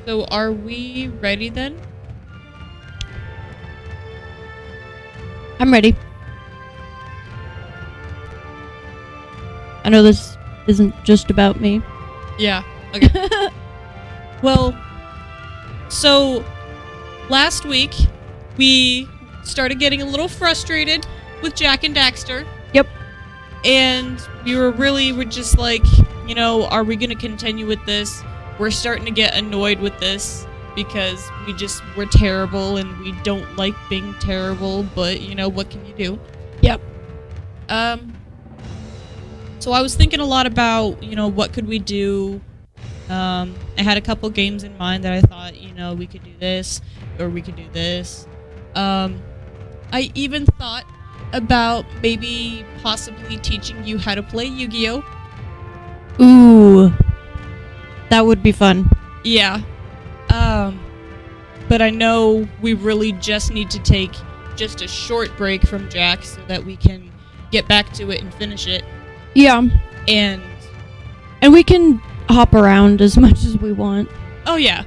So are we ready then? I'm ready. I know this isn't just about me. Yeah. Okay. Well, so last week we started getting a little frustrated with Jack and Daxter. Yep. And we're just like, are we going to continue with this? We're starting to get annoyed with this because we're terrible and we don't like being terrible, but what can you do? Yep. So I was thinking a lot about, what could we do? I had a couple games in mind that I thought, we could do this or we could do this. I even thought about maybe possibly teaching you how to play Yu-Gi-Oh! Ooh. That would be fun. Yeah. But I know we really just need to take just a short break from Jack so that we can get back to it and finish it. Yeah. And we can hop around as much as we want. Oh yeah.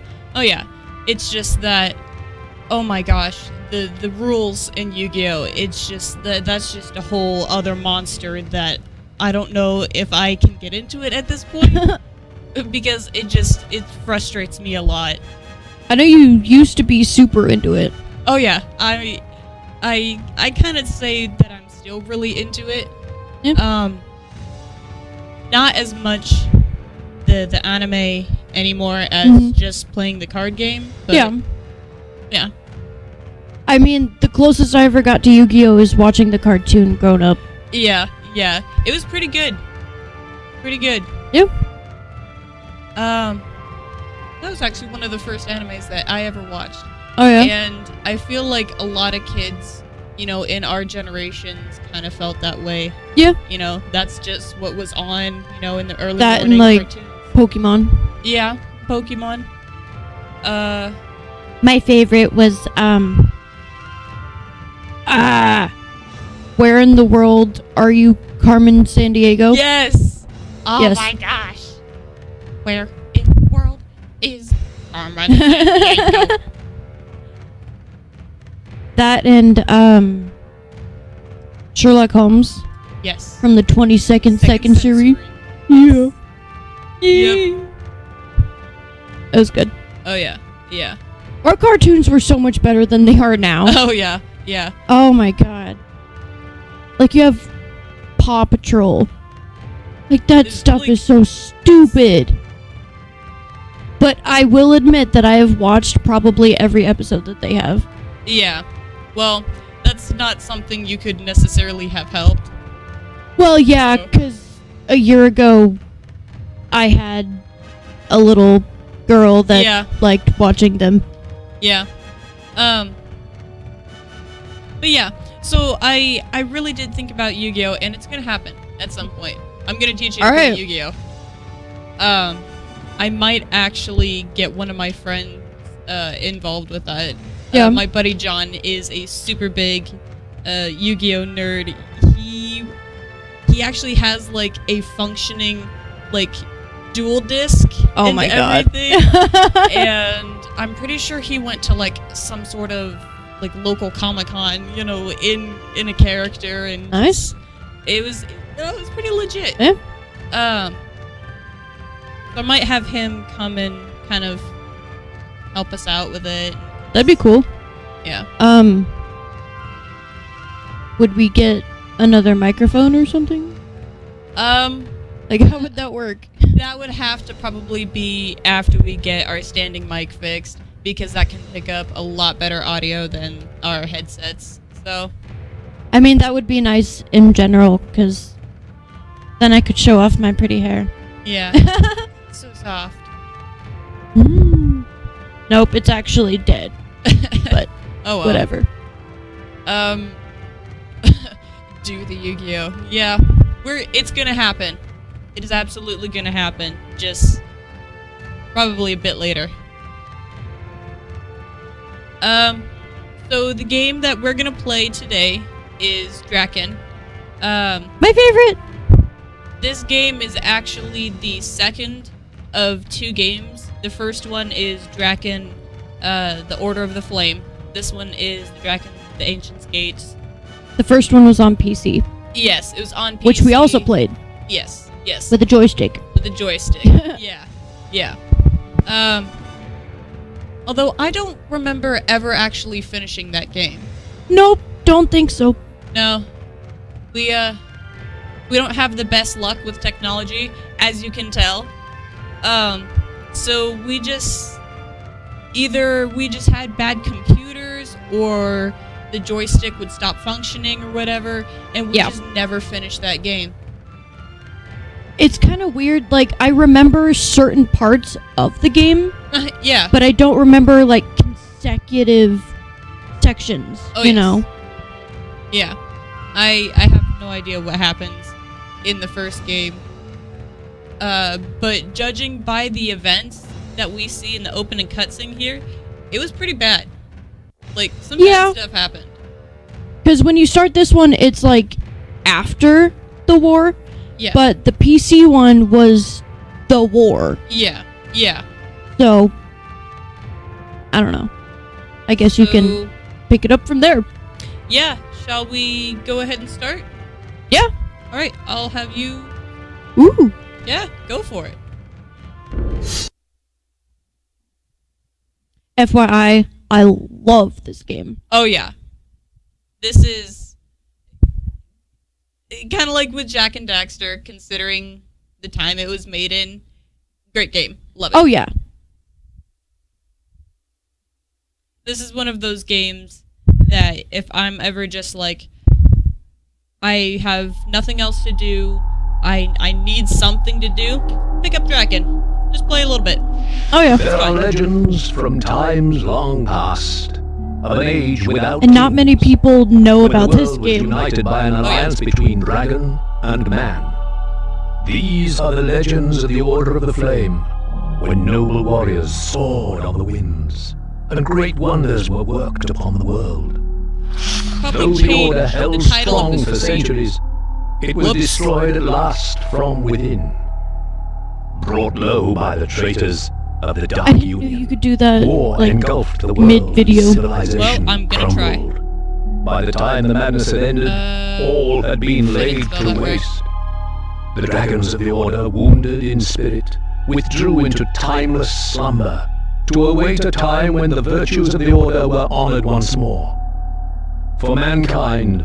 It's just that, oh my gosh, the rules in Yu-Gi-Oh! It's just that's just a whole other monster that I don't know if I can get into it at this point because it frustrates me a lot. I know you used to be super into it. Oh yeah, I kind of say that I'm still really into it. Yeah. Not as much the anime anymore as just playing the card game. But yeah. I mean, the closest I ever got to Yu-Gi-Oh! Is watching the cartoon growing up. Yeah. It was pretty good. Yep. That was actually one of the first animes that I ever watched. Oh, yeah? And I feel like a lot of kids, in our generations kind of felt that way. Yeah. That's just what was on, in the early that morning and, cartoons. Pokemon. Yeah, Pokemon. My favorite was, where in the world are you, Carmen Sandiego? Yes! Oh yes. My gosh. Where in the world is Carmen Sandiego? That and, Sherlock Holmes. Yes. From the 22nd second series. Yeah. Yep. It was good. Oh, yeah. Our cartoons were so much better than they are now. Oh, yeah. Oh, my God. Like, you have Paw Patrol. Like, that stuff is so stupid. But I will admit that I have watched probably every episode that they have. Yeah. Well, that's not something you could necessarily have helped. Well, yeah, because a year ago, I had a little girl that liked watching them. Yeah. But yeah, so I really did think about Yu-Gi-Oh! And it's gonna happen at some point. I'm gonna teach you to play Yu-Gi-Oh! I might actually get one of my friends involved with that. Yeah. My buddy John is a super big Yu-Gi-Oh! Nerd. He actually has like a functioning like dual disc. Oh my everything. And I'm pretty sure he went to like some sort of like local Comic-Con, in a character, and nice. It was pretty legit. Yeah. So I might have him come and kind of help us out with it. That'd be cool. Yeah. Would we get another microphone or something? Like, how would that work? That would have to probably be after we get our standing mic fixed, because that can pick up a lot better audio than our headsets. So, I mean, that would be nice in general, because then I could show off my pretty hair. Yeah. So soft. Nope, it's actually dead. But oh well. Whatever. Do the Yu-Gi-Oh! Yeah. It's gonna happen. It is absolutely gonna happen. Just probably a bit later. So the game that we're gonna play today is Drakan. My favorite! This game is actually the second of two games The first one is Drakan, the Order of the Flame. This one is the Drakan, the Ancient Gates. The first one was on PC. Yes, it was on PC. Which we also played. Yes. With a joystick. With a joystick. Yeah. Although I don't remember ever actually finishing that game. Nope, don't think so. No. We don't have the best luck with technology, as you can tell. So we just had bad computers, or the joystick would stop functioning or whatever, and we just never finished that game. It's kind of weird. Like, I remember certain parts of the game. Yeah. But I don't remember, like, consecutive sections, you know? Yeah. I have no idea what happens in the first game. But judging by the events that we see in the opening cutscene here, it was pretty bad. Like, some bad stuff happened. Because when you start this one, it's, like, after the war. Yeah. But the PC one was the war. Yeah. So, I don't know. I guess you can pick it up from there. Yeah. Shall we go ahead and start? Yeah. Alright, I'll have you... Ooh. Yeah, go for it. FYI, I love this game. Oh, yeah. This is... kind of like with Jak and Daxter, considering the time it was made in. Great game. Love it. Oh, yeah. This is one of those games that if I'm ever just like, I have nothing else to do, I need something to do, pick up Drakan. Just play a little bit. Oh, yeah. There are legends from times long past, of an age without and not many people know about this was game. United by an alliance between dragon and man. These are the legends of the Order of the Flame, when noble warriors soared on the winds, and great wonders were worked upon the world. Probably Though the changed Order held the title of strong this for video. centuries, it was destroyed at last from within. Brought low by the traitors of the Dark I didn't know Union. you could do that, War like, engulfed the world. mid-video. Civilization Well, I'm gonna try. crumbled. By the time the madness had ended, all had been laid spell to that right. waste. The dragons of the Order, wounded in spirit, withdrew into timeless slumber to await a time when the virtues of the Order were honored once more. For mankind,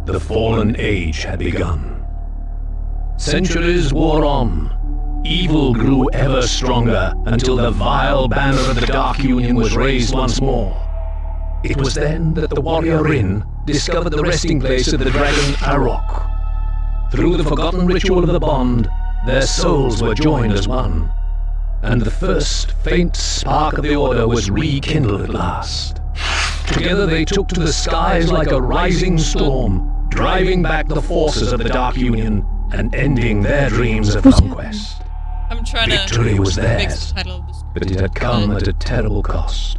the fallen age had begun. Centuries wore on. Evil grew ever stronger until the vile banner of the Dark Union was raised once more. It was then that the warrior Rin discovered the resting place of the dragon Arok. Through the forgotten ritual of the bond, their souls were joined as one, and the first faint spark of the Order was rekindled at last. Together they took to the skies like a rising storm, driving back the forces of the Dark Union and ending their dreams of conquest. I'm trying Victory to was fix theirs, the title of this. but it had come at a terrible cost.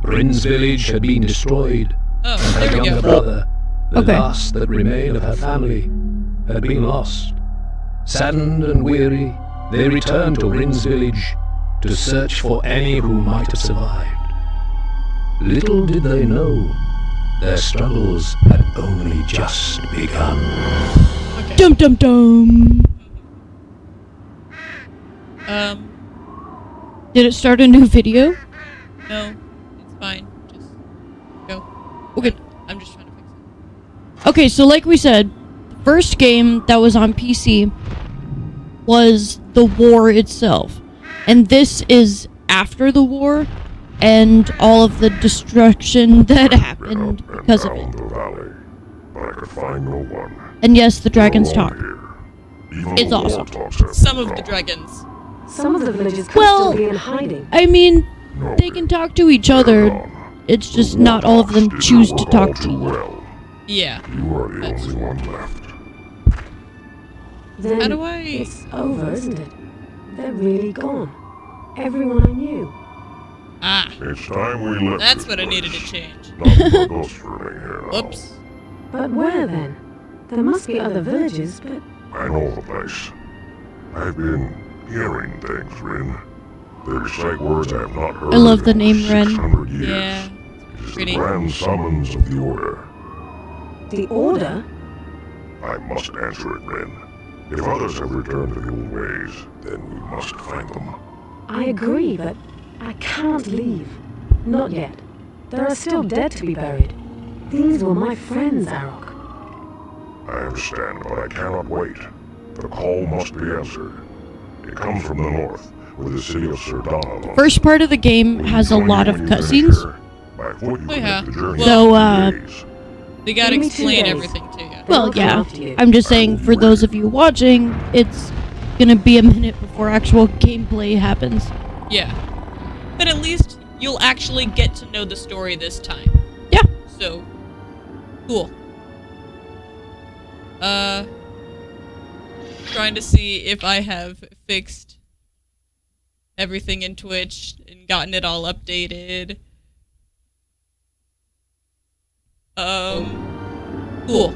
Rin's village had been destroyed, Oh, and there her we younger go. brother, the Okay. last that remained of her family, had been lost. Saddened and weary, they returned to Rin's village to search for any who might have survived. Little did they know, their struggles had only just begun. Okay. Dum dum dum. Did it start a new video? No, it's fine. Just go. Okay. I'm just trying to fix it. Okay, so like we said, the first game that was on PC was the war itself. And this is after the war and all of the destruction that happened because of it. The valley, but I could find no one. And yes, the dragons No talk. one here. Even It's the awesome. warthogs have Some of the gone. dragons. Some of the villages could Well- still be in hiding. I mean, No, they can talk to each other. gone. It's just The not all of them warthogs did choose their to work all talk to too you. well. Yeah. You are the That's only one left. Then How do I... it's over, isn't it? They're really gone. Everyone I knew. Ah, It's time we left. that's this what I needed to place. change. Nothing but ghosts remain here now. Whoops. But where then? There must be other villages, but I know the place. I've been hearing things, Rin. They recite words I have not heard I love the in name Ren. 600 years. Yeah. It is Pretty. the grand summons of the Order. The Order? I must answer it, Ren. If others have returned to the old ways, then we must find them. I agree, but I can't leave. Not yet. There are still dead to be buried. These were my friends, Arok. I understand, but I cannot wait. The call must be answered. It comes from the north, where the city of Serdana lies. First part of the game has a lot of cutscenes. By foot you Oh, can yeah. make the journey So, in 2 days. They gotta Give me 2 explain days. everything to you. Well, They'll come yeah. after you. I'm just saying, for those of you watching, it's gonna be a minute before actual gameplay happens. Yeah. But at least you'll actually get to know the story this time. Yeah. So, cool. Trying to see if I have fixed everything in Twitch and gotten it all updated. Cool.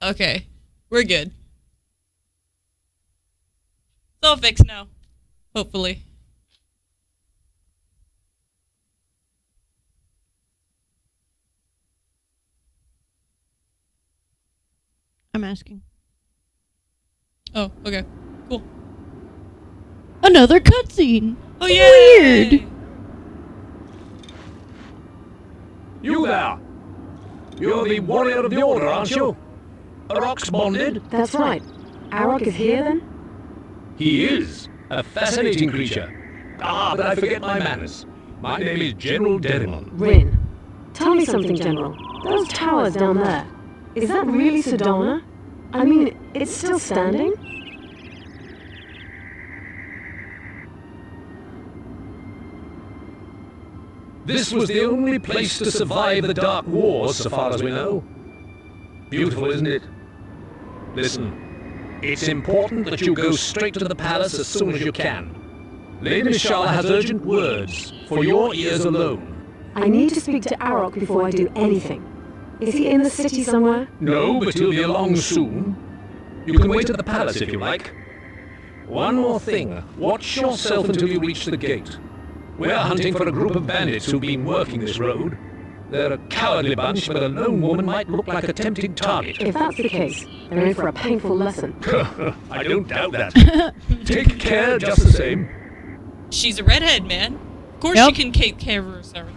Okay. We're good. It's all fixed now. Hopefully. I'm asking. Oh, okay. Cool. Another cutscene! Oh, yeah! Weird! You there! You're the warrior of the Order, aren't you? Arok's bonded? That's right. Arok is here then? He is. A fascinating creature. Ah, but I forget my manners. My name is General Derrimon. Rin. Tell me something, General. Those towers down there. Is that really Sedona? I mean, it's still standing? This was the only place to survive the Dark Wars, so far as we know. Beautiful, isn't it? Listen, it's important that you go straight to the palace as soon as you can. Lady Nishala has urgent words, for your ears alone. I need to speak to Arok before I do anything. Is he in the city somewhere? No, but he'll be along soon. You can wait at the palace if you like. One more thing, watch yourself until you reach the gate. We're hunting for a group of bandits who've been working this road. They're a cowardly bunch, but a lone woman might look like a tempting target. If that's the case, they're in for a painful lesson. I don't doubt that. Take care just the same. She's a redhead, man. Of course Yep. she can take care of herself.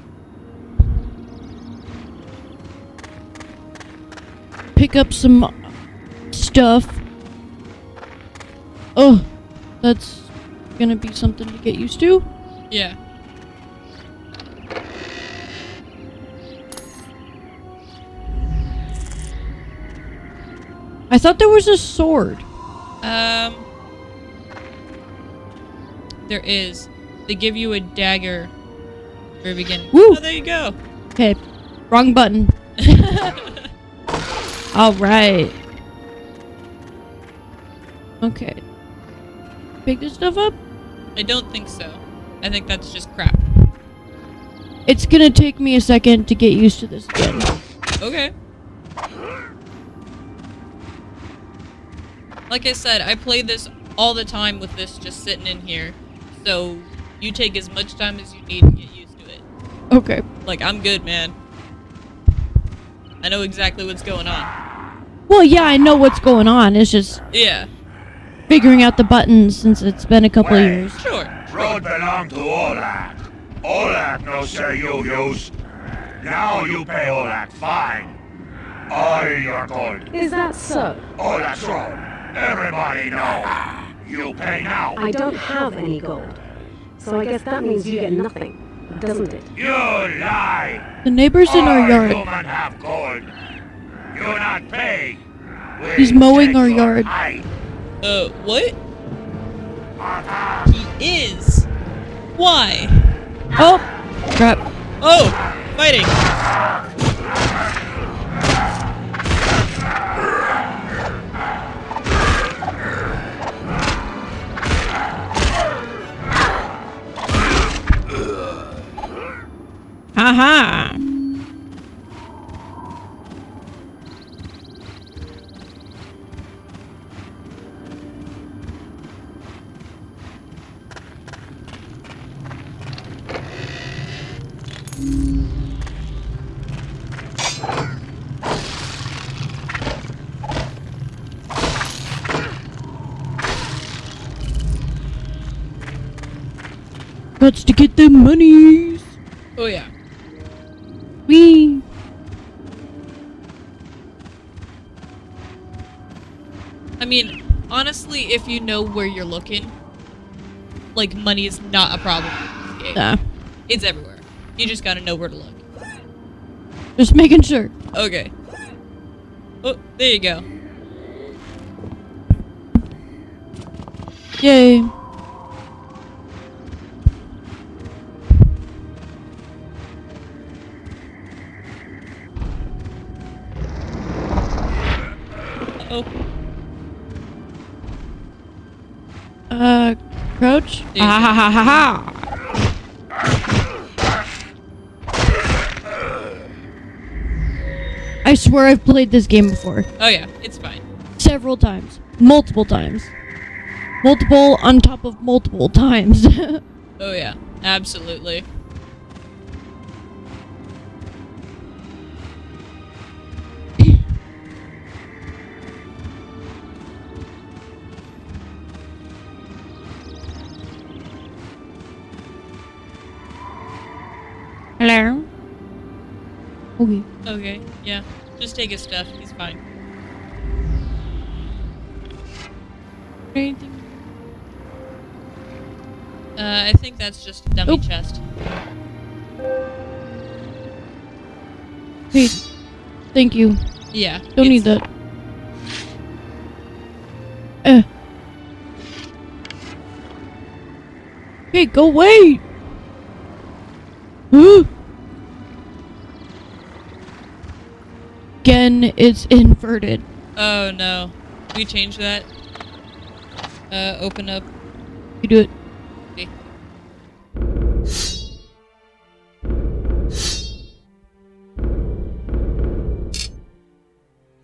Pick up some stuff. Oh, that's gonna be something to get used to. Yeah. I thought there was a sword. There is. They give you a dagger at the very beginning. Woo! Oh, there you go. Okay, wrong button. All right. Okay. Pick this stuff up. I don't think so. I think that's just crap. It's gonna take me a second to get used to this again. Okay. Like I said, I play this all the time with this just sitting in here. So you take as much time as you need to get used to it. Okay. Like, I'm good, man. I know exactly what's going on. Well, yeah, I know what's going on. It's just Yeah, figuring out the buttons since it's been a couple of years. sure. Road belong to Olak. Olak no say you use. Now you pay Olak fine. All your gold. Is that so? Olak's road. Everybody know. You pay now. I don't have any gold. So I guess that means you get nothing, doesn't it? You lie. The neighbors in our All yard. human have gold. You not pay. We He's mowing take our your yard. hide. What? He is. Why? Oh, crap. Oh, fighting. Haha. Got to get the monies. Oh yeah. Wee. I mean, honestly, if you know where you're looking, like, money is not a problem in this game. Yeah. It's everywhere. You just gotta know where to look. Just making sure. Okay. Oh, there you go. Yay. Oh, Crouch? There you Ha ha ha ha ha! I swear I've played this game before. oh yeah, it's fine. Several times. Multiple times. Multiple on top of multiple times. Oh yeah, absolutely. Hello? Okay. Okay, yeah. Just take his stuff. He's fine. Anything? I think that's just a dummy Oop. chest. Hey, thank you. Yeah. Don't need it's- that. Hey, go away! Again, it's inverted. Oh no. Can we change that? Open up. You do it. Okay.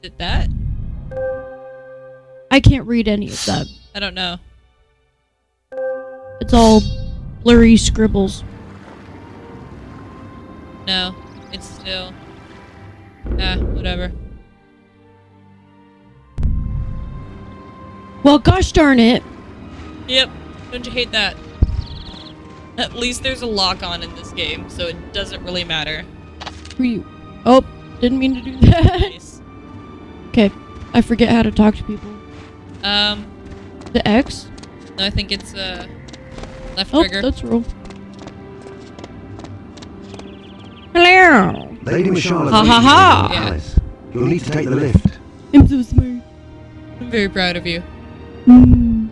Is it that? I can't read any of that. I don't know. It's all blurry scribbles. No. It's still... Ah, whatever. Well, gosh darn it. Yep. Don't you hate that? At least there's a lock on in this game, so it doesn't really matter. Who you? Oh, didn't mean to do that. Nice. Okay, I forget how to talk to people. The The X? No, I think it's, left Oh, trigger. that's roll. Hello! Lady Michelle Ha ha ha! Yeah. You'll need to take the lift. I'm so smart. I'm very proud of you. Mm.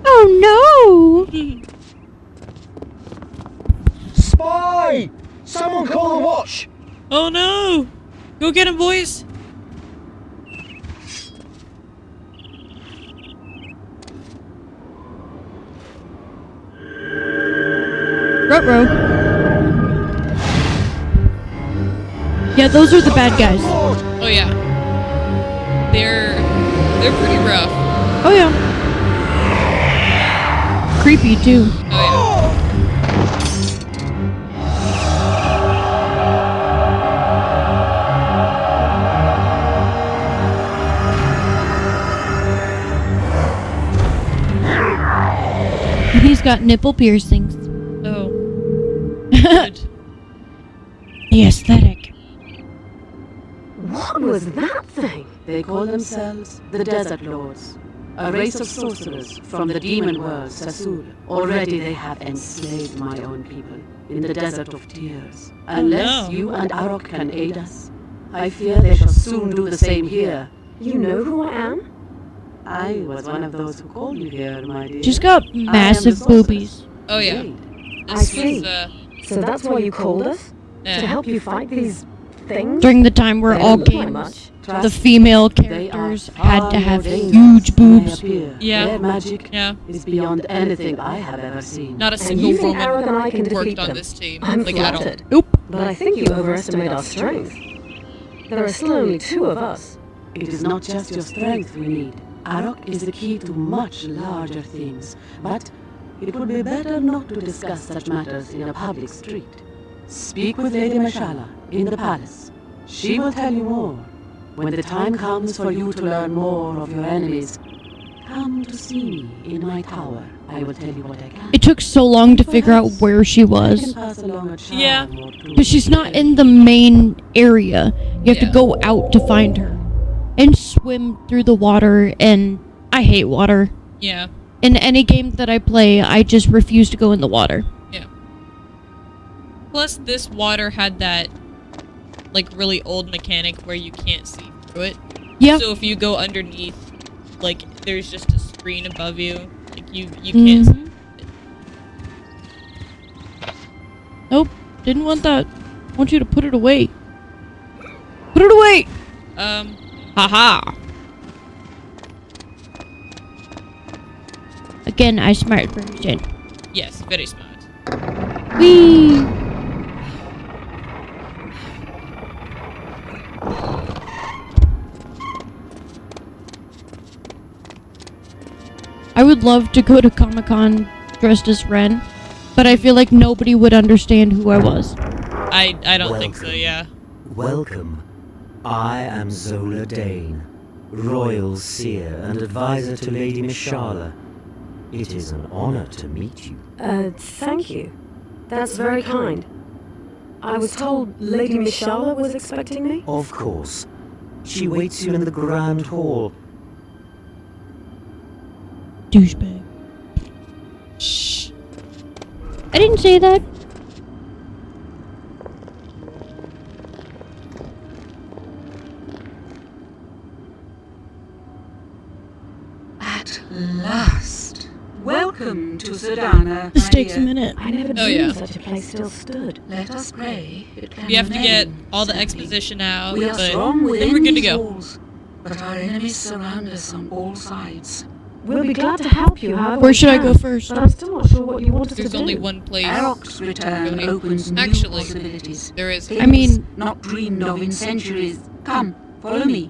Oh no! Spy! Someone call the watch! Oh no! Go get him, boys! Ruh-roh. Yeah, those are the bad guys. Oh yeah. They're pretty rough. Oh yeah. Creepy too. Oh And he's got nipple piercings. yeah. Oh. Good. The aesthetic. What was that thing? They call themselves the Desert Lords, a race of sorcerers from the demon world, Sasul. Already they have enslaved my own people in the Desert of Tears. Unless no. you and Arok can aid us, I fear they shall soon do the same here. You know who I am? I was one of those who called you here, my dear. She's got massive sorceress. boobies. Oh yeah. Indeed. This see. was So that's why you called us? yeah. To help you fight these things? During the time where They all don't look like games, much. the Trust female They are spiders had to have dangerous huge than they boobs. appear. Yeah. Their magic Yeah. is beyond anything I have ever seen. Not a And single you think Arak and woman I can defeat worked on them? this team. I'm Like, at all. flattered. Nope. But I think you overestimate our strength. There are still only 2 of us. It is not just your strength we need. Arok is the key to much larger things, but it would be better not to discuss such matters in a public street. Speak with Lady Mashala in the palace. She will tell you more. When the time comes for you to learn more of your enemies, come to see me in my tower. I will tell you what I can. It took so long to figure out where she I can was. pass along a charm Yeah. or two. But she's not in the main area. You have Yeah. to go out to find her. And swim through the water, and I hate water. Yeah. In any game that I play, I just refuse to go in the water. Yeah. Plus, this water had that, like, really old mechanic where you can't see through it. Yeah. So if you go underneath, like, there's just a screen above you. Like, you can't see. Nope. Didn't want that. I want you to put it away. Put it away! Haha. Again, I smart version. Yes, very smart. Whee! I would love to go to Comic-Con dressed as Ren, but I feel like nobody would understand who I was. I don't think so, yeah. Welcome. I am Zola Dane, Royal Seer and Advisor to Lady Mishala. It is an honor to meet you. Thank you. That's very kind. I was told Lady Mishala was expecting me. Of course. She waits you in the Grand Hall. Douchebag. Shh. I didn't say that. At last. Welcome to Sedana. This my takes a dear. minute. I never Oh, knew yeah. such a place still stood. Let us pray it can We have to get remain all the simply. exposition out, We are but strong then within we're good to these go. walls, but our enemies surround us on all sides. We'll be glad to help you, however Where we should I can, go first? But I'm still not sure what you want us to There's do. only one place. Arok's return Really? opens new Actually, possibilities. there is. I mean- not dreamed of in centuries. Come, follow me.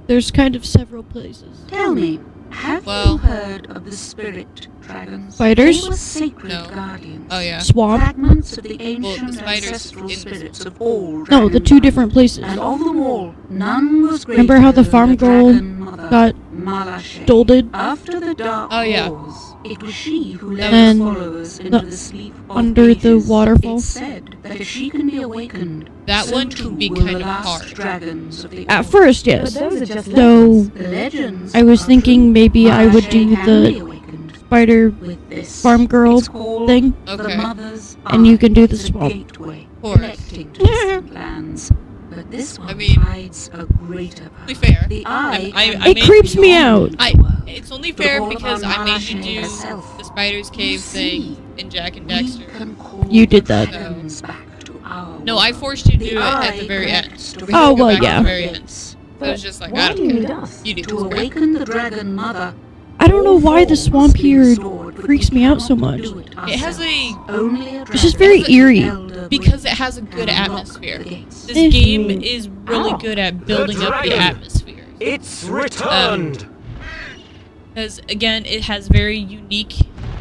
There's kind of several places. Tell me, have Well- you heard of the spirit dragons? Spiders? They were sacred No. guardians. Oh, yeah. Swamp? Fragments of the ancient spiders ancestral in- spirits of all No, the dragon two kinds. different places. And of them all, none was greater Remember how the than farm the girl dragon mother, got Malashe. Dolded After the Dark Oh, yeah. Wars, it was she who led And the followers into the- the sleep of under the ages. waterfall? It's said that if she can be awakened, That so one too can be will kind the of last hard. dragons of the at Old. first, But yes. those are just So legends. The legends I was are thinking true. maybe I would Malashe do can the be awakened spider with this. farm girl It's called thing. Okay. The Mother's And you can do Eye. the It's a swamp. gateway Of course. connecting to distant lands. But this one I mean, hides a greater To be power. fair, The eye I can It made- creeps me out. It's only fair because I made you do the Spider's Cave thing in Jack and Dexter. You did that. No, I forced you to do it at the very end. Oh, Go well, back to yeah. the very end. So it was just like, I Why don't do you care. need us? You do To this. awaken the dragon mother. I don't know why the swamp here freaks me out so much. It has a... It's just very eerie. Because it has a good atmosphere. This Eh. game is really good at building up the dragon. atmosphere. It's returned! Because, again, it has very unique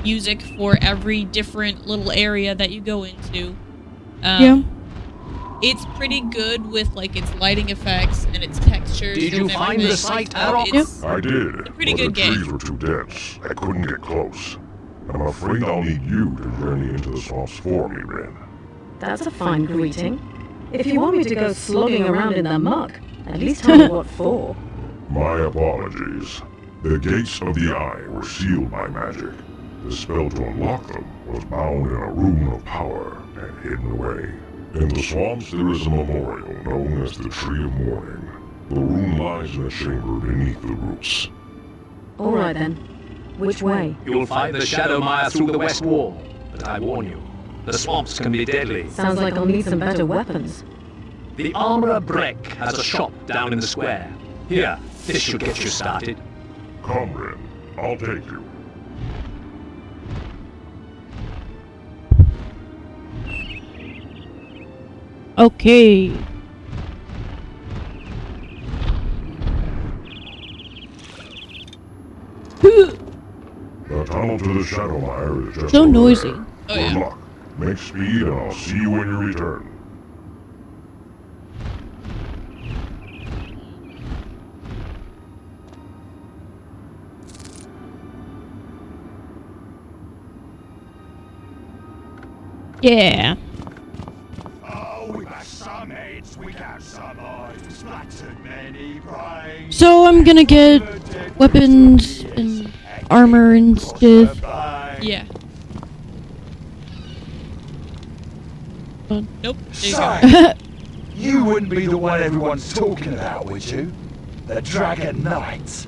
music for every different little area that you go into. Yeah. It's pretty good with, like, its lighting effects and its textures. Did you and find the everything. site, So Arok? it's- I did, pretty but good the game. trees were too dense. I couldn't get close. I'm afraid I'll need you to journey into the swamps for me, Ren. That's a fine greeting. If you want me to go slogging around in the muck, at least tell me what for. My apologies. The gates of the Eye were sealed by magic. The spell to unlock them was bound in a rune of power and hidden away. In the swamps there is a memorial known as the Tree of Mourning. The rune lies in a chamber beneath the roots. All right then. Which way? You'll find the Shadow Mire through the west wall, but I warn you, the swamps can be deadly. Sounds like I'll need some better weapons. The Armourer Breck has a shop down in the square. Here, this should get you started. Come, Ren. I'll take you. Okay. The tunnel to the Shadowmire is just So over noisy. there. Oh, Good yeah. luck. Make speed, and I'll see you when you return. Yeah. Oh, we got some heads, we got some eyes, splattered many brains. So I'm gonna get weapons and armor and stuff. Yeah. Fun. Nope. There you Say, go. you wouldn't be the one everyone's talking about, would you? The Dragon Knight.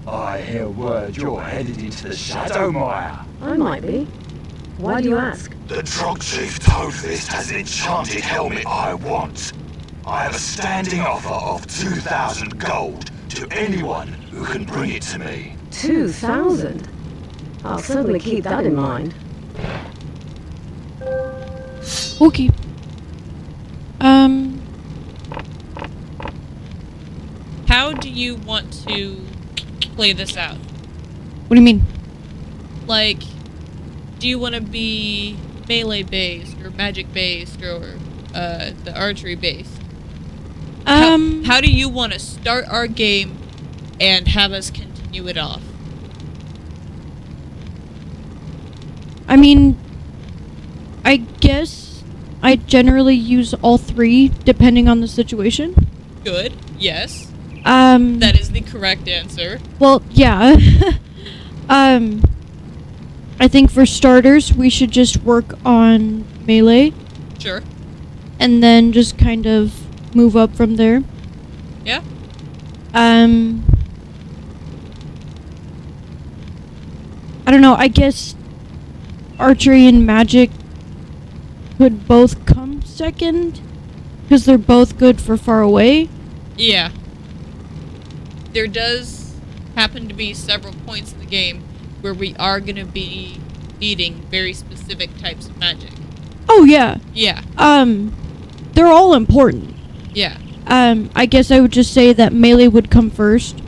I hear word you're headed into the Shadowmire. I might be. Why do you ask? The Drog Chief Toadfist has an enchanted helmet I want. I have a standing offer of 2,000 gold to anyone who can bring it to me. 2,000? I'll certainly keep that in mind. Okay. How do you want to play this out? What do you mean? Like, do you want to be melee based or magic based or the archery based? How do you want to start our game and have us continue it off? I mean, I guess I generally use all three depending on the situation. Good. Yes. Um, That is the correct answer. well, yeah. I think for starters, we should just work on melee Sure. and then just kind of move up from there. Yeah. I don't know, I guess archery and magic could both come second because they're both good for far away. Yeah. There does happen to be several points in the game where we are going to be needing very specific types of magic. Oh yeah. Yeah. They're all important. Yeah. I guess I would just say that melee would come first.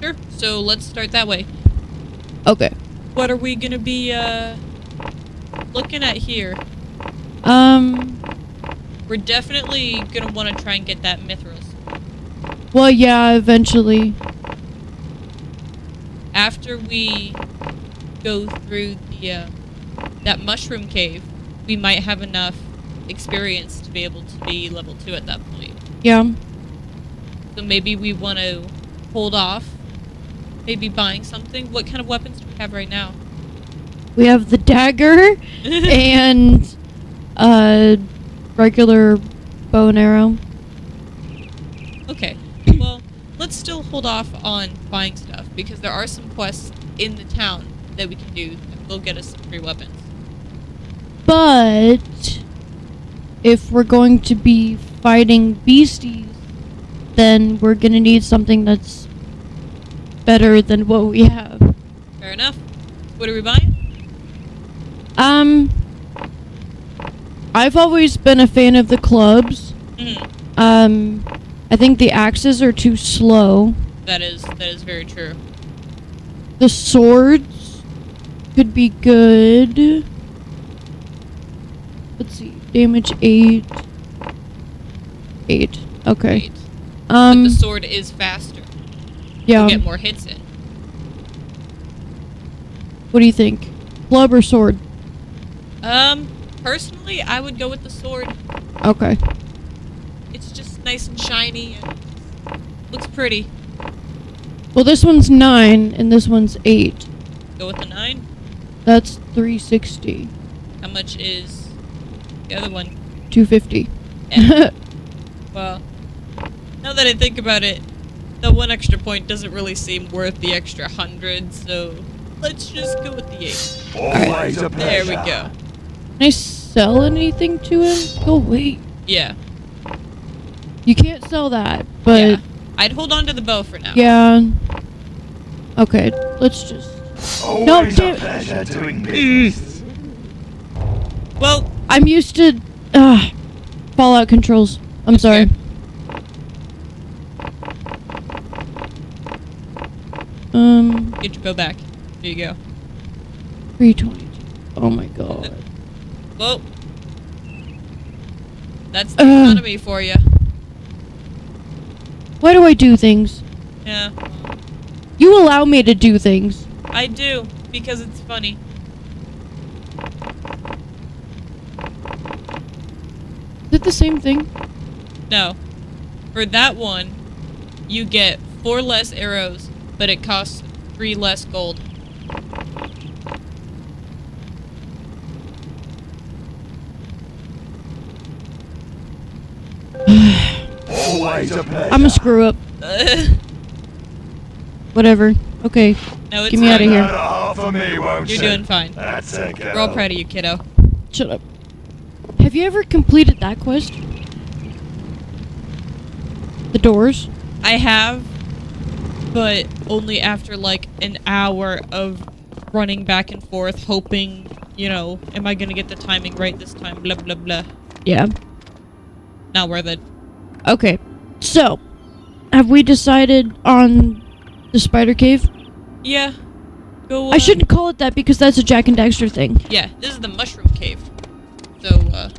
Sure. So let's start that way. Okay. What are we going to be looking at here? We're definitely going to want to try and get that Mithras. Well, yeah, eventually. After we go through the that mushroom cave, we might have enough experience to be able to be level 2 at that point. Yeah. So maybe we want to hold off, maybe buying something. What kind of weapons do we have right now? We have the dagger and regular bow and arrow. Okay. Well, let's still hold off on buying stuff because there are some quests in the town that we can do that will get us some free weapons. But if we're going to be fighting beasties, then we're gonna need something that's better than what we have. Fair enough. What are we buying? I've always been a fan of the clubs. Mm. I think the axes are too slow. That is very true. The swords could be good. Let's see. Damage 8. 8. Okay. Wait. But Um the sword is faster. yeah. You'll get more hits in. What do you think? Club or sword? Personally, I would go with the sword. Okay. It's just nice and shiny and looks pretty. Well, this one's 9 and this one's 8. Go with the 9. That's 360. How much is the other one? 250. Eh. Well, now that I think about it, the 1 extra point doesn't really seem worth the extra 100, so let's just go with the 8. Always a There pleasure. we go. Can I sell anything to him? Oh, wait. Yeah. You can't sell that, but Yeah. I'd hold on to the bow for now. Yeah. Okay, let's just... Always damn- a pleasure doing business. Well, I'm used to... Fallout controls. I'm sorry. get your bow back. There you go. 322. Oh my god. Well, that's the economy for you. Why do I do things? Yeah, You allow me to do things. I do, because it's funny. Is it the same thing? No. For that one, you get 4 less arrows, but it costs 3 less gold. Always a pleasure. I'm a screw up. Whatever. Okay. No, it's Get me fine. outta here. Another half of me, won't You're you? doing fine. That's a girl. We're all proud of you, kiddo. Shut up. Have you ever completed that quest? The doors? I have, but only after like an hour of running back and forth, hoping, you know, am I gonna get the timing right this time? Blah blah blah. Yeah. Not worth it. Okay. So, have we decided on the spider cave? Yeah. Go. I shouldn't call it that because that's a Jack and Daxter thing. Yeah, this is the mushroom cave. So,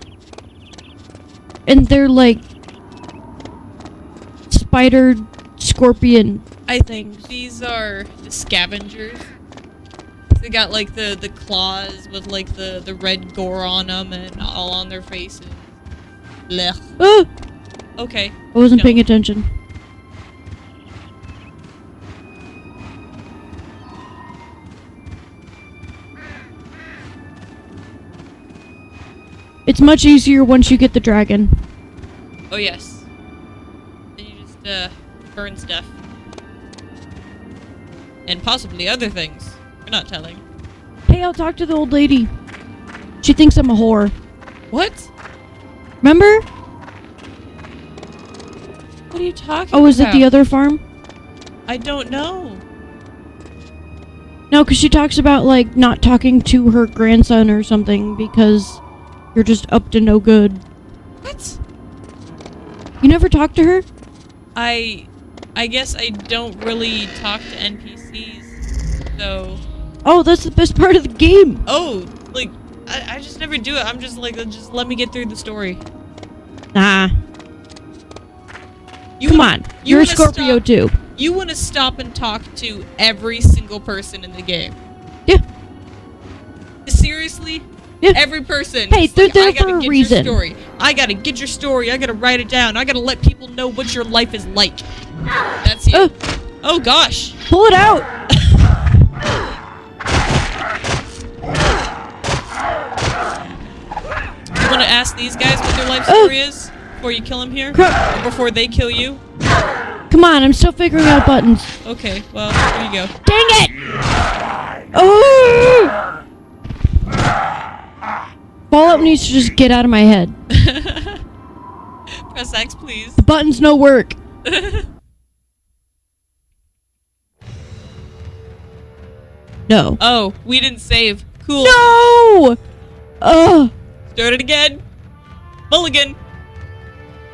And they're like spider scorpion. I think these are the scavengers. They got like the claws with like the red gore on them and all on their faces. Blech. Ah! Okay. I wasn't No. paying attention. It's much easier once you get the dragon. Oh yes. Then you just burn stuff. And possibly other things. We're not telling. Hey, I'll talk to the old lady. She thinks I'm a whore. What? Remember? What are you talking Oh, is it about? the other farm? I don't know. No, because she talks about, like, not talking to her grandson or something because you're just up to no good. What? You never talked to her? I guess I don't really talk to NPCs, so... Oh, that's the best part of the game. Oh, like, I just never do it. I'm just like, just let me get through the story. Nah. You Come wanna- on. you You're a wanna Scorpio, stop- too. You want to stop and talk to every single person in the game. Yeah. Seriously? Yeah. Every person. Hey, It's they're like, there I gotta for a get reason. Your story. I gotta get your story. I gotta write it down. I gotta let people know what your life is like. That's you. Oh gosh. Pull it out. You want to ask these guys what their life story is before you kill them here? Crap. Or before they kill you? Come on, I'm still figuring out buttons. Okay, well, here you go. Dang it! Oh! Fallout needs to just get out of my head. Press X, please. The buttons no work. No. Oh, we didn't save. Cool. No! Ugh. Start it again. Mulligan.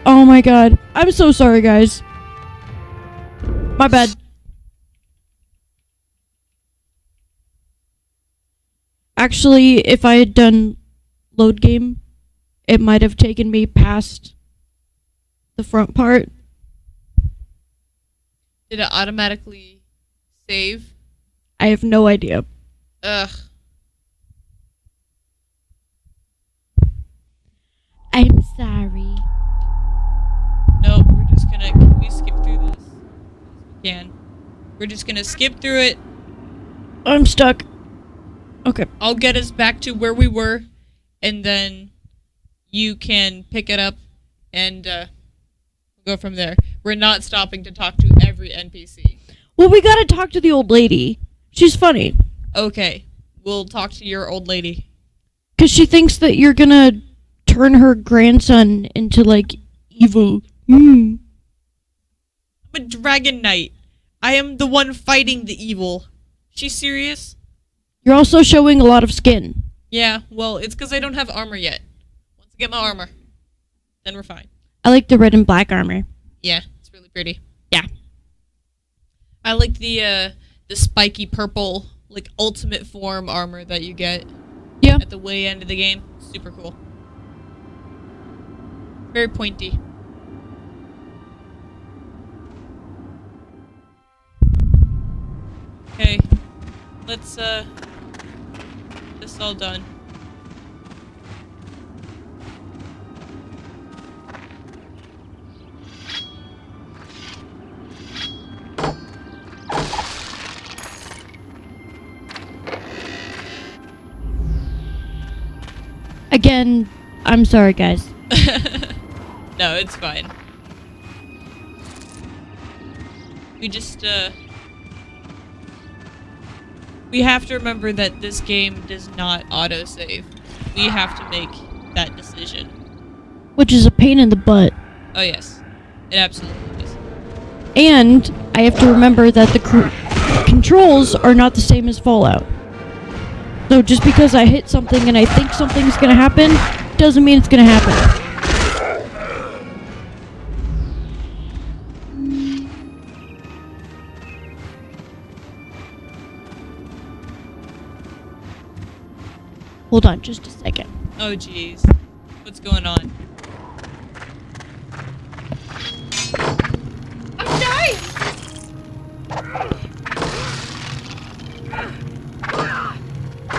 Oh my god. I'm so sorry, guys. My bad. Actually, if I had done load game, it might have taken me past the front part. Did it automatically save? I have no idea. Ugh. I'm sorry. Nope, we're just gonna... Can we skip through this? We can. We're just gonna skip through it. I'm stuck. Okay. I'll get us back to where we were, and then you can pick it up and go from there. We're not stopping to talk to every NPC. Well, we gotta talk to the old lady. She's funny. Okay, we'll talk to your old lady. Because she thinks that you're gonna turn her grandson into, like, evil. I'm a a dragon knight. I am the one fighting the evil. She's serious? You're also showing a lot of skin. Yeah, well, it's because I don't have armor yet. Once I get my armor, then we're fine. I like the red and black armor. Yeah, it's really pretty. Yeah. I like the spiky purple, like, ultimate form armor that you get. Yeah. At the way end of the game. Super cool. Very pointy. Okay. Let's, this all done. Again, I'm sorry, guys. No, it's fine. We just, we have to remember that this game does not autosave. We have to make that decision. Which is a pain in the butt. Oh yes, it absolutely is. And I have to remember that the controls are not the same as Fallout. So just because I hit something and I think something's gonna happen, doesn't mean it's gonna happen. Hold on just a second. Oh jeez. What's going on? I'm dying!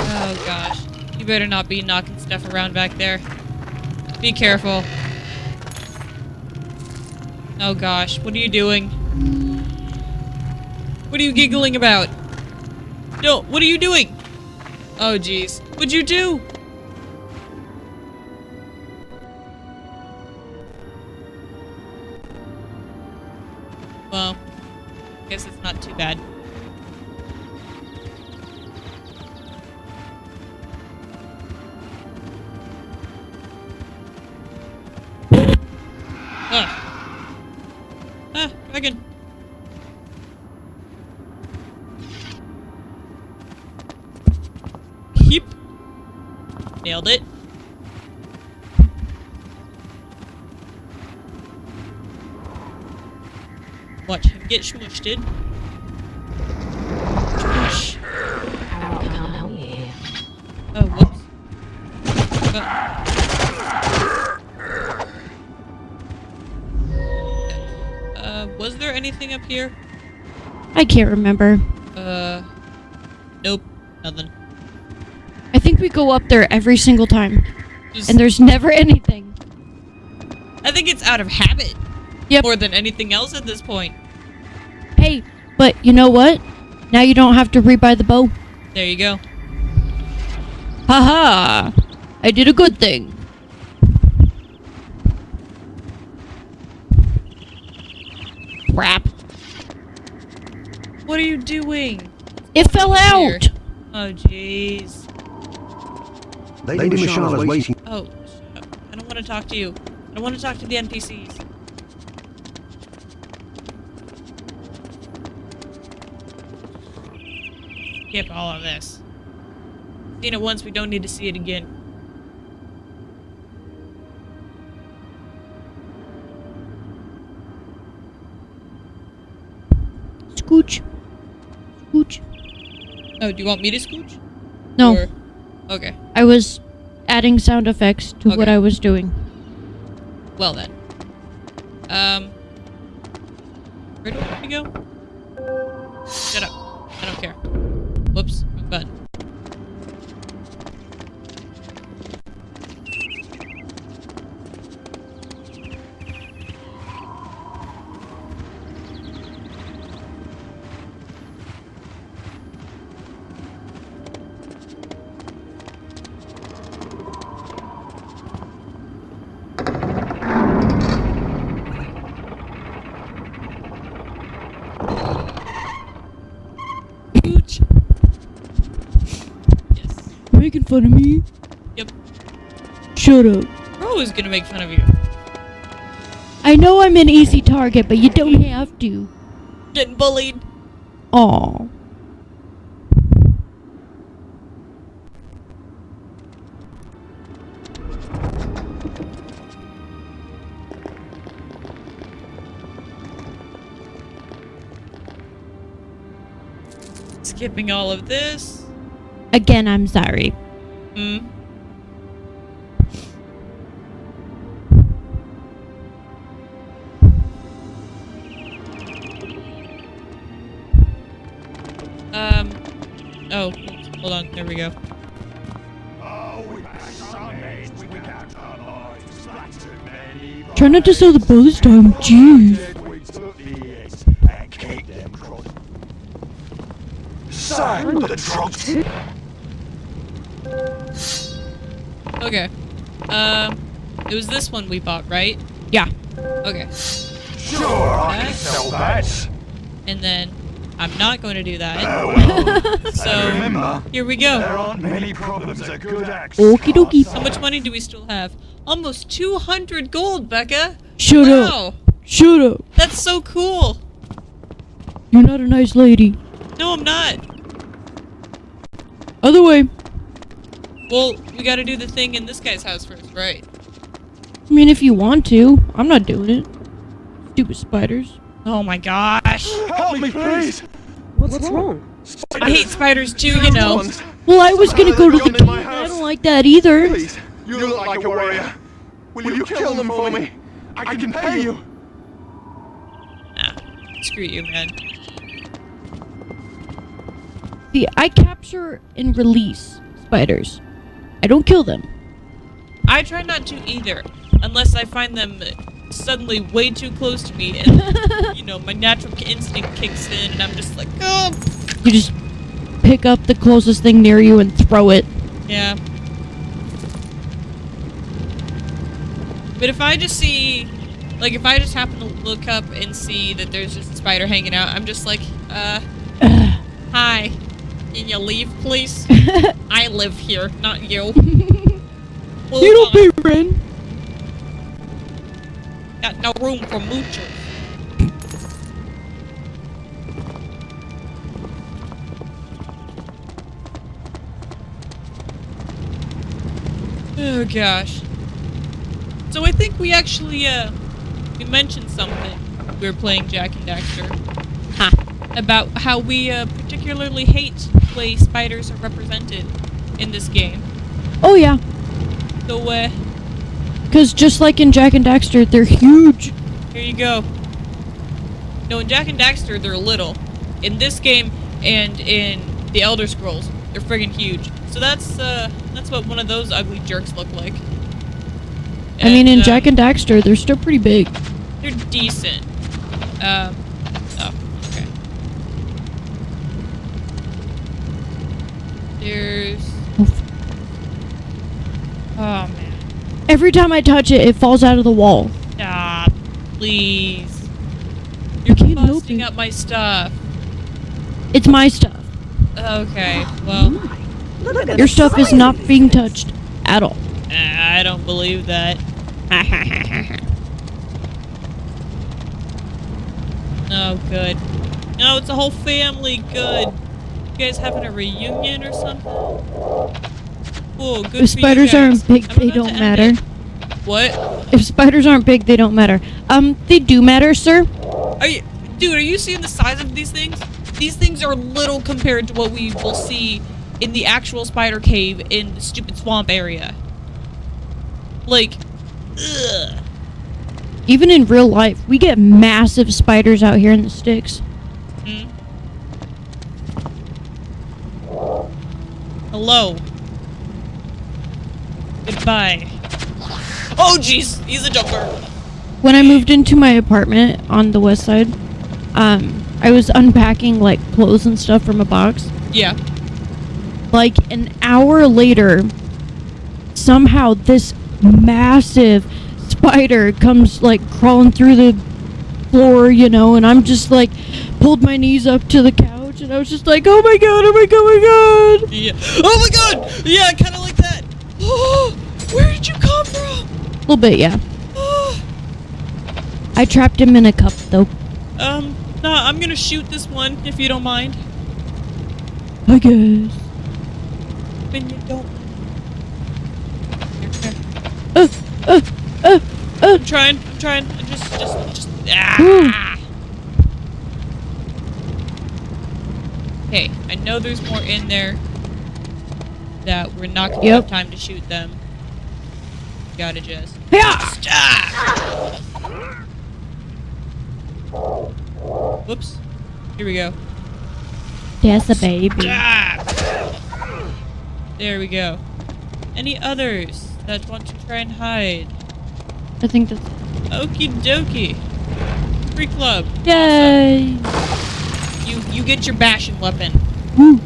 Oh gosh. You better not be knocking stuff around back there. Be careful. Oh gosh, what are you doing? What are you giggling about? No, what are you doing? Oh jeez. What'd you do? Well, guess it's not too bad. Dragon. Yep. Nailed it. Watch him get smushed in. Smush. How can I help you here? Oh, whoops. Was there anything up here? I can't remember. Nope. Nothing. I think we go up there every single time. Just, And there's never anything. I think it's out of habit. Yep. More than anything else at this point. Hey, but you know what? Now you don't have to rebuy the bow. There you go. Haha! I did a good thing. Crap. What are you doing? It fell Here. out! Oh, jeez. Lady Mishala's waiting. Oh, shut up. I don't want to talk to you. I don't want to talk to the NPCs. Skip all of this. Seen it once, we don't need to see it again. Scooch. Scooch. Oh, do you want me to scooch? No. Or- okay. I was adding sound effects to what Okay. I was doing. Well then. Where do I want to go? Shut up. I don't care. Whoops. Wrong button. Scooch. Yes. Making fun of me? Yep. Shut up. We're always gonna make fun of you. I know I'm an easy target, but you don't have to. Getting bullied. Aw. Skipping all of this. Again, I'm sorry. Hmm. Oh, hold on. There we go. Try not to sell the bow this time. Jeez. Okay. It was this one we bought, right? Yeah. Okay. Sure, I can sell that. And then I'm not going to do that. Well, So remember, here we there go. aren't many problems a good axe. Okie dokie. How much money do we still have? Almost 200 gold, Becca. Shut up. Wow. Shut up. That's so cool. You're not a nice lady. No, I'm not. Other way. Well, we gotta do the thing in this guy's house first, right? I mean, if you want to. I'm not doing it. Stupid spiders. Oh my gosh. Help me, please. What's wrong? I hate spiders too, you know. Well, I was gonna go to the cave. I don't like that either. Please, you look like a warrior. Will you kill them for me? I can pay you. Nah, screw you, man. See, I capture and release spiders. I don't kill them. I try not to either, unless I find them suddenly way too close to me and, you know, my natural instinct kicks in and I'm just like, oh! You just pick up the closest thing near you and throw it. Yeah. But if I just see, like, if I just happen to look up and see that there's just a spider hanging out, I'm just like, hi. Can you leave, please? I live here, not you. Well, You don't pay rent. got no room for moochers. Oh gosh. So I think we actually we mentioned something. We were playing Jack and Daxter. Huh. About how we particularly hate the way spiders are represented in this game. Oh yeah. So Because just like in Jack and Daxter, they're huge. here you go. No, in Jack and Daxter they're little. In this game and in the Elder Scrolls, they're friggin' huge. So that's what one of those ugly jerks look like. I mean, in And, Jack and Daxter, they're still pretty big. they're decent. Oh, okay. There's. Oh man. Every time I touch it, it falls out of the wall. Stop, please. You're can't help busting it. up my stuff. It's my stuff. Okay, well, Your stuff is not being touched at all. I don't believe that. Oh, good. No, it's a whole family. Good. You guys having a reunion or something? Cool. Good. If spiders for you guys. aren't big, I'm they about don't to end matter. it. What? If spiders aren't big, they don't matter. They do matter, sir. Dude, are you seeing the size of these things? These things are little compared to what we will see in the actual spider cave in the stupid swamp area. Like, ugh. Even in real life, we get massive spiders out here in the sticks. Hmm? Hello. Goodbye. Oh, jeez, he's a jumper. When I moved into my apartment on the west side, I was unpacking like clothes and stuff from a box. Yeah. Like an hour later, somehow this massive spider comes like crawling through the floor, you know, and I'm just like pulled my knees up to the couch and I was just like, oh my god, oh my god, oh my god. Yeah. Oh my god! Yeah, kind of like that. Oh, where did you come from? A little bit, yeah. Oh. I trapped him in a cup, though. Nah, I'm gonna shoot this one, if you don't mind. I guess. When you don't. I'm trying. Just. Ah! Okay, I know there's more in there that we're not gonna have time to shoot them. Gotta just. Stop! Whoops. Here we go. That's a baby. There we go. Any others that want to try and hide? I think that's... Okie dokie. Free club. Yay! Awesome. You get your bashing weapon. Woo.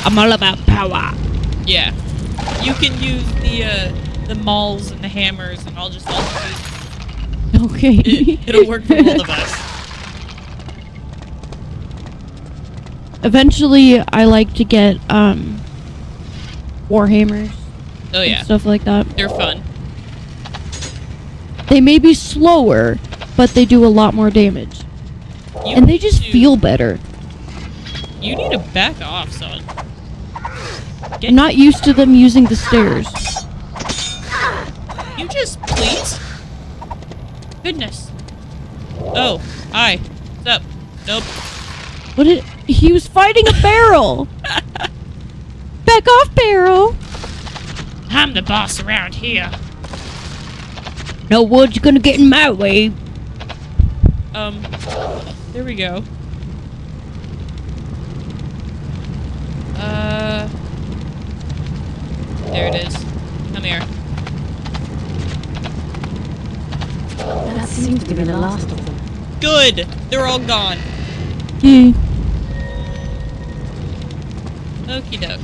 I'm all about power. Yeah. You can use the mauls and the hammers, and I'll just use. Okay. It'll work for both of us. Eventually, I like to get warhammers. Oh yeah. And stuff like that. They're fun. They may be slower, but they do a lot more damage. And they just feel better. You need to back off, son. I'm not used to them using the stairs. You just please. Goodness. Oh, hi. What's up? Nope. What did... He was fighting a barrel! Back off, barrel! I'm the boss around here. No wood's gonna get in my way. There we go. There it is. Come here. That seemed to be the last of them. Good! They're all gone. Yeah. Okie doke.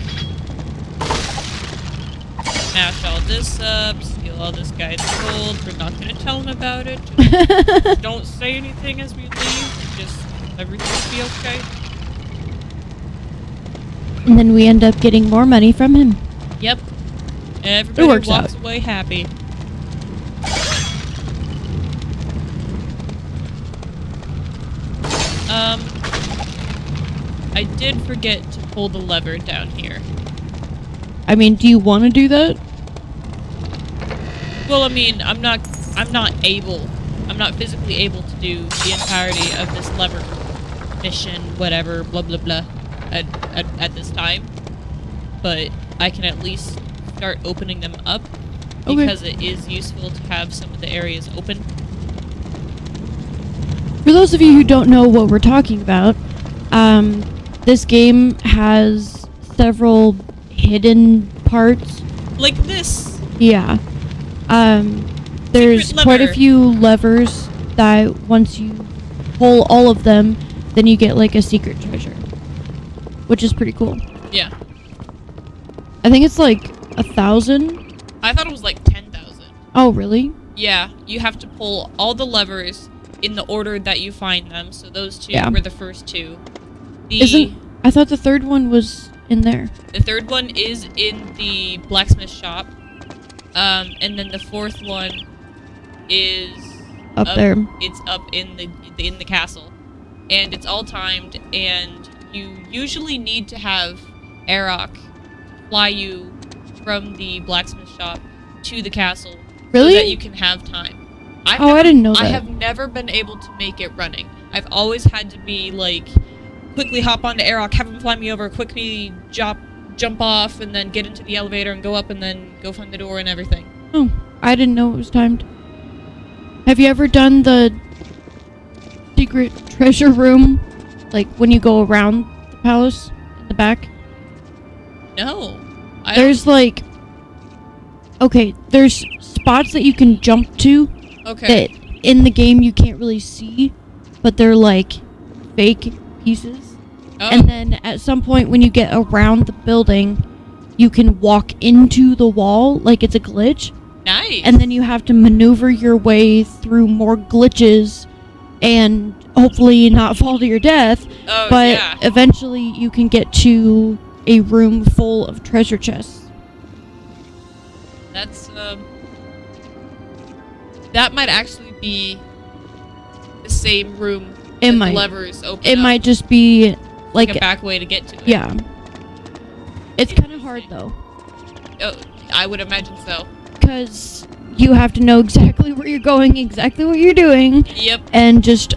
Smash all this up, steal all this guy's gold. We're not gonna tell him about it. Just don't say anything as we leave. Just everything will be okay. And then we end up getting more money from him. Yep. Everybody works walks out. away happy. I did forget to pull the lever down here. I mean, do you want to do that? Well, I mean, I'm not physically able to do the entirety of this lever mission, whatever, blah blah blah, at this time. But I can at least start opening them up because it is useful to have some of the areas open. For those of you who don't know what we're talking about, this game has several hidden parts. Like this. Yeah. There's Secret quite a lever. few levers that once you pull all of them, then you get like a secret treasure, which is pretty cool. Yeah. I think it's like 1,000. I thought it was like 10,000. Oh, really? Yeah, you have to pull all the levers in the order that you find them. So those two Yeah. were the first two. I thought the third one was in there. The third one is in the blacksmith shop. And then the fourth one is Up there. It's up in the castle. And it's all timed, and you usually need to have Arok fly you from the blacksmith shop to the castle. Really? So that you can have time. I didn't know that. I have never been able to make it running. I've always had to be like, quickly hop onto Arok, have him fly me over, quickly jump off, and then get into the elevator and go up and then go find the door and everything. Oh, I didn't know it was timed. Have you ever done the secret treasure room? Like when you go around the palace in the back? No. There's like... Okay, there's spots that you can jump to Okay. that in the game you can't really see, but they're like fake pieces. Oh. And then at some point when you get around the building, you can walk into the wall like it's a glitch. Nice. And then you have to maneuver your way through more glitches and hopefully not fall to your death. Oh, but yeah. eventually you can get to a room full of treasure chests. That's that might actually be the same room. It that might. The levers open. It up. might just be like a back way to get to it. Yeah. It's kind of hard though. Oh, I would imagine so. Because you have to know exactly where you're going, exactly what you're doing. Yep. And just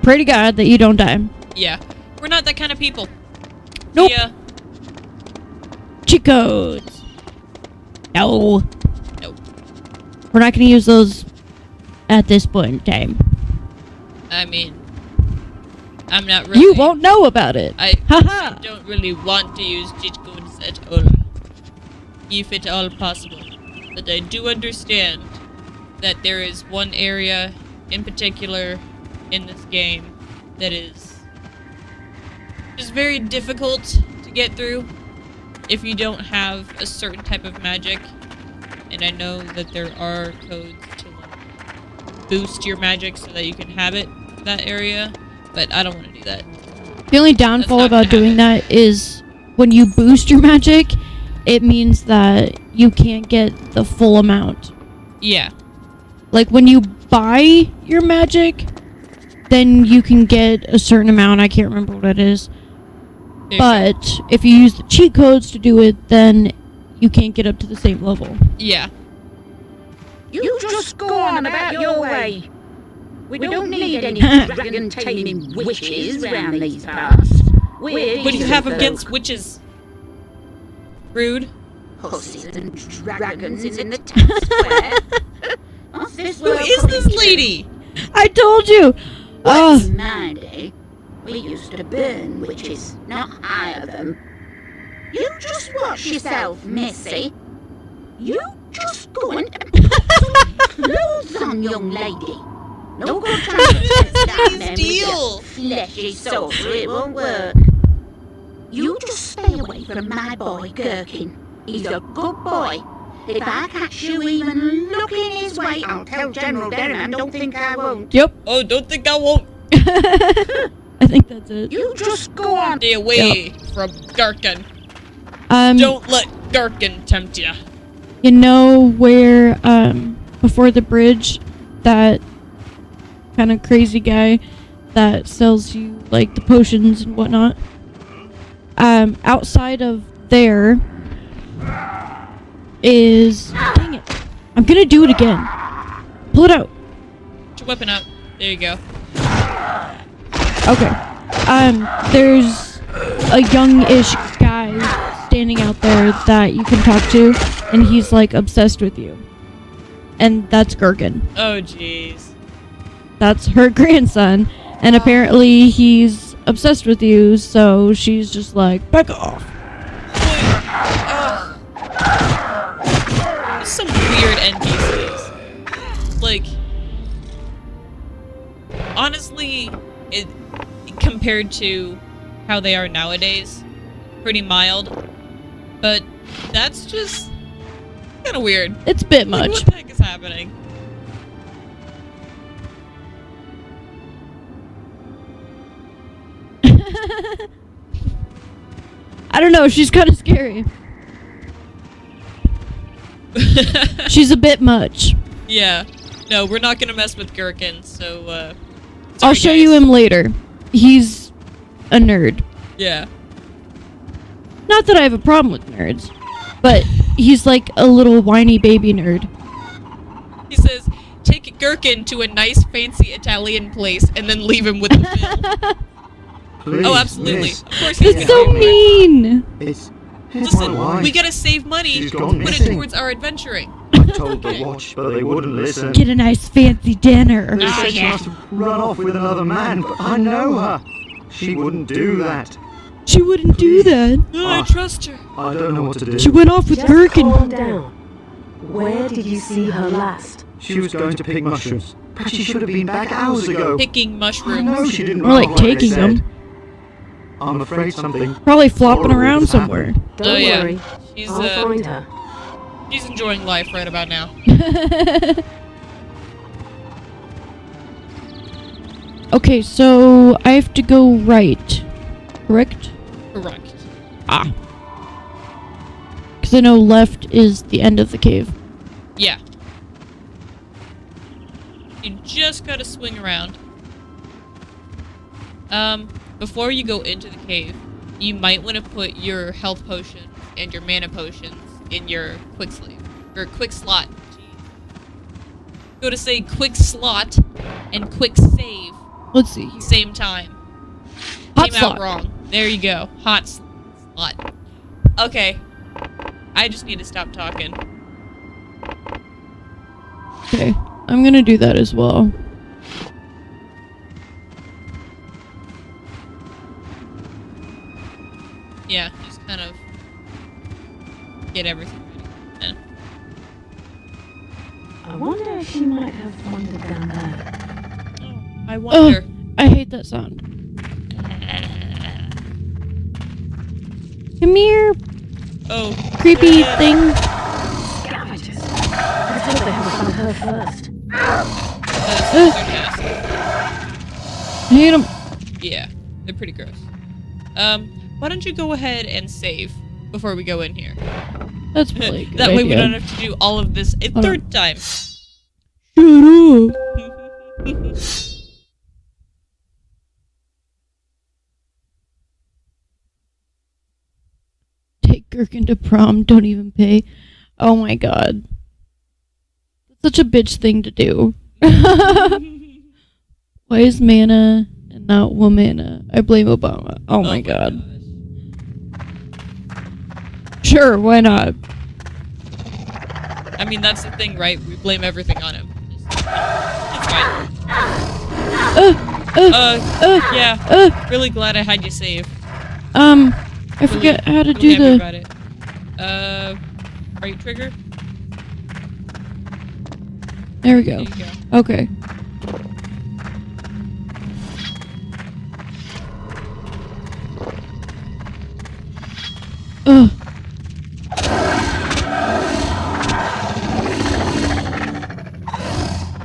pray to God that you don't die. Yeah. We're not that kind of people. Nope. Yeah. Cheat codes. No. Nope. We're not going to use those at this point in time. I mean, I'm not really... You won't know about it. I Haha. don't really want to use cheat codes at all. If at all possible. But I do understand that there is one area in particular in this game that is just very difficult to get through if you don't have a certain type of magic. And I know that there are codes to like boost your magic so that you can have it for that area, but I don't want to do that. The only downfall not about gonna doing that is when you boost your magic, it means that you can't get the full amount. Yeah. Like when you buy your magic, then you can get a certain amount. I can't remember what it is. But if you use the cheat codes to do it, then you can't get up to the same level. Yeah. You just go on about your way. We don't need any dragon taming witches round these parts. What do you have against witches? Rude. Pussies and dragons in the town square. Who is this lady? I told you! What's my day? We used to burn witches, not hire them. You just watch yourself, Missy. You just go and put some clothes on, young lady. No good trying to test that man with your fleshy sorcery, it won't work. You just stay away from my boy Gherkin. He's a good boy. If I catch you even looking his way, I'll tell General Derriman. Don't think I won't. Yep. Oh, don't think I won't. I think that's it. You just go on. Stay away from Drakan. Um, Don't let Drakan tempt ya. You know where, before the bridge, that kind of crazy guy that sells you, like, the potions and whatnot? Outside of there is... Dang it. I'm gonna do it again. Pull it out. Put your weapon out. There you go. Okay. There's a young-ish guy standing out there that you can talk to, and he's, like, obsessed with you. And that's Gherkin. Oh, jeez. That's her grandson, and apparently he's obsessed with you, so she's just like, back off. Some weird NPCs. Like, honestly, compared to how they are nowadays, pretty mild. But that's just kind of weird. It's a bit Like, much. what the heck is happening? I don't know, she's kind of scary. She's a bit much. Yeah. No, we're not gonna mess with Gherkin, so, I'll show you him later. He's a nerd. Yeah. Not that I have a problem with nerds, but he's like a little whiny baby nerd. He says, take Gherkin to a nice, fancy Italian place and then leave him with the bill. Please, Oh, absolutely. miss. Of course he's It's gonna so do it. mean! It's Listen, my wife. we gotta save money She's to gone put it missing. towards our adventuring. I told the watch, but they wouldn't listen. Get a nice fancy dinner. They said she must have run off with another man, but I know her. She wouldn't do that. She wouldn't do that. Oh, I trust her. I don't know what to do. She went off with Just Gherkin. calm down. Where did you see her last? She was going to pick mushrooms, but she should have been back hours ago. Picking I mushrooms. know she didn't More run like off they taking said. them. I'm afraid something. Probably flopping horrible around has somewhere. Don't Oh, yeah. worry. She's, I'll find her. she's enjoying life right about now. Okay, so I have to go right. Correct? Correct. Ah. Because I know left is the end of the cave. Yeah. You just gotta swing around. Before you go into the cave, you might want to put your health potion and your mana potions in your quick sleeve. Or quick slot. Jeez. Go to say quick slot and quick save. Let's see. Same time. Hot Came slot. out wrong. There you go. Hot slot. Okay. I just need to stop talking. Okay. I'm gonna do that as well. Yeah, just kind of get everything ready. I wonder if she might have wandered down there. Oh, I wonder. I hate that sound. Come here, Oh. creepy thing. Scavengers. Let's hope they haven't found her first. I hate them. Yeah, they're pretty gross. Why don't you go ahead and save before we go in here? That's probably a good That way we idea. don't have to do all of this a third time. Shut up. Take Gherkin to prom, don't even pay. Oh my god. That's such a bitch thing to do. Why is mana and not womana? I blame Obama. Oh my god. Gosh. Sure, why not? I mean, that's the thing, right? We blame everything on him. It's fine. Yeah. Really glad I had you save. I forget how to really do happy the... about it. Right trigger? There we go. There you go. Okay. Ugh.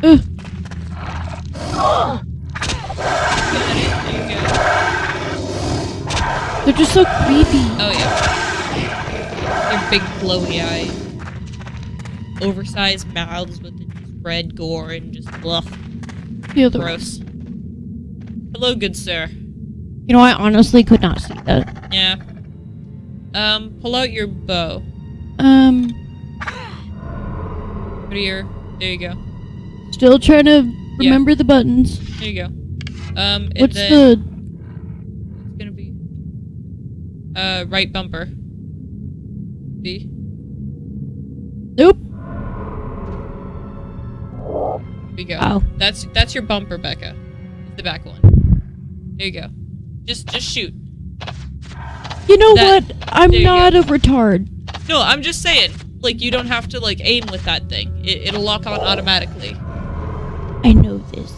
Ugh. They're just so creepy. Oh yeah. Their big glowy eyes. Oversized mouths with the red gore and just bluff. The other Gross. Hello, good sir. You know, I honestly could not see that. Yeah. Pull out your bow. What are your... There you go. Still trying to remember the buttons. There you go. And What's then the... it's gonna be right bumper. See? Nope. There you go. Oh. That's your bumper, Becca. It's the back one. There you go. Just shoot. You know That- what? I'm there you not go. a retard. No, I'm just saying. Like, you don't have to, like, aim with that thing. It'll lock on automatically. I know this.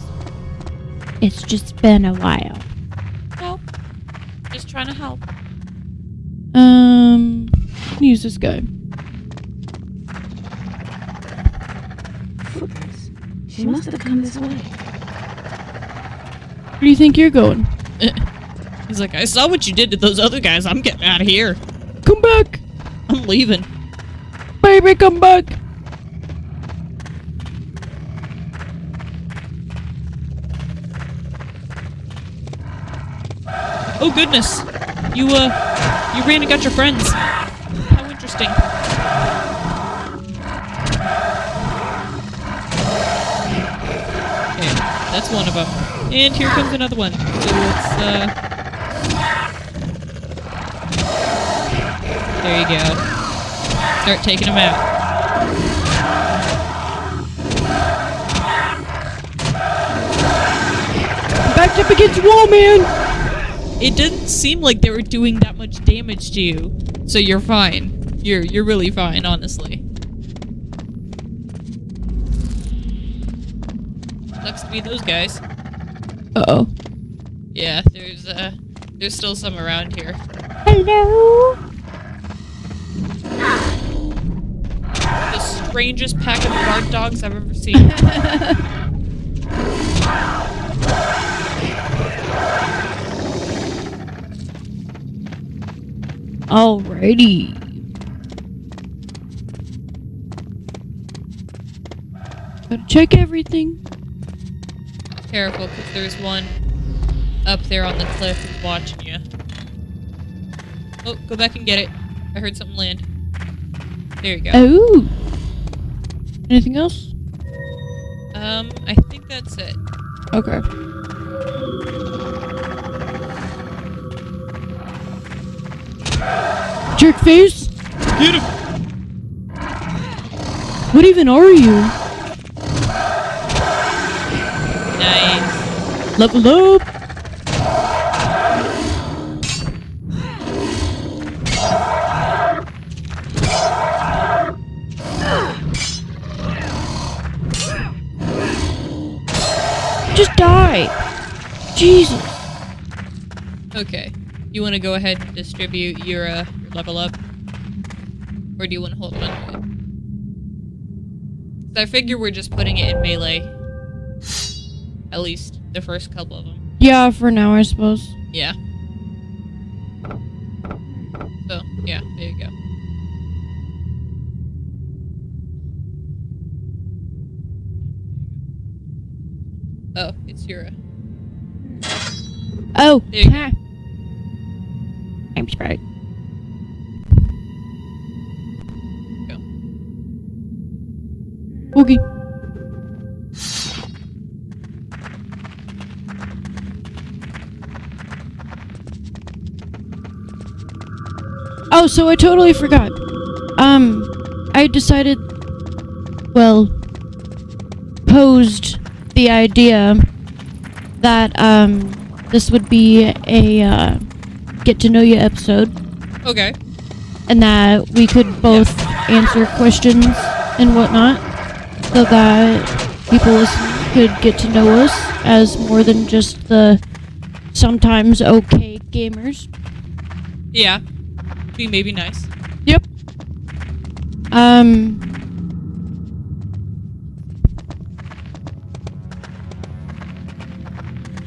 It's just been a while. Well, just trying to help. Use this guy. Footprints. She must have come this way. Where do you think you're going? He's like, I saw what you did to those other guys. I'm getting out of here. Come back! I'm leaving. Baby, come back! Oh goodness. You ran and got your friends. How interesting. Okay, that's one of them. And here comes another one. So let's, there you go. Start taking them out. Backed up against the wall, man! It didn't seem like they were doing that much damage to you, so you're fine. You're really fine, honestly. Sucks to be those guys. Uh-oh. Yeah, there's still some around here. Hello? The strangest pack of guard dogs I've ever seen. Alrighty. Gotta check everything. Careful, because there's one up there on the cliff who's watching you. Oh, go back and get it. I heard something land. There you go. Oh. Anything else? I think that's it. Okay. Jerk face? Get him! What even are you? Nice. Level up! Just die! Jesus. Okay. You want to go ahead and distribute your level up? Or do you want to hold on to it? 'Cause I figure we're just putting it in melee. At least the first couple of them. Yeah, for now, I suppose. Yeah. So, yeah, there you go. Oh, it's Yura. Oh, There you go. ha. I'm sorry. Go. Okay. Oh, so I totally forgot. I decided, well, posed the idea that, this would be a, get to know you episode, Okay. and that we could both answer questions and whatnot, so that people listening could get to know us as more than just the sometimes okay gamers. Yeah. Be maybe nice. Yep.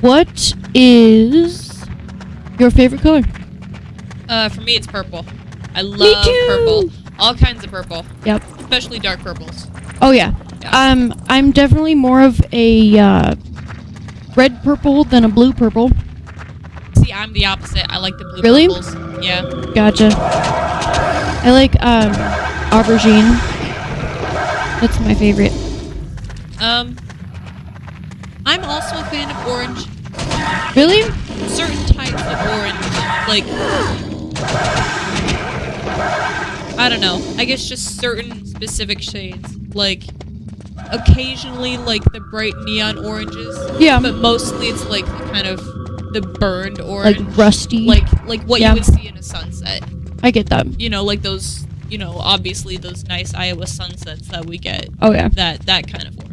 What is your favorite color? For me, it's purple. I love purple. All kinds of purple. Yep. Especially dark purples. Oh yeah. Yeah. I'm definitely more of a red purple than a blue purple. See, I'm the opposite. I like the blue Really? purples. Yeah. Gotcha. I like aubergine. That's my favorite. I'm also a fan of orange. Really? Certain types of orange, like, I don't know. I guess just certain specific shades. Like, occasionally, like, the bright neon oranges. Yeah. But mostly it's, like, kind of the burned orange. Like rusty. Like what Yeah. you would see in a sunset. I get that. You know, like those, you know, obviously those nice Iowa sunsets that we get. Oh yeah. That kind of orange.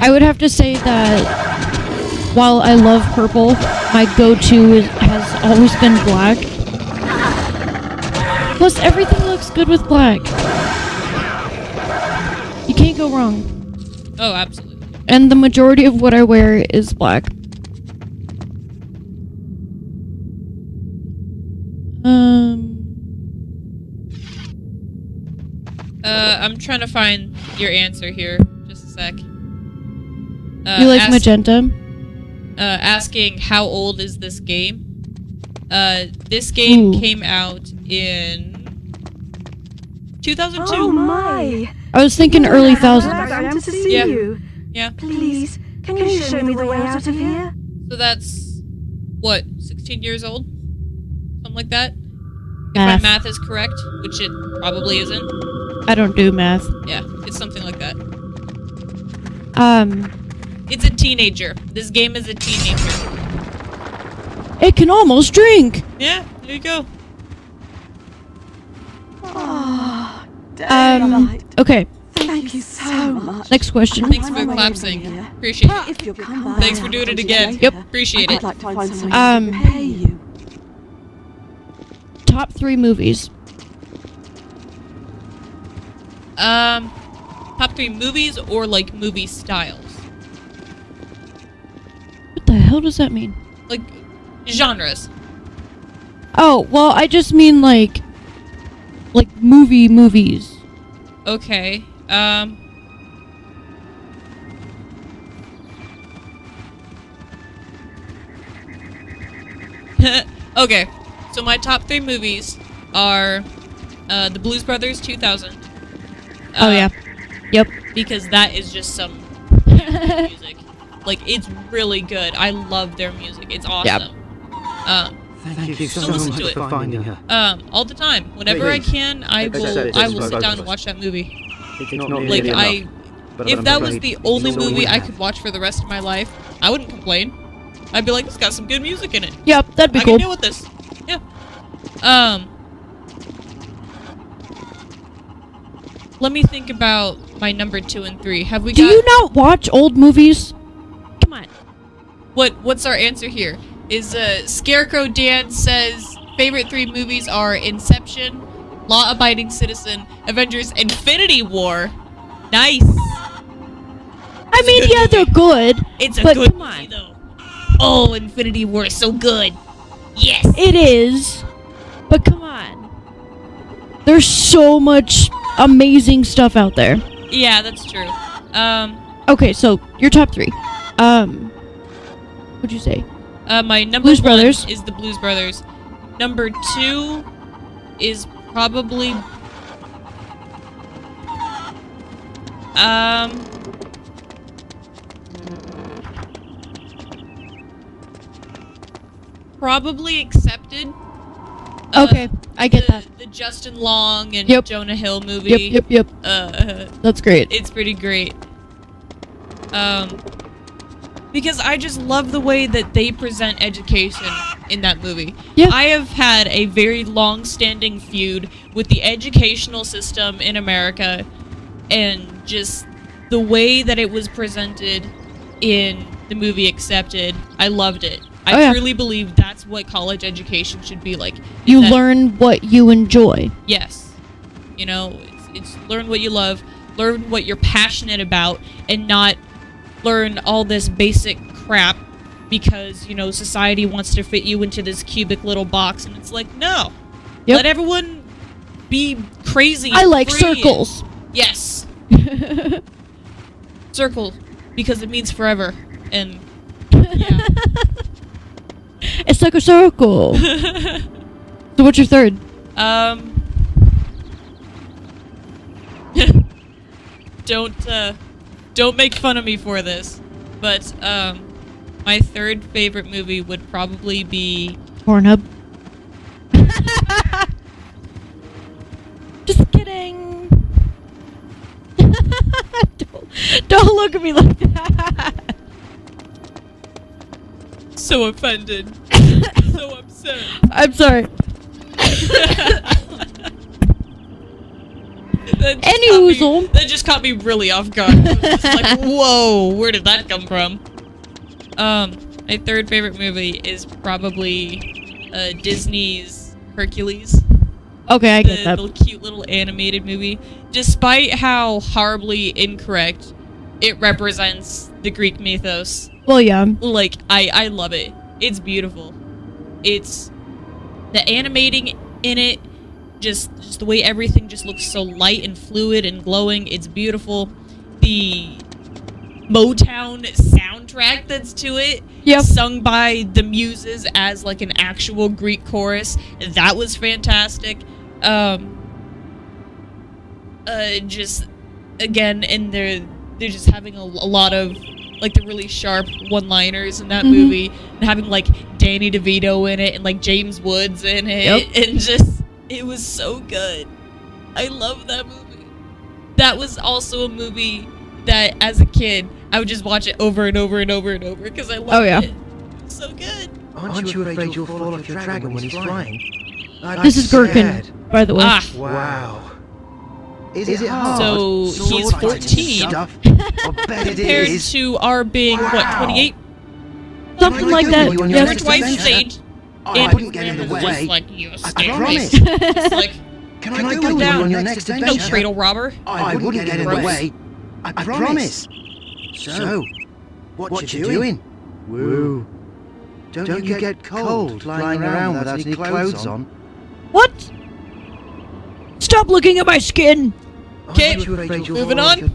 I would have to say that while I love purple, my go-to has always been black. Plus, everything looks good with black. You can't go wrong. Oh, absolutely. And the majority of what I wear is black. I'm trying to find your answer here. Just a sec. You like magenta? Asking how old is this game? This game Ooh. came out in 2002. Oh my! I was thinking early thousands. Glad to see Yeah. you. Yeah. Please, can you show me the way out of here? So that's what, 16 years old? Something like that? If Math. my math is correct, which it probably isn't. I don't do math. Yeah, it's something like that. It's It's a teenager. This game is a teenager. It can almost drink. Yeah, there you go. Oh, daylight. Okay. Thank you so much. Next question. Thanks for clapping. Appreciate it. If you'll come by Thanks for doing it again. Yep. Appreciate it. I'd like to find someone to pay you. Top 3 movies. Top 3 movies or like movie styles? What the hell does that mean? Like genres. Oh, well, I just mean like movies. Okay. Okay, so my top 3 movies are The Blues Brothers 2000. Oh yeah. Yep. Because that is just some music. Like, it's really good. I love their music. It's awesome. Thank you so so listen much to it. for finding her. All the time. Whenever I can, I will sit down and watch that movie. Like, if that was the only movie I could watch for the rest of my life, I wouldn't complain. I'd be like, it's got some good music in it. Yep, that'd be I cool. can deal with this. Yeah. Let me think about my number 2 and 3. Have we Do got... you not watch old movies? Come on. What's our answer here? Is Scarecrow Dan says favorite 3 movies are Inception, Law Abiding Citizen, Avengers, Infinity War. Nice. I mean, yeah, they're good. It's a but good come movie, on. though. Oh, Infinity War is so good. Yes. It is. But come on. There's so much amazing stuff out there. Yeah, that's true. Okay, so your top 3. What'd you say? My number Blues 1 Brothers. is the Blues Brothers. Number 2 is probably probably Accepted. Okay, I get that. The Justin Long and Yep. Jonah Hill movie. Yep. That's great. It's pretty great. Because I just love the way that they present education in that movie. Yeah. I have had a very long-standing feud with the educational system in America, and just the way that it was presented in the movie Accepted, I loved it. I truly believe that's what college education should be like. You learn what you enjoy. Yes. You know, it's learn what you love, learn what you're passionate about, and not learn all this basic crap because, you know, society wants to fit you into this cubic little box, and it's like, no. Yep. Let everyone be crazy. I like free. circles. Yes. Circle, because it means forever. And yeah. It's like a circle. So what's your 3rd? Don't make fun of me for this, but my 3rd favorite movie would probably be Pornhub. Just kidding. Don't look at me like that. So offended. So upset. I'm sorry. That just caught me really off guard. I was just like, whoa, where did that come from? My 3rd favorite movie is probably Disney's Hercules. Okay, I get that. The cute little animated movie. Despite how horribly incorrect it represents the Greek mythos. Well, yeah. Like, I love it. It's beautiful. It's the animating in it, just the way everything just looks so light and fluid and glowing. It's beautiful. The Motown soundtrack that's to it, sung by the Muses as like an actual Greek chorus, that was fantastic. Just again, and they're just having a lot of like the really sharp one-liners in that movie, and having like Danny DeVito in it and like James Woods in it, and just it was so good. I love that movie. That was also a movie that as a kid I would just watch it over and over and over and over because I loved it. It's so good. Aren't you afraid you'll fall off your dragon when he's flying? This is Gherkin, by the way. Wow. Is it hard? So he's 14 compared to our being, what, 28? Something like that. We're twice his age. I wouldn't get in the way. Like, I promise. It's like, Can I go with you on your next adventure? no cradle robber. I wouldn't get in the way. I promise. So, what you doing? Woo. Don't you get cold lying around without any clothes on? What? Stop looking at my skin! Okay, moving on.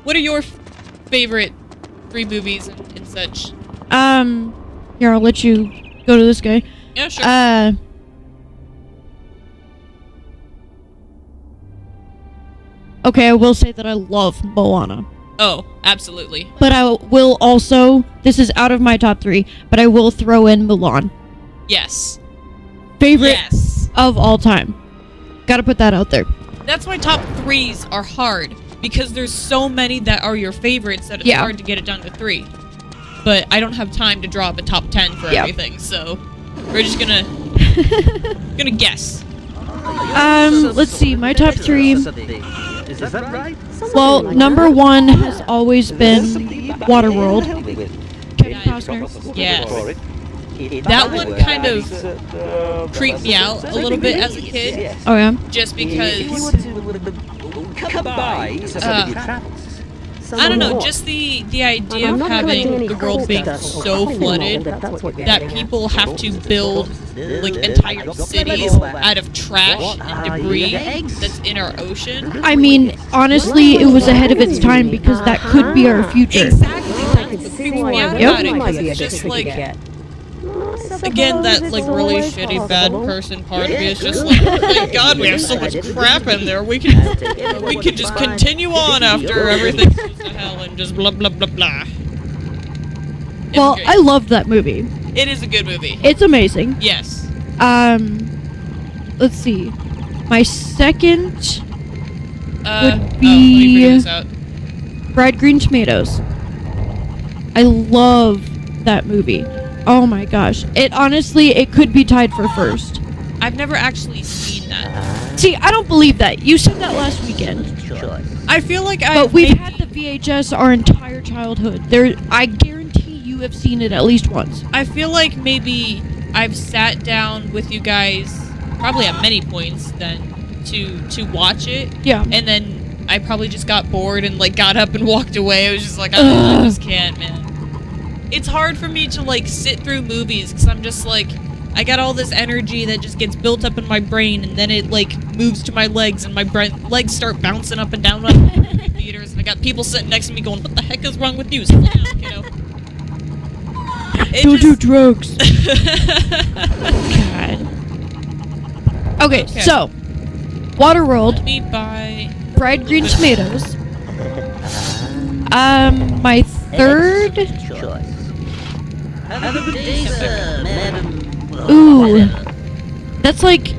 What are your favorite 3 movies and such? Here, I'll let you go to this guy. Yeah, sure. Okay, I will say that I love Moana. Oh, absolutely. But I will also, this is out of my top 3, but I will throw in Mulan. Yes. Favorite of all time. Gotta put that out there. That's why top 3s are hard, because there's so many that are your favorites that it's hard to get it down to 3. But I don't have time to draw up a top 10 for everything, so we're just gonna guess. Let's see, my top 3. Is that right? Well, number 1 has always been Waterworld. Kevin Costner. Yes. That one kind of creeped me out a little bit as a kid. Oh yeah? Just because... I don't know, just the idea of having the world being so flooded that people have to build like entire cities out of trash and debris that's in our ocean. I mean, honestly, it was ahead of its time because that could be our future. Exactly, that's what freaks me out about it, because it's just like... Again, that like really shitty bad person part of me is just like, oh my god, we have so much crap in there. We can just continue on after everything goes to hell and just blah blah blah blah. Well, I loved that movie. It is a good movie. It's amazing. Yes. Let's see. My second would let me be figure this out. Fried Green Tomatoes. I love that movie. Oh my gosh. It honestly, it could be tied for first. I've never actually seen that. See, I don't believe that. You said that last weekend. I feel like But we've had the VHS our entire childhood. I guarantee you have seen it at least once. I feel like maybe I've sat down with you guys, probably at many points then, to watch it. Yeah. And then I probably just got bored and like got up and walked away. I was just like, I just can't, man. It's hard for me to like sit through movies because I'm just like, I got all this energy that just gets built up in my brain and then it like moves to my legs and my legs start bouncing up and down like theaters and I got people sitting next to me going, what the heck is wrong with you? Slow down, kiddo. Don't do drugs. God. Okay, so Waterworld. Let me buy Fried Green Tomatoes. My third. Have a good day, sir, madam. Ooh, that's like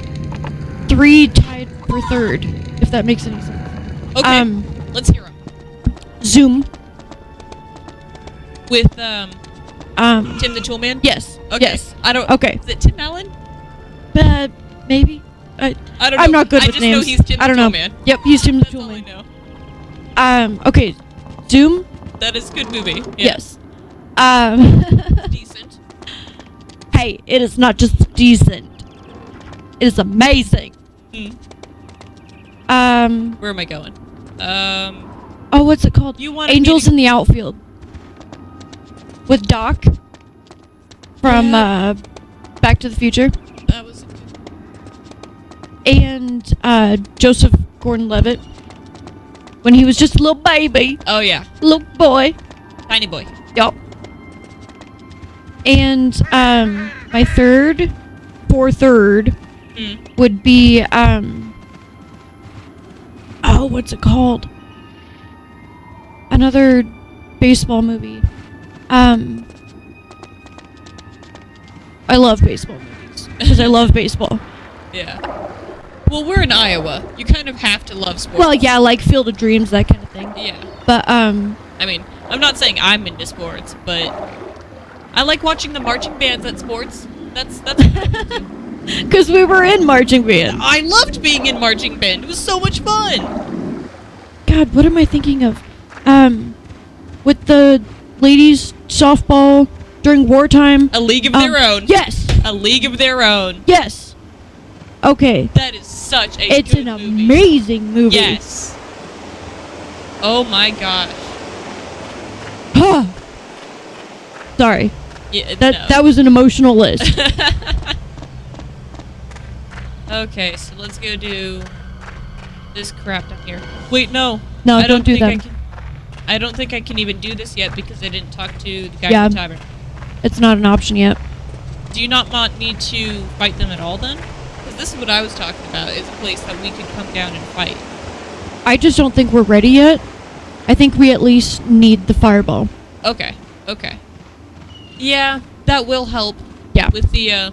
3 tied for third, if that makes any sense. Okay, let's hear them. Zoom. With Tim the Toolman? Yes. Okay. Yes. I don't. Okay. Is it Tim Allen? Maybe. I don't know. I'm not good I with just names. know he's Tim I don't the know. Toolman. Yep, he's Tim the That's all I Toolman. know. Okay. Zoom. That is a good movie. Yeah. Yes. Decent. Hey, it is not just decent. It is amazing. Where am I going? Oh, what's it called? You wanted Angels in the Outfield. With Doc from Back to the Future. That was. And Joseph Gordon-Levitt when he was just a little baby. Oh yeah. Little boy. Tiny boy. Yup. And my third would be oh, what's it called? Another baseball movie. I love baseball movies because I love baseball. Yeah. Well, we're in Iowa. You kind of have to love sports. Well, yeah, like Field of Dreams, that kind of thing. Yeah. But I mean, I'm not saying I'm into sports, but I like watching the marching bands at sports. That's because we were in marching band. I loved being in marching band. It was so much fun. God, what am I thinking of? With the ladies softball during wartime. A League of Their Own. Yes. A League of Their Own. Yes. Okay. That is such a It's good an movie. amazing movie. Yes. Oh my gosh. Sorry. Yeah, that was an emotional list. Okay, so let's go do this crap down here. Wait, no. No, I don't do think that. I don't think I can even do this yet because I didn't talk to the guy in the tavern. It's not an option yet. do you not want me to fight them at all then? Because this is what I was talking about, is a place that we could come down and fight. I just don't think we're ready yet. I think we at least need the fireball. Okay. Yeah, that will help. Yeah. With the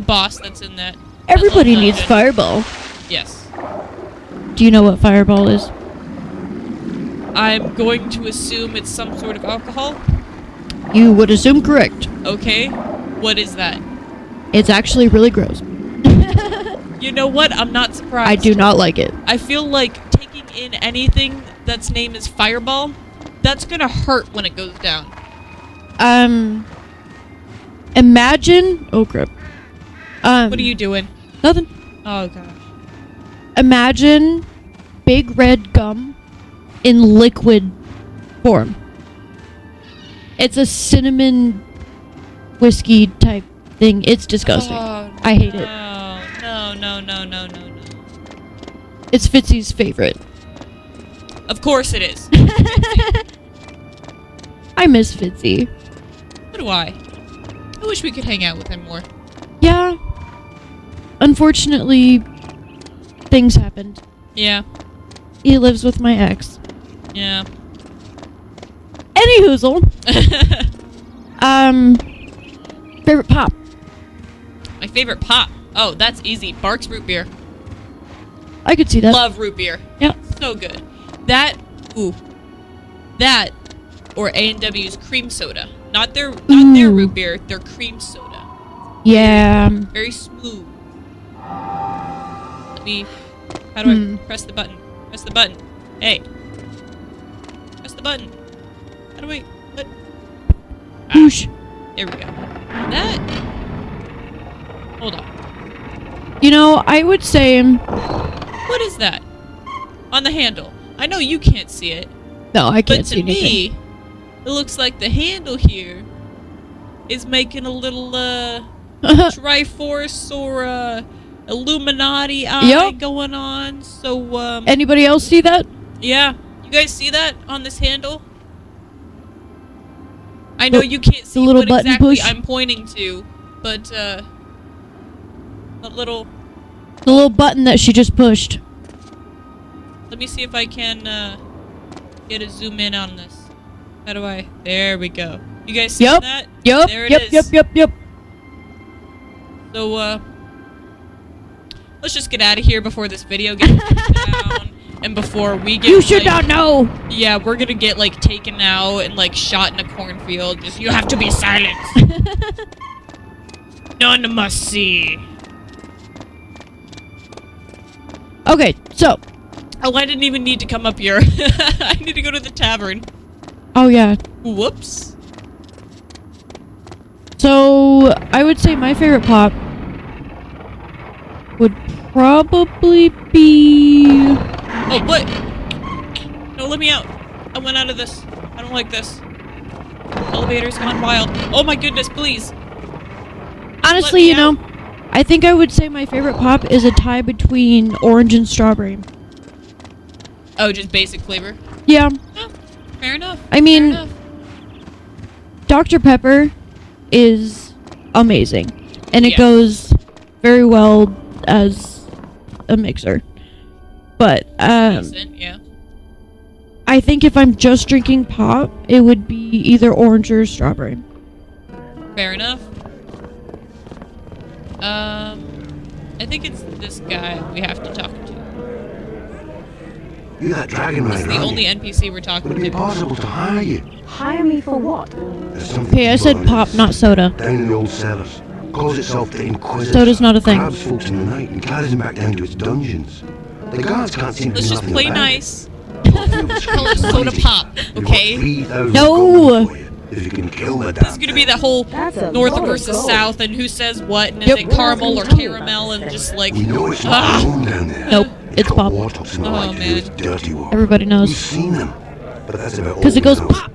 boss that's in that. Everybody that needs dungeon. fireball. Yes. Do you know what fireball is? I'm going to assume it's some sort of alcohol. You would assume correct. Okay. What is that? It's actually really gross. You know what? I'm not surprised. I do not like it. I feel like taking in anything that's name is fireball, that's gonna hurt when it goes down. Imagine... Oh, crap. What are you doing? Nothing. Oh, gosh. Imagine big red gum in liquid form. It's a cinnamon whiskey type thing. It's disgusting. Oh, I hate it. No. It's Fitzy's favorite. Of course it is. I miss Fitzy. So do I. I wish we could hang out with him more. Yeah. Unfortunately, things happened. Yeah. He lives with my ex. Yeah. Any hoozle. Favorite pop. My favorite pop. Oh, that's easy. Barks root beer. I could see that. Love root beer. Yeah. So good. That, that, or A&W's cream soda. Not their root beer, their cream soda. Yeah. Very smooth. Let me, how do I press the button? Press the button. Hey. Press the button. How do I, what? Whoosh. There we go. That, hold on. You know, I would say... What is that? On the handle. I know you can't see it. No, I can't but see anything. to me, it looks like the handle here is making a little Triforce or Illuminati eye going on. So anybody else see that? Yeah. You guys see that on this handle? I know you can't see little what button exactly push? I'm pointing to, but a little. The little button that she just pushed. Let me see if I can get a zoom in on this. How do I? There we go. You guys see that? Yep. There it is. Yep. So let's just get out of here before this video gets down and before we get. You should not know. Yeah, we're gonna get like taken out and like shot in a cornfield. Just you have to be silent. None must see. Okay, so. Oh, I didn't even need to come up here. I need to go to the tavern. Oh, yeah. Whoops. So, I would say my favorite pop would probably be... Oh, what? No, let me out. I went out of this. I don't like this. Elevator's gone wild. Oh my goodness, please. Honestly, you know, I think I would say my favorite pop is a tie between orange and strawberry. Oh, just basic flavor? Yeah. Oh, fair enough. I mean, Dr. Pepper is amazing. And it goes very well as a mixer. But, decent, yeah. I think if I'm just drinking pop, it would be either orange or strawberry. Fair enough. I think it's this guy we have to talk to. You're that dragon It's rider, the aren't only you? NPC we're talking Would it be to. possible to hire you? Hire me for what? There's something Okay, I said pop, not soda. down in the old cellars. Calls itself the Inquisitor. Soda's not a thing. Grabs folks in the night and carries them back down to its dungeons. The guards can't seem to Let's do just nothing play about nice. it. Call it soda pop, okay? No! If you can kill the This is gonna be the whole a north lot of versus gold. south and who says what and is it caramel or caramel and just like We know it's not home down there. Nope, it's pop. War tops and the Oh, like to do man. with dirty war. Everybody knows. We've seen them, but that's about all. Because it we goes know. pop!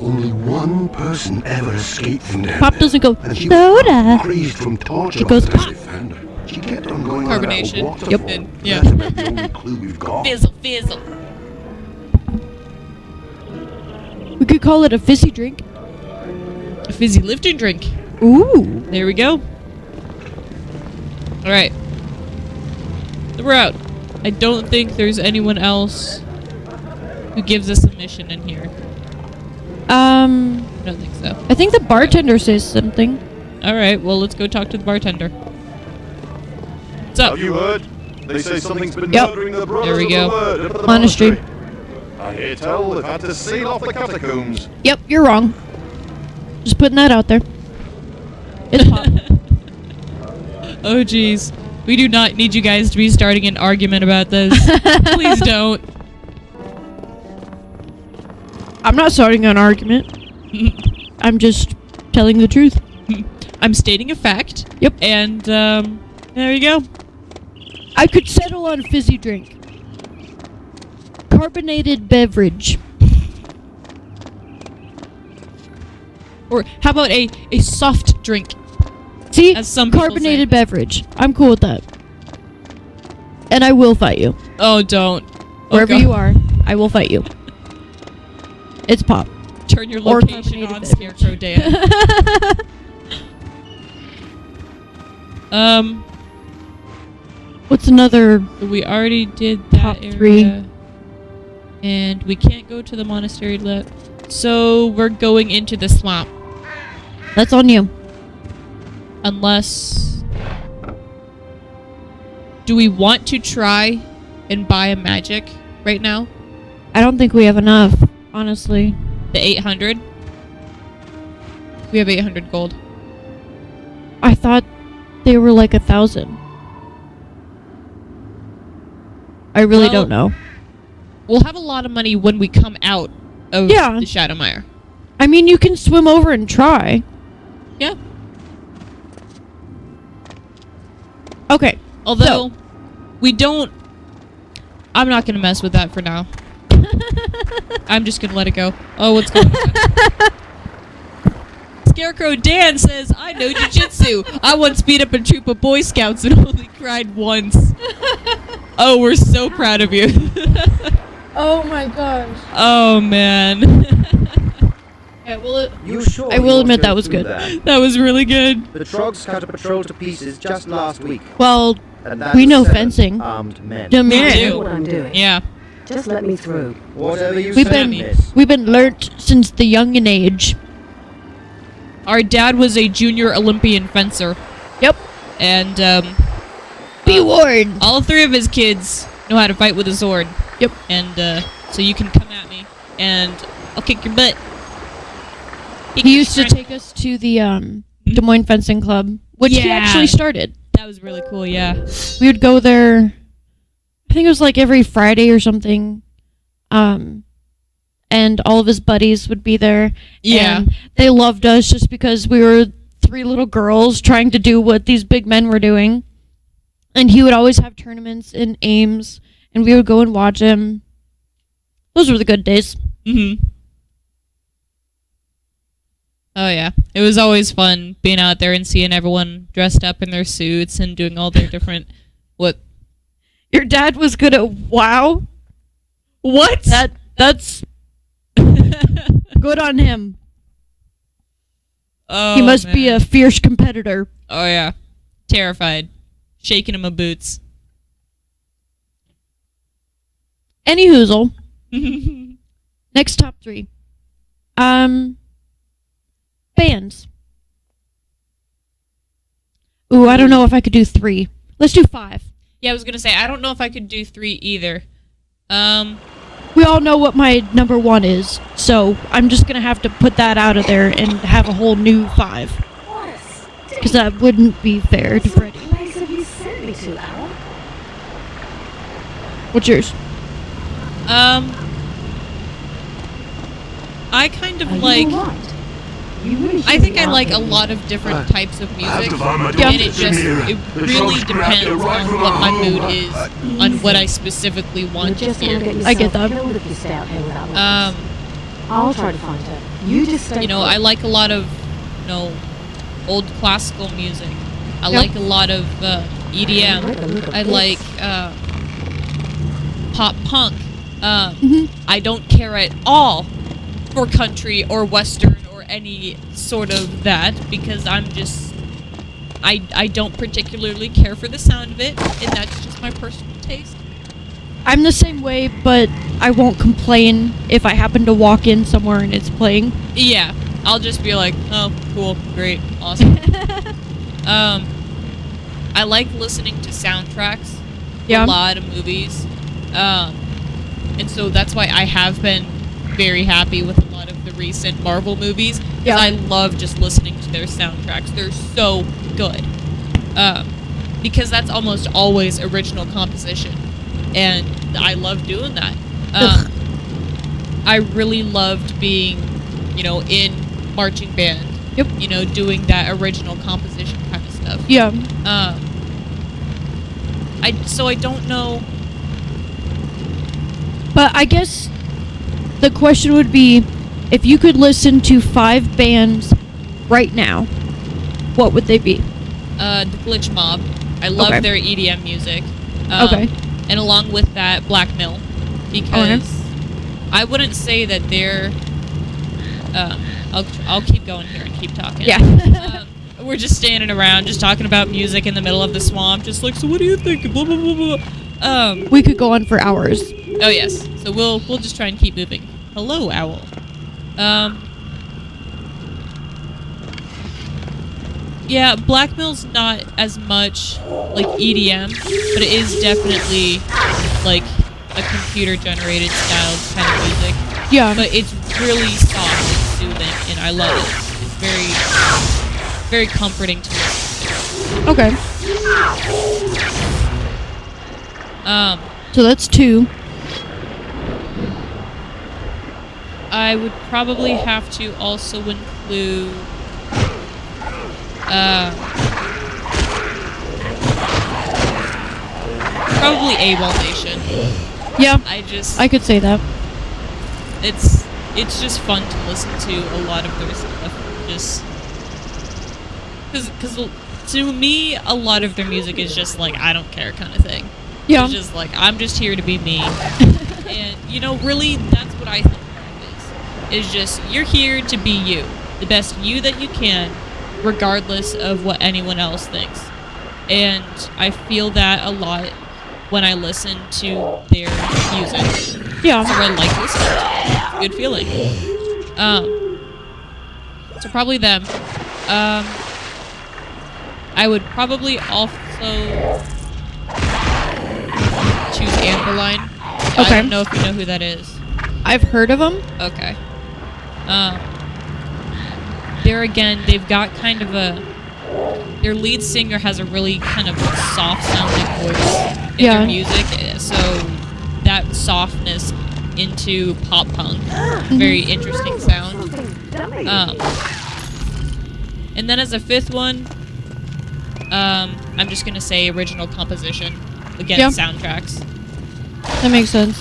Only one person ever escaped from down Pop there, doesn't go and she soda. was crazed from torture It goes after pop. they found her. She kept on going on about a Carbonation. waterfall. Yep. Yeah. That's about the only clue we've got. fizzle, fizzle. We could call it a fizzy drink. A fizzy lifting drink. Ooh. There we go. Alright. So we're out. I don't think there's anyone else who gives us a mission in here. I don't think so. I think the bartender says something. Alright, well, let's go talk to the bartender. What's up? Have you heard? They say something's been Yep. murdering the brothers There we of go. the word at the Monastery. I hear tell they've had to seal off the catacombs. Yep, you're wrong. Just putting that out there. It's Pop. Oh, jeez. We do not need you guys to be starting an argument about this. Please don't. I'm not starting an argument. I'm just telling the truth. I'm stating a fact. Yep. And, there you go. I could settle on a fizzy drink. Carbonated beverage. Or how about a soft drink? See? As some people Carbonated beverage. I'm cool with that. And I will fight you. Oh, don't. Wherever you are, I will fight you. It's Pop. Turn your Or location on, carbonated Scarecrow Dan. What's another? We already did that Top area. 3. And we can't go to the monastery left. So we're going into the swamp. That's on you. Unless... Do we want to try and buy a magic right now? I don't think we have enough, honestly. The 800? We have 800 gold. I thought they were like 1,000. I really don't know. We'll have a lot of money when we come out of the Shadowmire. I mean, you can swim over and try. Yeah. Okay. Although, we don't... I'm not going to mess with that for now. I'm just going to let it go. Oh, what's going on? Scarecrow Dan says, I know jiu-jitsu. I once beat up a troop of Boy Scouts and only cried once. Oh, we're so proud of you. Oh my gosh. Oh, man. Yeah, well, You sure I will admit that was good. That was really good. The Trogs cut a patrol to pieces just last week. Well, And that we was know 7 fencing. armed men. Yeah, me I too. know what I'm doing. Yeah. Just let me through. Whatever you We've say, been miss. we've been learnt since the youngin' age. Our dad was a junior Olympian fencer. Yep. And, Be warned. all 3 of his kids know how to fight with a sword. Yep. And, so you can come at me, and I'll kick your butt. He used to take us to the Des Moines Fencing Club, which he actually started. That was really cool, yeah. We would go there, I think it was like every Friday or something. And all of his buddies would be there. Yeah. And they loved us just because we were 3 little girls trying to do what these big men were doing. And he would always have tournaments in Ames, and we would go and watch him. Those were the good days. Mm-hmm. Oh, yeah. It was always fun being out there and seeing everyone dressed up in their suits and doing all their different... What? Your dad was good at WoW? What? That's... good on him. Oh, he must be man. a fierce competitor. Oh, yeah. Terrified. Shaking in my boots. Any hoozle. Next top 3. Bands. Ooh, I don't know if I could do 3. Let's do 5. Yeah, I was gonna say, I don't know if I could do 3 either. We all know what my number 1 is, so I'm just gonna have to put that out of there and have a whole new 5. Because that wouldn't be fair to Freddie. What place have you sent me to, Al? What's yours? I kind of Are you like... all right? You really I should think be I out like there a with lot me. of different types of music. have to find my And it doctors in just, here. it The really drugs grabbed depends it right on from what my our mood home. is, on what I specifically You're want to just gonna hear. get I get yourself that. killed if you stay out here without weapons. Um, I'll try to find her. You just stay you know, put. I like a lot of, you know, old classical music. I Yep. like a lot of EDM. like the look of I this. like pop punk. Mm-hmm. I don't care at all for country or western or any sort of that because I'm just I don't particularly care for the sound of it, and that's just my personal taste. I'm the same way, but I won't complain if I happen to walk in somewhere and it's playing. Yeah, I'll just be like, oh, cool, great, awesome. I like listening to soundtracks. Yeah. A lot of movies. And so that's why I have been very happy with a lot of the recent Marvel movies. Yeah. I love just listening to their soundtracks. They're so good. Because that's almost always original composition. And I love doing that. I really loved being, in marching band. Yep. Doing that original composition kind of stuff. Yeah. I don't know. But I guess the question would be, if you could listen to 5 bands right now, what would they be? The Glitch Mob. I love their EDM music. Okay. And along with that, Black Mill. Because I wouldn't say that they're... I'll keep going here and keep talking. Yeah. We're just standing around, just talking about music in the middle of the swamp. Just like, so what do you think? Blah, blah, blah, blah. We could go on for hours. Oh, yes. So we'll just try and keep moving. Hello, Owl. Yeah, Black Mill's not as much like EDM, but it is definitely like a computer-generated style kind of music. Yeah. But it's really soft and soothing, and I love it. It's very comforting to listen to. Okay. So that's 2. I would probably have to also include probably AWOL Nation. Yeah. I could say that. It's just fun to listen to a lot of their stuff. Just because to me, a lot of their music is just like, I don't care kind of thing. Yeah. It's just like, I'm just here to be me. And, really, that's what I think life is just, you're here to be you. The best you that you can, regardless of what anyone else thinks. And I feel that a lot when I listen to their music. Yeah. So I like listening to it. It's a good feeling. So probably them. I would probably also choose Amberline. Okay. I don't know if you know who that is. I've heard of them. Okay. There again, they've got kind of their lead singer has a really kind of soft sounding voice in their music, so that softness into pop punk, very interesting sound. And then as a 5th one, I'm just gonna say original composition. Again, soundtracks. That makes sense.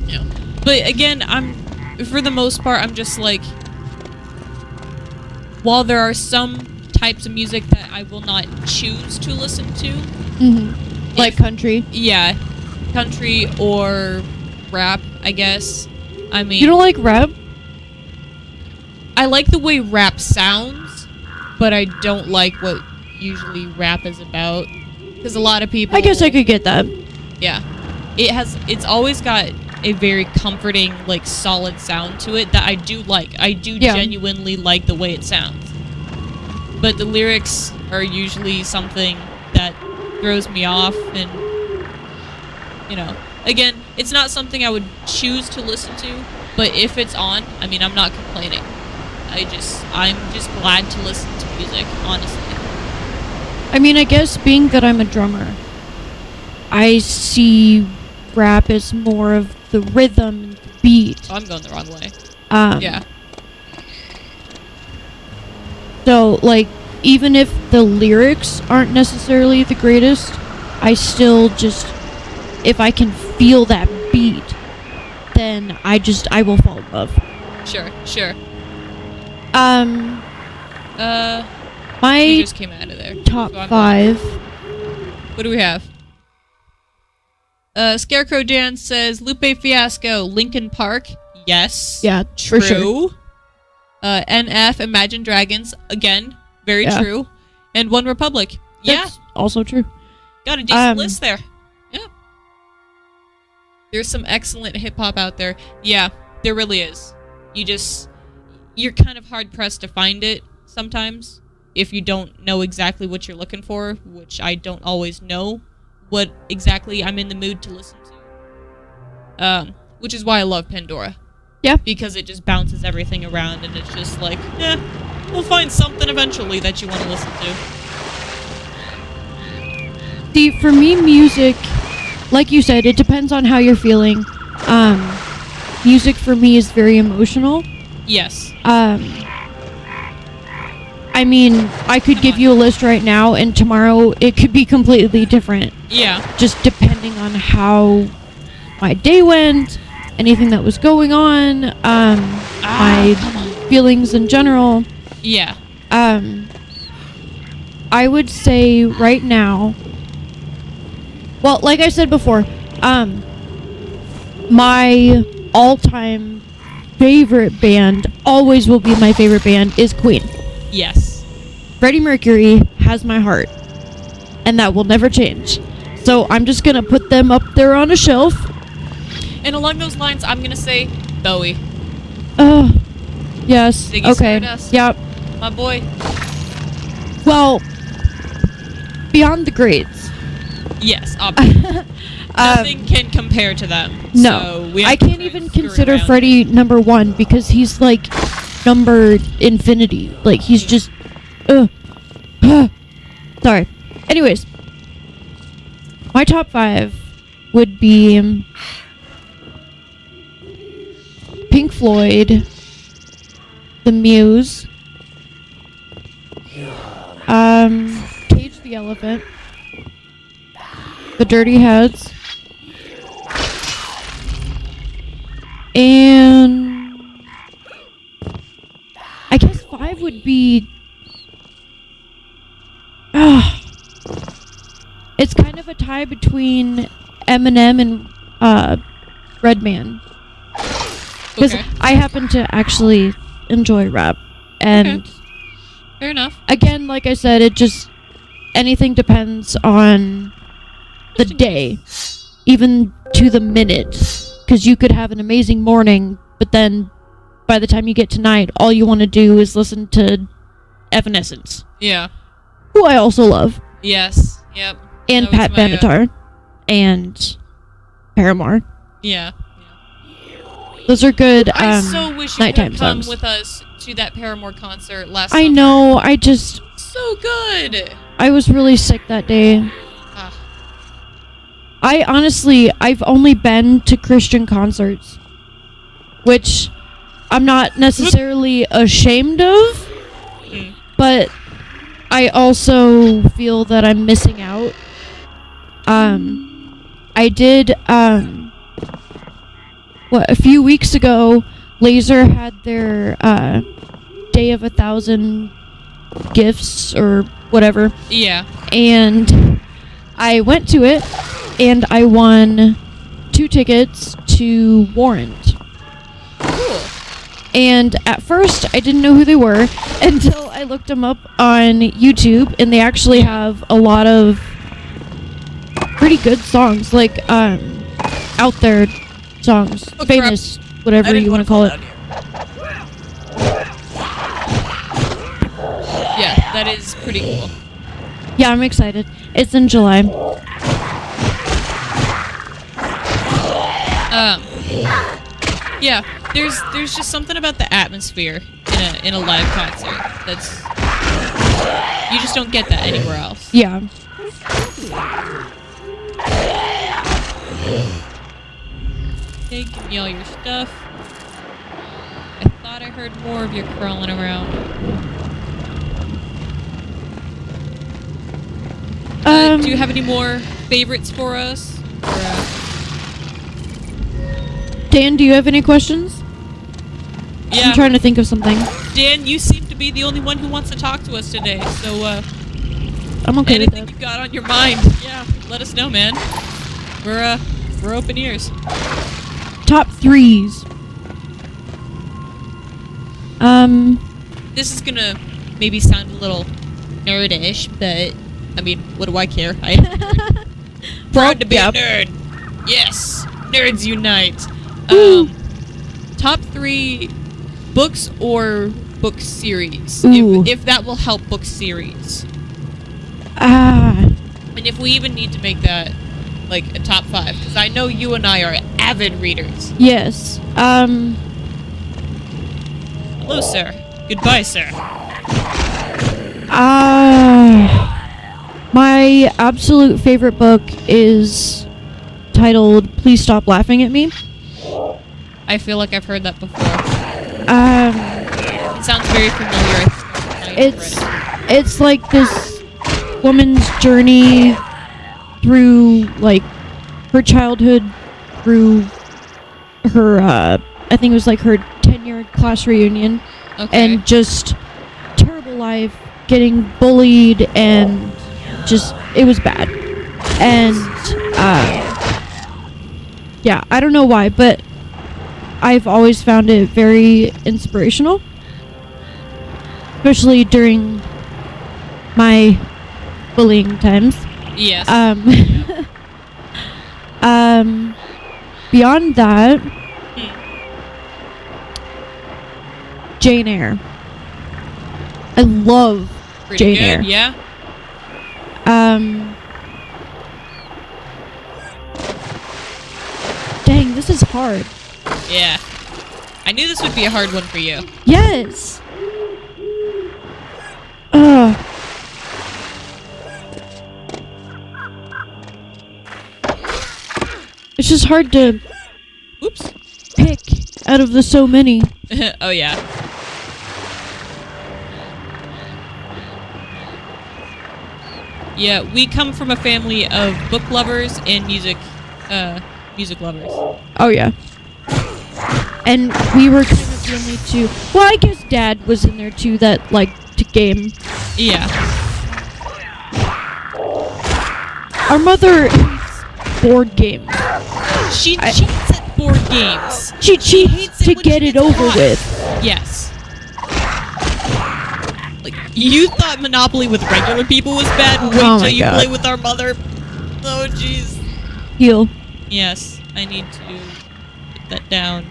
Yeah. But again, for the most part, I'm just like, while there are some types of music that I will not choose to listen to. Mm-hmm. Like country? Yeah. Country or rap, I guess. I mean... You don't like rap? I like the way rap sounds, but I don't like what usually rap is about. Because a lot of people... I guess I could get that. Yeah. It's always got a very comforting, like, solid sound to it that I do like. I do genuinely like the way it sounds. But the lyrics are usually something that throws me off, and, again, it's not something I would choose to listen to, but if it's on, I mean, I'm not complaining. I'm just glad to listen to music, honestly. I mean, I guess being that I'm a drummer, I see rap as more of the rhythm and the beat. Oh, I'm going the wrong way. Yeah. So, like, even if the lyrics aren't necessarily the greatest, I still just, if I can feel that beat, then I will fall in love. Sure. My you just came out of there. Top 5. What do we have? Scarecrow Dan says, Lupe Fiasco, Linkin Park. Yes. Yeah, true. for sure. NF, Imagine Dragons, again, very true. And One Republic. That's also true. Got a decent list there. Yeah. There's some excellent hip-hop out there. Yeah, there really is. You're kind of hard-pressed to find it sometimes if you don't know exactly what you're looking for, which I don't always know what exactly I'm in the mood to listen to. Which is why I love Pandora. Yeah. Because it just bounces everything around, and it's just like, we'll find something eventually that you want to listen to. See, for me, music, like you said, it depends on how you're feeling. Music for me is very emotional. Yes. I mean, I could give you a list right now, and tomorrow it could be completely different. Yeah. Just depending on how my day went, anything that was going on, my feelings in general. Yeah. I would say right now, well, like I said before, my all-time favorite band, always will be my favorite band, is Queen. Yes. Freddie Mercury has my heart, and that will never change. So I'm just gonna put them up there on a shelf. And along those lines, I'm gonna say Bowie. Yes. Ziggy Okay. Stardust. Yep. My boy. Well, beyond the grades. Yes, obviously. Nothing can compare to them. No. So I can't even consider Freddie number 1 because he's like number infinity. Like he's just sorry. Anyways, my top 5 would be Pink Floyd, The Muse, Cage the Elephant, The Dirty Heads, and I guess 5 would be it's kind of a tie between Eminem and Redman. Because I happen to actually enjoy rap. And fair enough. Again, like I said, it just anything depends on the day, even to the minute. Because you could have an amazing morning, but then by the time you get to night, all you want to do is listen to Evanescence. Yeah. Who I also love. Yes. Yep. And Pat Benatar. And Paramore. Yeah. Those are good I so wish you nighttime could come songs. with us to that Paramore concert last I summer. know, I just... So good! I was really sick that day. I've only been to Christian concerts. Which I'm not necessarily ashamed of. But I also feel that I'm missing out. I did, a few weeks ago, Laser had their Day of 1,000 Gifts or whatever. Yeah. And I went to it, and I won 2 tickets to Warrant. Cool. And at first, I didn't know who they were until I looked them up on YouTube, and they actually have a lot of pretty good songs, like out there songs, famous, whatever you want to call it. Yeah, that is pretty cool. Yeah, I'm excited. It's in July. Yeah, there's just something about the atmosphere in a live concert that's you just don't get that anywhere else. Yeah. Okay, give me all your stuff. I thought I heard more of you crawling around. Do you have any more favorites for us? Dan, do you have any questions? Yeah. I'm trying to think of something. Dan, you seem to be the only one who wants to talk to us today, so I'm okay with anything that. you've got on your mind, yeah, let us know, man. We're open ears. Top 3s. This is gonna maybe sound a little nerdish, but I mean, what do I care? I'm proud to be a nerd. Yes, nerds unite. Top 3 books or book series, if that will help. Book series. And if we even need to make that like a top 5, because I know you and I are avid readers. Yes. Hello, sir. Goodbye, sir. My absolute favorite book is titled "Please Stop Laughing at Me." I feel like I've heard that before. It sounds very familiar. It's like this woman's journey through like her childhood, through her I think it was like her 10-year class reunion, and just terrible life, getting bullied, and just it was bad. And yeah, I don't know why, but I've always found it very inspirational, especially during my bullying times. Yes. Beyond that, Jane Eyre. I love Pretty Jane good, Eyre. Yeah. Dang, this is hard. Yeah. I knew this would be a hard one for you. Yes. It's just hard to pick out of the so many. Oh yeah. Yeah, we come from a family of book lovers and music lovers. Oh yeah. And we were kind of the only two. Well, I guess Dad was in there too that liked to game. Yeah. Our mother hates board games. She cheats at board games. She cheats to get it over with. Yes. Like, you thought Monopoly with regular people was bad? Wait till you play with our mother. Oh, jeez. Heal. Yes, I need to put that down.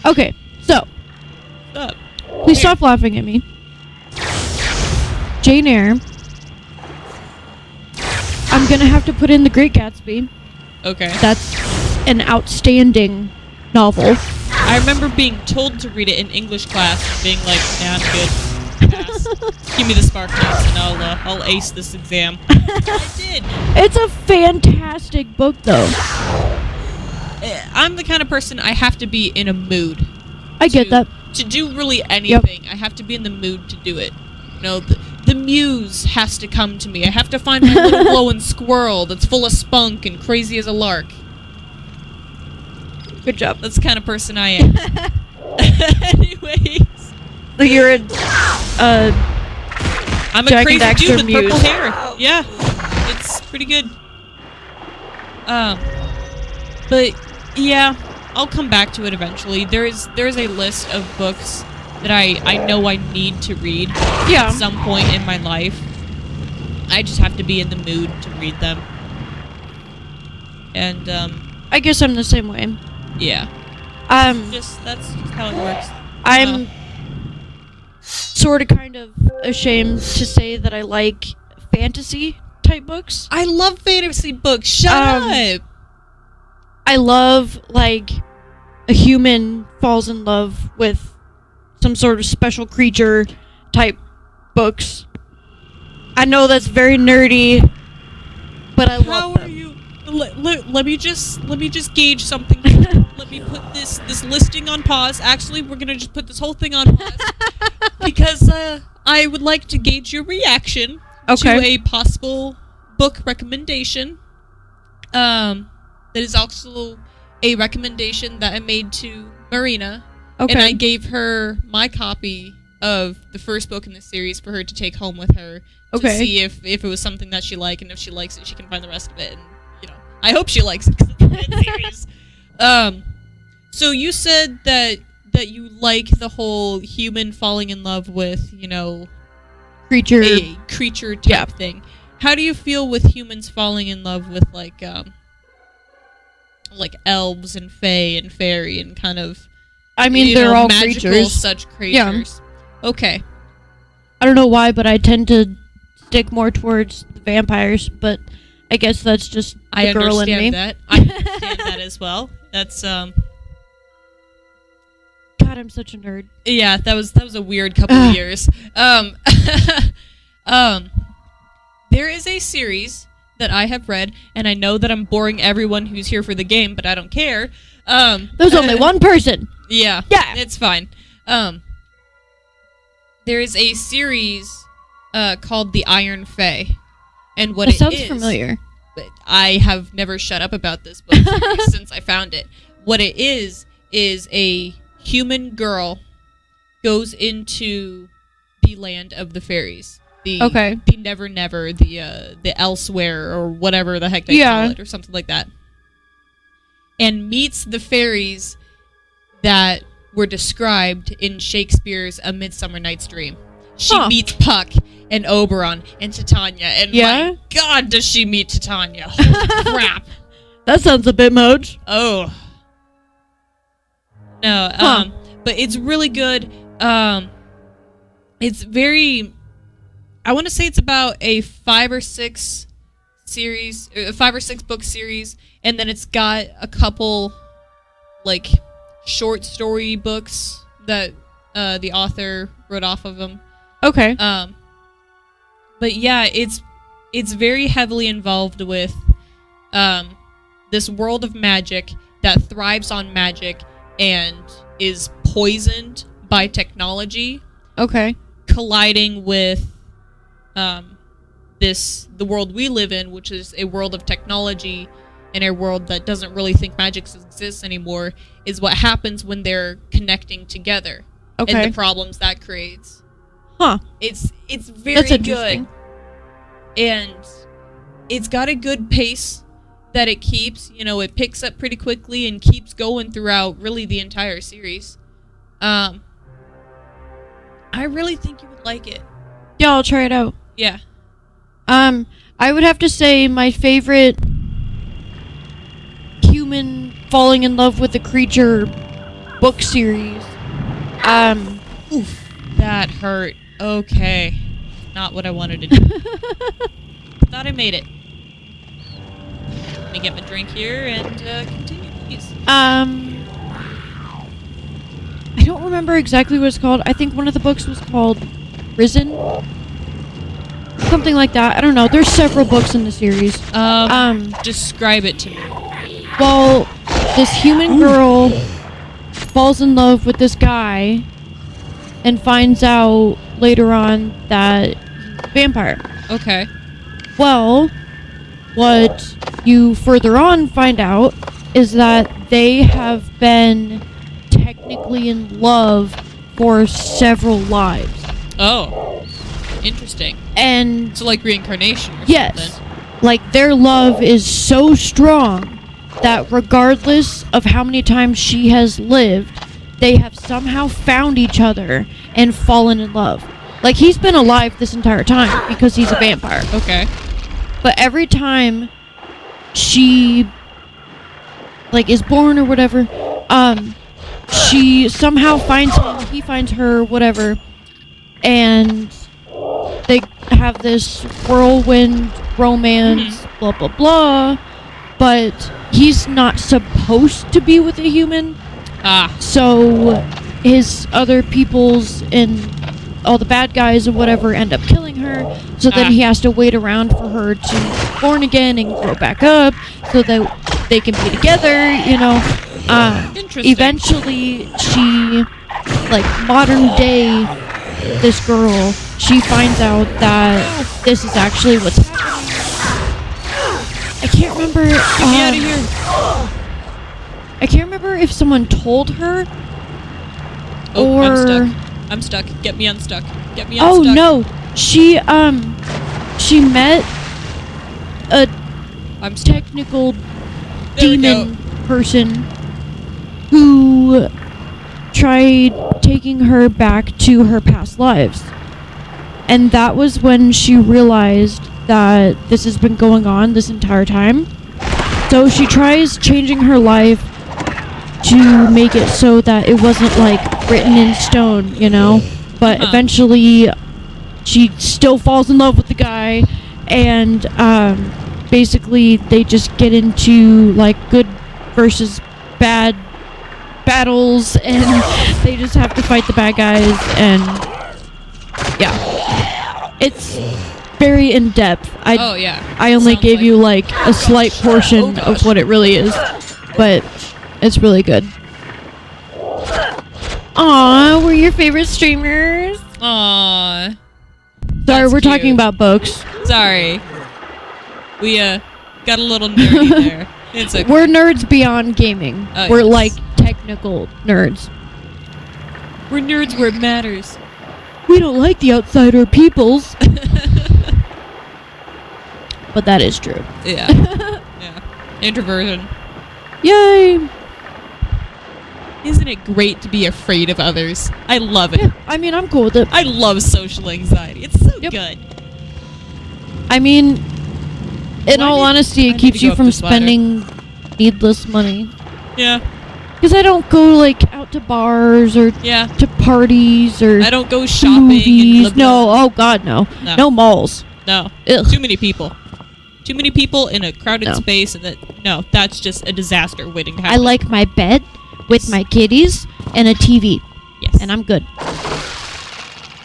Okay, so. Stop. Please stop laughing at me. Jane Eyre. I'm gonna have to put in The Great Gatsby. Okay. That's an outstanding novel. I remember being told to read it in English class and being like, nah, I'm good. Pass. Give me the spark notes and I'll ace this exam. I did. It's a fantastic book, though. I'm the kind of person I have to be in a mood. I get that. To do really anything, I have to be in the mood to do it. You know, the muse has to come to me. I have to find my little glowing squirrel that's full of spunk and crazy as a lark. Good job. That's the kind of person I am. Anyways. So you're I'm a Jack crazy and dude with muse. purple hair. Yeah. It's pretty good. But yeah, I'll come back to it eventually. There's a list of books that I know I need to read at some point in my life. I just have to be in the mood to read them. And I guess I'm the same way. Yeah. That's just how it works. I'm sort of kind of ashamed to say that I like fantasy type books. I love fantasy books. Shut up. I love like a human falls in love with some sort of special creature type books. I know that's very nerdy, but I love them. How are you? Let me just gauge something. Let me put this listing on pause. Actually, we're gonna just put this whole thing on pause because I would like to gauge your reaction to a possible book recommendation. That is also a recommendation that I made to Marina. Okay. And I gave her my copy of the first book in the series for her to take home with her to see if it was something that she liked, and if she likes it, she can find the rest of it. And I hope she likes it because it's a good series. So you said that that you like the whole human falling in love with, creature a creature type thing. How do you feel with humans falling in love with like elves and fae and fairy and kind of they're all magical creatures. Such creatures. Yeah. Okay. I don't know why, but I tend to stick more towards the vampires, but I guess that's just the girl in me. I understand that as well. That's God, I'm such a nerd. Yeah, that was a weird couple of years. There is a series that I have read, and I know that I'm boring everyone who's here for the game, but I don't care. There's only one person. Yeah, it's fine. There is a series called The Iron Fae, and what that it sounds is, familiar. But I have never shut up about this book series since I found it. What it is a human girl goes into the land of the fairies. The Never Never, the Elsewhere, or whatever the heck they call it, or something like that. And meets the fairies that were described in Shakespeare's A Midsummer Night's Dream. She meets Puck and Oberon and Titania, and my God, does she meet Titania? Holy crap! That sounds a bit much. Oh. No, but it's really good. It's very... I want to say it's about a 5 or 6 book series, and then it's got a couple, short story books that the author wrote off of them. Okay. But yeah, it's very heavily involved with this world of magic that thrives on magic and is poisoned by technology. Okay. Colliding with the world we live in, which is a world of technology and a world that doesn't really think magic exists anymore, is what happens when they're connecting together. Okay. And the problems that creates. It's very That's interesting. good. And it's got a good pace that it keeps. It picks up pretty quickly and keeps going throughout really the entire series. I really think you would like it. Yeah, I'll try it out. Yeah. I would have to say my favorite human falling in love with a creature book series. Oof, that hurt. Okay. Not what I wanted to do. Thought I made it. Let me get my drink here and continue, please. I don't remember exactly what it's called. I think one of the books was called Risen. Something like that. I don't know. There's several books in the series. Describe it to me. Well, this human girl falls in love with this guy and finds out later on that he's a vampire. Okay. Well, what you further on find out is that they have been technically in love for several lives. Oh. Interesting. And so like reincarnation or something. Like their love is so strong that regardless of how many times she has lived, they have somehow found each other and fallen in love. Like he's been alive this entire time because he's a vampire. Okay. But every time she is born or whatever, she somehow finds him, he finds her, whatever, and they have this whirlwind romance, blah, blah, blah, but he's not supposed to be with a human. So his other peoples and all the bad guys or whatever end up killing her, so then he has to wait around for her to be born again and grow back up so that they can be together, Interesting. Eventually she, modern day, this girl, she finds out that this is actually what's happening. I can't remember. Get me out of here. I can't remember if someone told her. Oh, or I'm stuck. Get me unstuck. Get me unstuck. unstuck. Oh no, she met a technical demon person who tried taking her back to her past lives. And that was when she realized that this has been going on this entire time. So she tries changing her life to make it so that it wasn't like written in stone, you know? But eventually she still falls in love with the guy, and basically they just get into like good versus bad battles, and they just have to fight the bad guys, and yeah, it's very in depth. I only gave you like a slight portion of what it really is, but it's really good. Aw, we're your favorite streamers. Aw. Sorry, we're talking about books. Sorry. We got a little nerdy there. It's okay. We're nerds beyond gaming. We're like technical nerds. We're nerds where it matters. We don't like the outsider peoples. But that is true. Yeah. Yeah. Introversion. Yay! Isn't it great to be afraid of others? I love it. Yeah, I mean, I'm cool with it. I love social anxiety. It's so good. I mean, in all honesty, it keeps you from spending needless money. Yeah. Because I don't go like out to bars or to parties or I don't go shopping. Movies. No, oh god, no. No malls. No. Ugh. Too many people. Too many people in a crowded space, and that's just a disaster waiting to happen. I like my bed with my kitties and a TV. Yes. And I'm good.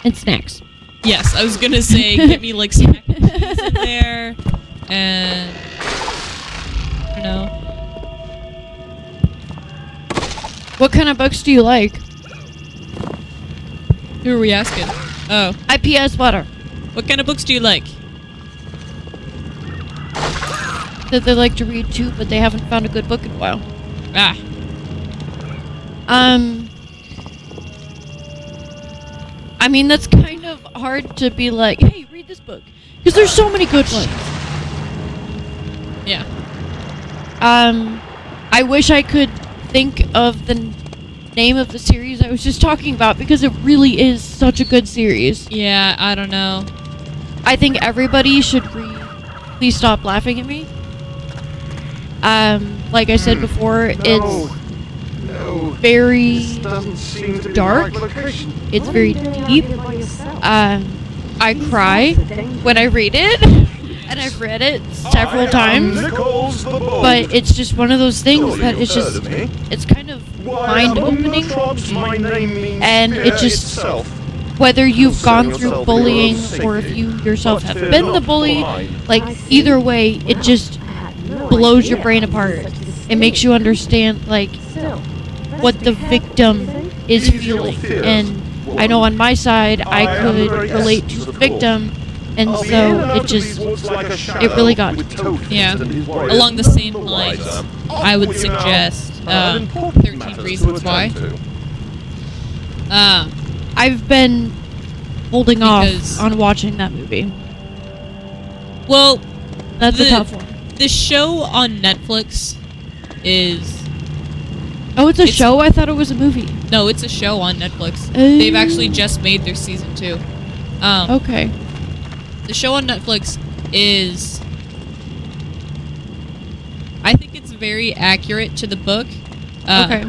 And snacks. Yes, I was gonna say, get me like some mac and cheese in there, and I don't know. What kind of books do you like? Who are we asking? Oh. IPS Water. What kind of books do you like? That they like to read too, but they haven't found a good book in a while. Ah. I mean, that's kind of hard to be like, hey, read this book. Because there's so many good ones. Yeah. I wish I could think of the name of the series I was just talking about, because it really is such a good series. Yeah, I don't know. I think everybody should read Please Stop Laughing at Me. Like I said before, it's very dark. It's very deep. I cry when I read it, and I've read it several times. But it's just one of those things that it's just, it's kind of mind-opening, and it just, whether you've gone through bullying or if you yourself have been the bully, like either way, it just blows your brain apart. It makes you understand like what the victim is feeling, and I know on my side I could relate to the victim, and so it really got me. Yeah. Along the same lines, I would suggest 13 Reasons Why. I've been holding off on watching that movie. Well, that's a tough one. The show on Netflix is... Oh, it's a show? I thought it was a movie. No, it's a show on Netflix. They've actually just made their season 2. Okay. The show on Netflix is... I think it's very accurate to the book. Okay.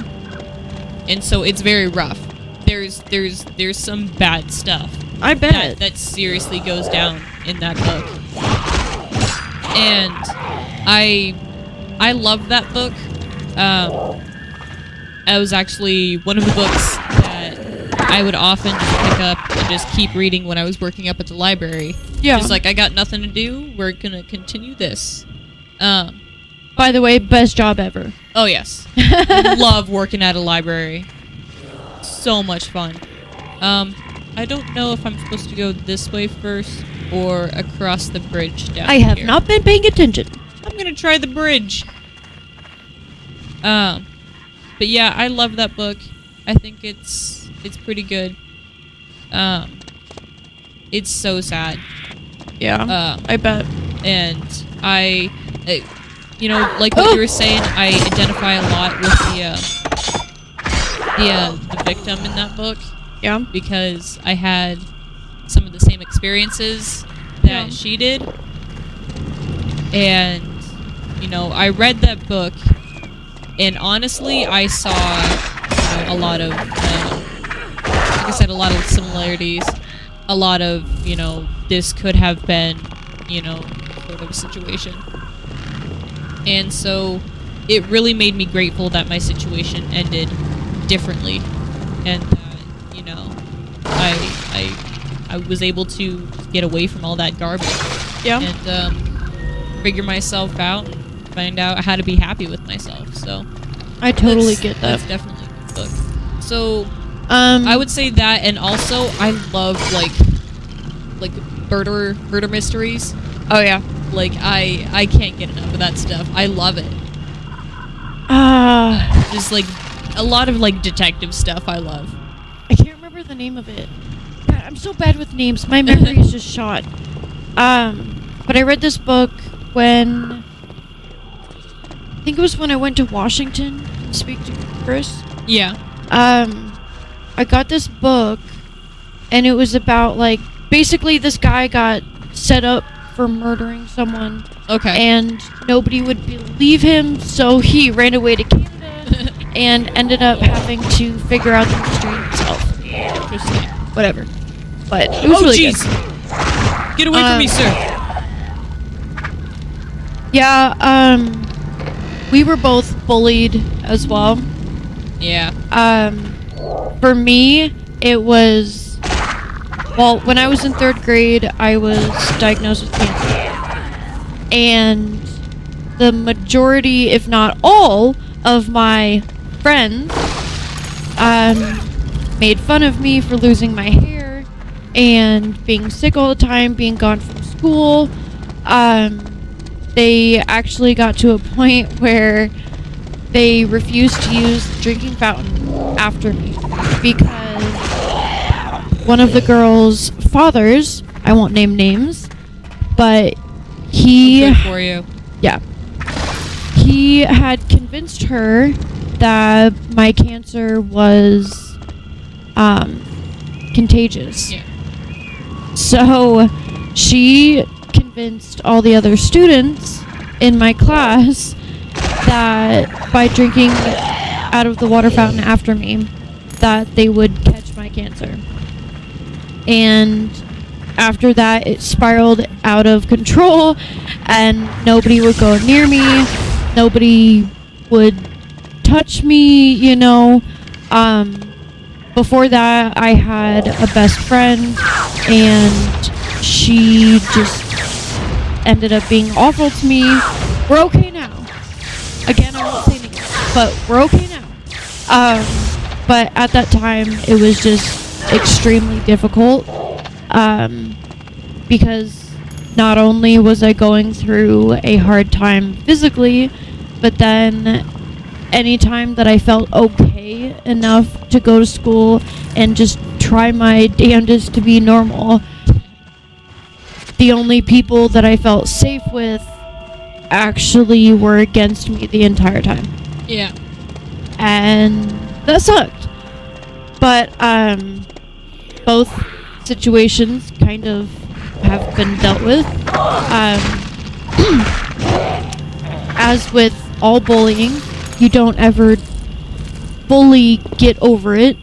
And so it's very rough. There's some bad stuff. I bet. That seriously goes down in that book. And I love that book. It was actually one of the books that I would often just pick up and just keep reading when I was working up at the library. Yeah. Just like, I got nothing to do, we're gonna continue this. By the way, best job ever. Oh, yes. Love working at a library. So much fun. I don't know if I'm supposed to go this way first or across the bridge down I have here. not been paying attention. I'm gonna try the bridge. But yeah, I love that book. I think it's pretty good. It's so sad. Yeah, I bet. And you know, like what you were saying, I identify a lot with the victim in that book. Yeah. Because I had some of the same experiences that she did. And, you know, I read that book, and honestly, I saw, you know, a lot of, like I said, a lot of similarities. A lot of, you know, this could have been, you know, sort of a situation. And so it really made me grateful that my situation ended differently, and that, you know, I was able to get away from all that garbage. Yeah. And figure myself out and find out how to be happy with myself. So I totally get that. That's definitely a good book. So I would say that, and also I love like murder mysteries. Oh yeah. Like I can't get enough of that stuff. I love it. Just like a lot of like detective stuff I love. I can't remember the name of it. God, I'm so bad with names. My memory is just shot. But I read this book when I think it was when I went to Washington to speak to Chris. Yeah. I got this book, and it was about like basically this guy got set up for murdering someone. Okay. And nobody would believe him, so he ran away to Canada and ended up having to figure out the mystery himself. Interesting. Whatever. But it was really good. Get away from me, sir. Yeah, we were both bullied as well. Yeah. For me, it was, well, when I was in 3rd grade, I was diagnosed with cancer. And the majority, if not all, of my friends made fun of me for losing my hair and being sick all the time, being gone from school. They actually got to a point where they refused to use the drinking fountain after me because one of the girls' fathers, I won't name names, but he... Good for you. Yeah. He had convinced her that my cancer was contagious. Yeah. So she convinced all the other students in my class that by drinking out of the water fountain after me, that they would catch my cancer. And after that, it spiraled out of control, and nobody would go near me. Nobody would touch me, you know. Before that, I had a best friend, and she just ended up being awful to me. We're okay now. Again, I won't say anything, but we're okay now. But at that time, it was just extremely difficult, because not only was I going through a hard time physically, but then anytime that I felt okay enough to go to school and just try my damnedest to be normal, the only people that I felt safe with actually were against me the entire time. Yeah. And that sucked. But both situations kind of have been dealt with. As with all bullying, you don't ever fully get over it.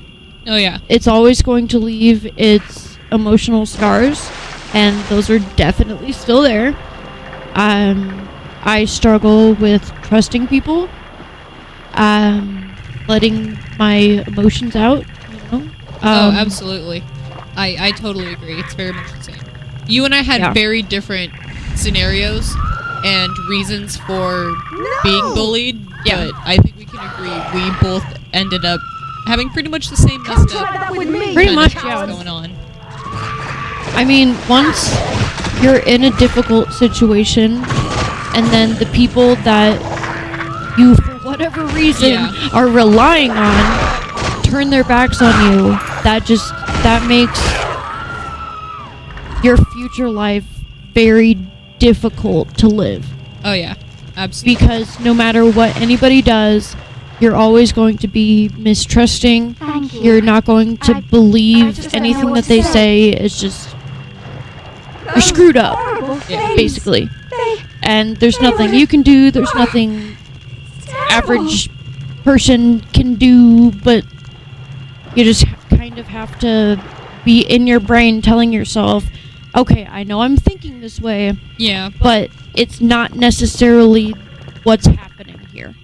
Oh yeah. It's always going to leave its emotional scars, and those are definitely still there. I struggle with trusting people, letting my emotions out, you know? Oh, absolutely. I totally agree. It's very much the same. You and I had very different scenarios and reasons for being bullied, but I think we can agree we both ended up having pretty much the same messed up pretty much, yeah. going on. I mean, once you're in a difficult situation, and then the people that you, for whatever reason, are relying on, turn their backs on you, that makes your future life very difficult to live. Oh yeah, absolutely. Because no matter what anybody does, You're always going to be mistrusting. Thank you. You're not going to I believe just don't know anything what that to they say. say. It's just you're screwed up, Horrible things. basically. They, And there's nothing you can do. There's nothing average person can do, but you just kind of have to be in your brain telling yourself, okay, I know I'm thinking this way, Yeah. but it's not necessarily what's happening here.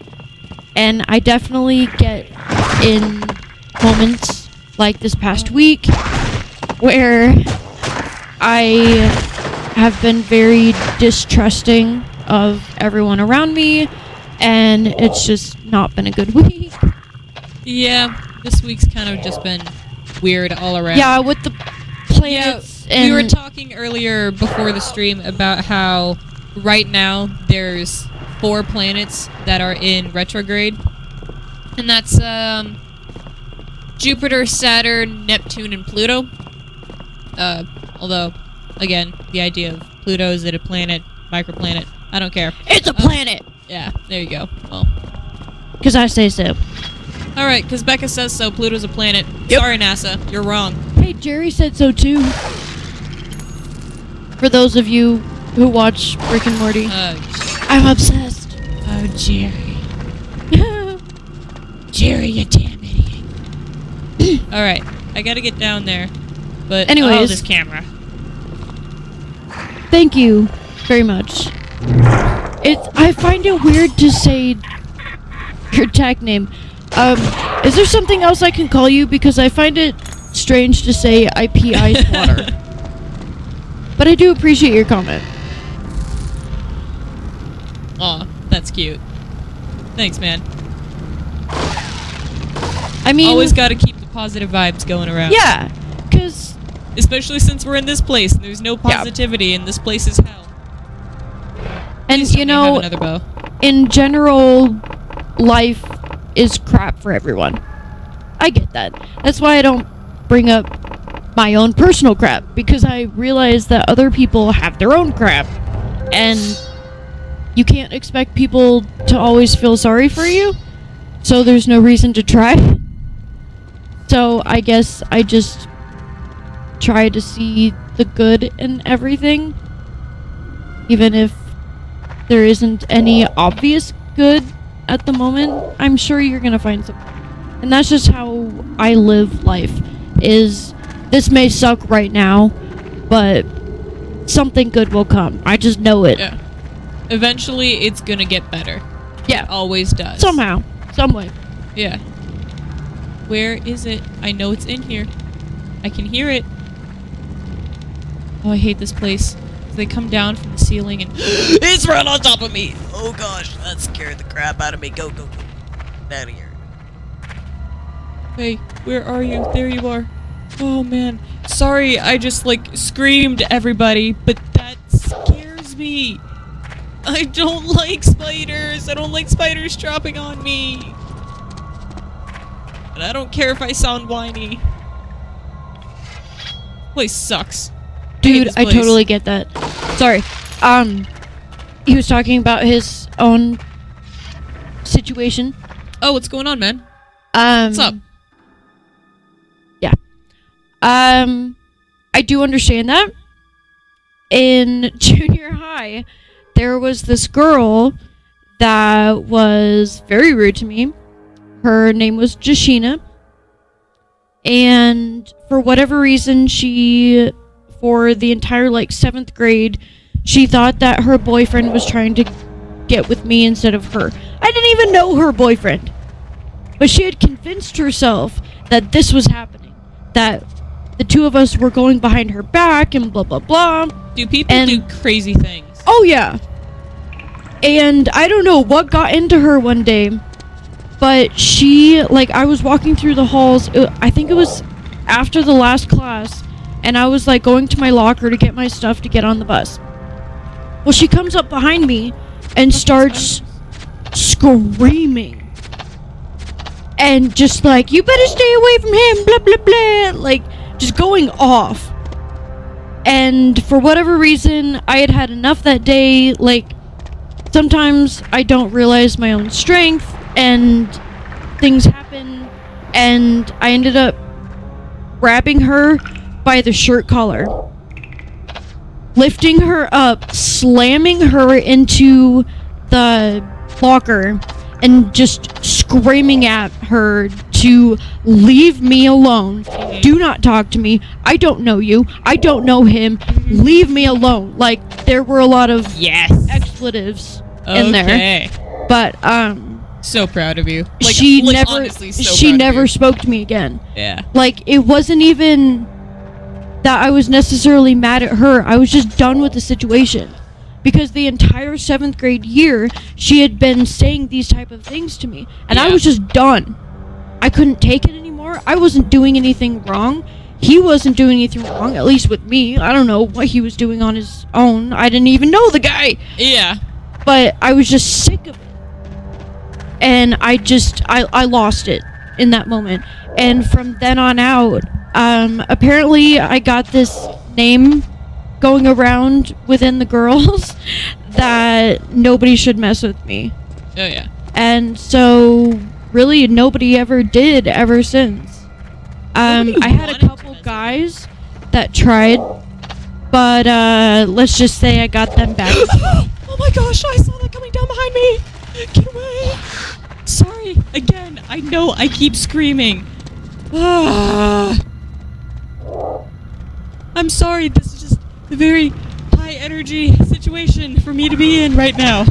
And I definitely get in moments like this past week where I have been very distrusting of everyone around me, and it's just not been a good week. Yeah, this week's kind of just been weird all around. Yeah, with the planets and we were talking earlier before the stream about how right now there's 4 planets that are in retrograde, and that's Jupiter, Saturn, Neptune, and Pluto. Although, again, the idea of Pluto, is it a planet, microplanet? I don't care. It's a planet! Yeah, there you go. Well, because I say so. alright, because Becca says so. Pluto's a planet. Yep. Sorry, NASA. You're wrong. Hey, Jerry said so too. For those of you who watch Rick and Morty, I'm obsessed. Oh, Jerry. Jerry, you damn idiot. Alright, I gotta get down there. But, Anyways. this camera. Thank you very much. I find it weird to say your tag name. Is there something else I can call you? Because I find it strange to say IP Ice Water. But I do appreciate your comment. Aw, that's cute. Thanks, man. I mean, always gotta keep the positive vibes going around. Yeah, because especially since we're in this place and there's no positivity and this place is hell. And Please you tell me know, I have another bow. in general, life is crap for everyone. I get that. That's why I don't bring up my own personal crap, because I realize that other people have their own crap, and you can't expect people to always feel sorry for you, so there's no reason to try. So I guess I just try to see the good in everything, even if there isn't any obvious good at the moment. I'm sure you're gonna find something. And that's just how I live life, is this may suck right now, but something good will come. I just know it. Yeah. Eventually, it's gonna get better. Yeah. It always does. Somehow. Some way. Yeah. Where is it? I know it's in here. I can hear it. Oh, I hate this place. They come down from the ceiling and it's right on top of me. Oh gosh, that scared the crap out of me. Go, go, go. Get out of here. Hey, where are you? There you are. Oh man. Sorry, I just like screamed everybody, but that scares me. I don't like spiders. I don't like spiders dropping on me. And I don't care if I sound whiny. Place sucks. Dude, I totally get that. Sorry. He was talking about his own situation. Oh, what's going on, man? What's up? Yeah. I do understand that. In junior high, there was this girl that was very rude to me. Her name was Jashina. And for whatever reason, for the entire, 7th grade, she thought that her boyfriend was trying to get with me instead of her. I didn't even know her boyfriend. But she had convinced herself that this was happening. That the two of us were going behind her back and blah, blah, blah. Do people do crazy things? Oh, yeah. And I don't know what got into her one day, but she, I was walking through the halls, I think it was after the last class, and I was, going to my locker to get my stuff to get on the bus. Well, she comes up behind me and starts screaming. And just you better stay away from him, blah, blah, blah, just going off. And for whatever reason, I had enough that day. Sometimes I don't realize my own strength, and things happen, and I ended up grabbing her by the shirt collar, lifting her up, slamming her into the locker, and just screaming at her to leave me alone. Do not talk to me. I don't know you. I don't know him. Leave me alone. Like, there were a lot of expletives in there. But, so proud of you. Like, she never, honestly, so she proud never of you. spoke to me again. Yeah. Like, it wasn't even that I was necessarily mad at her. I was just done with the situation. Because the entire 7th grade year, she had been saying these type of things to me. And I was just done. I couldn't take it anymore. I wasn't doing anything wrong. He wasn't doing anything wrong, at least with me. I don't know what he was doing on his own. I didn't even know the guy. Yeah. But I was just sick of it. And I lost it in that moment. And from then on out, apparently I got this name going around within the girls that nobody should mess with me. Oh, yeah. And so, really, nobody ever did ever since. I had a couple guys that tried, but let's just say I got them back. Oh my gosh, I saw that coming down behind me. Get away. Sorry, again, I know I keep screaming. I'm sorry, this is just a very high energy situation for me to be in right now. I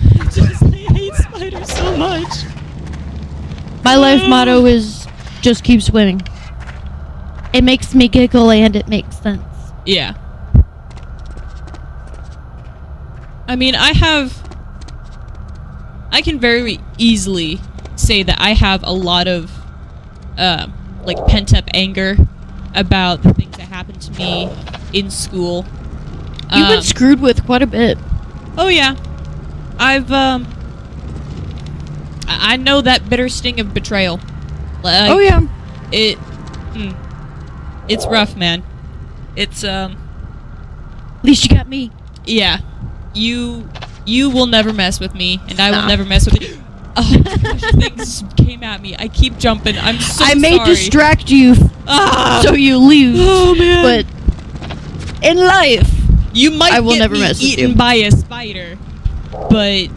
hate spiders so much. My life motto is just keep swimming. It makes me giggle and it makes sense. Yeah. I mean, I can very easily say that I have a lot of, like, pent-up anger about the things that happened to me in school. You've been screwed with quite a bit. Oh, yeah. I know that bitter sting of betrayal. Like, oh, yeah. It's rough, man. It's, At least you got me. Yeah. You will never mess with me, and I will never mess with you. Oh, gosh, things came at me. I keep jumping. I'm so sorry. I may distract you so you lose. Oh, man. But in life, you might I will get never me mess with eaten you. by a spider, but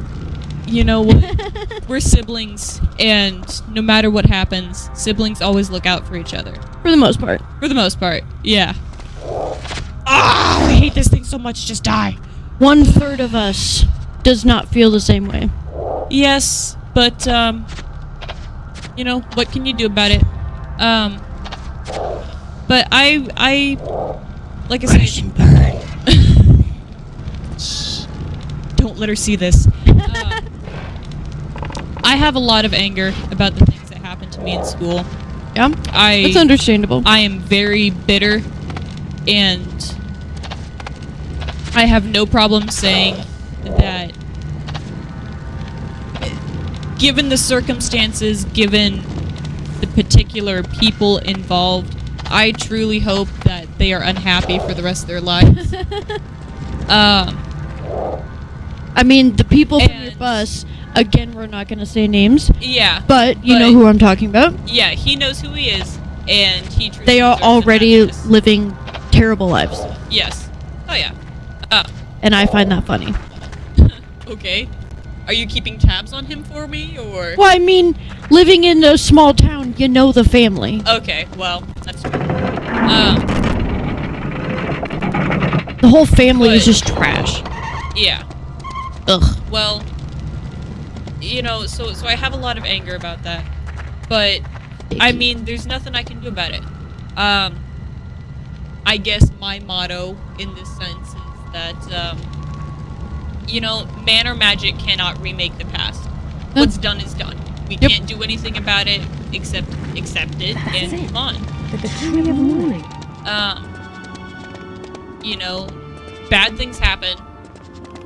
you know what? We're siblings, and no matter what happens, siblings always look out for each other. For the most part. For the most part, yeah. Ah, I hate this thing so much. Just die. 1/3 of us does not feel the same way. Yes, but you know, what can you do about it? But I like I said, Shh. Don't let her see this. I have a lot of anger about the things that happened to me in school. Yeah, that's understandable. I am very bitter, and I have no problem saying that given the circumstances, given the particular people involved, I truly hope that they are unhappy for the rest of their lives. I mean, the people from your bus, again, we're not going to say names. Yeah. But you know who I'm talking about. Yeah, he knows who he is, and he truly They are deserves already happiness. living terrible lives. Yes. Oh, yeah. And I find that funny. Okay. Are you keeping tabs on him for me, or? Well, I mean, living in a small town, you know the family. Okay, well, that's true. The whole family is just trash. Yeah. Ugh. Well, you know, so I have a lot of anger about that, but I mean, there's nothing I can do about it. I guess my motto in this sense is that, you know, man or magic cannot remake the past. What's done is done. We can't do anything about it except accept it and move on. The tree of morning. You know, bad things happen,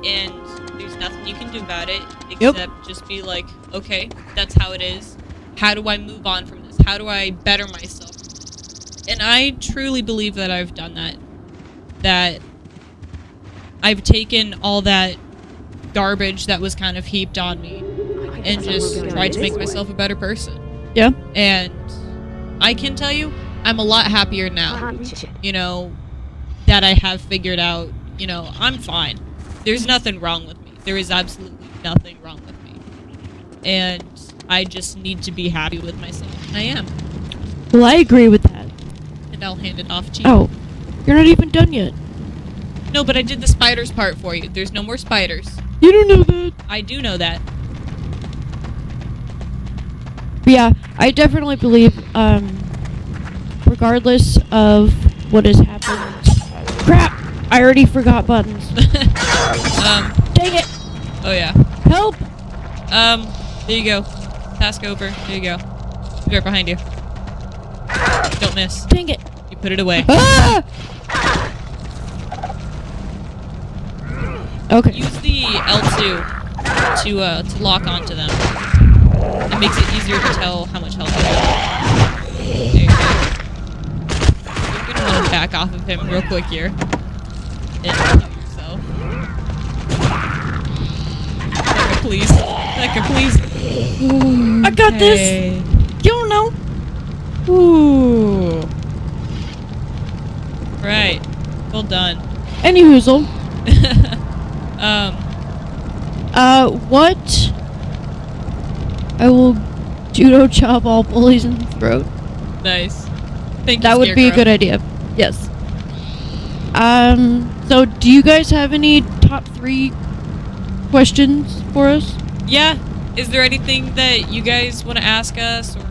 and there's nothing you can do about it except just be like, okay, that's how it is. How do I move on from this? How do I better myself? And I truly believe that I've done that. That I've taken all that garbage that was kind of heaped on me and just tried to make myself a better person. Yeah. And I can tell you, I'm a lot happier now. You know, that I have figured out, you know, I'm fine. There's nothing wrong with me. There is absolutely nothing wrong with me. And I just need to be happy with myself. And I am. Well, I agree with that. And I'll hand it off to you. Oh, you're not even done yet. No, but I did the spiders part for you. There's no more spiders. You don't know that. I do know that. But yeah, I definitely believe, regardless of what has happened... Crap! I already forgot buttons. Dang it! Oh yeah. Help! There you go. Task over. There you go. He's right behind you. Don't miss. Dang it! You put it away. Ah! Okay. Use the L2 to lock onto them. It makes it easier to tell how much health you have. There you go. You're gonna want to back off of him real quick here. And heal yourself. Becca, please. Becca, please. I got this! You don't know! Ooh. Right. Well done. Any hoozle. What? I will judo chop all bullies in the throat. Nice. Thank you, That would be a Scarecrow. good idea. Yes. So do you guys have any top 3 questions for us? Yeah. Is there anything that you guys want to ask us? Or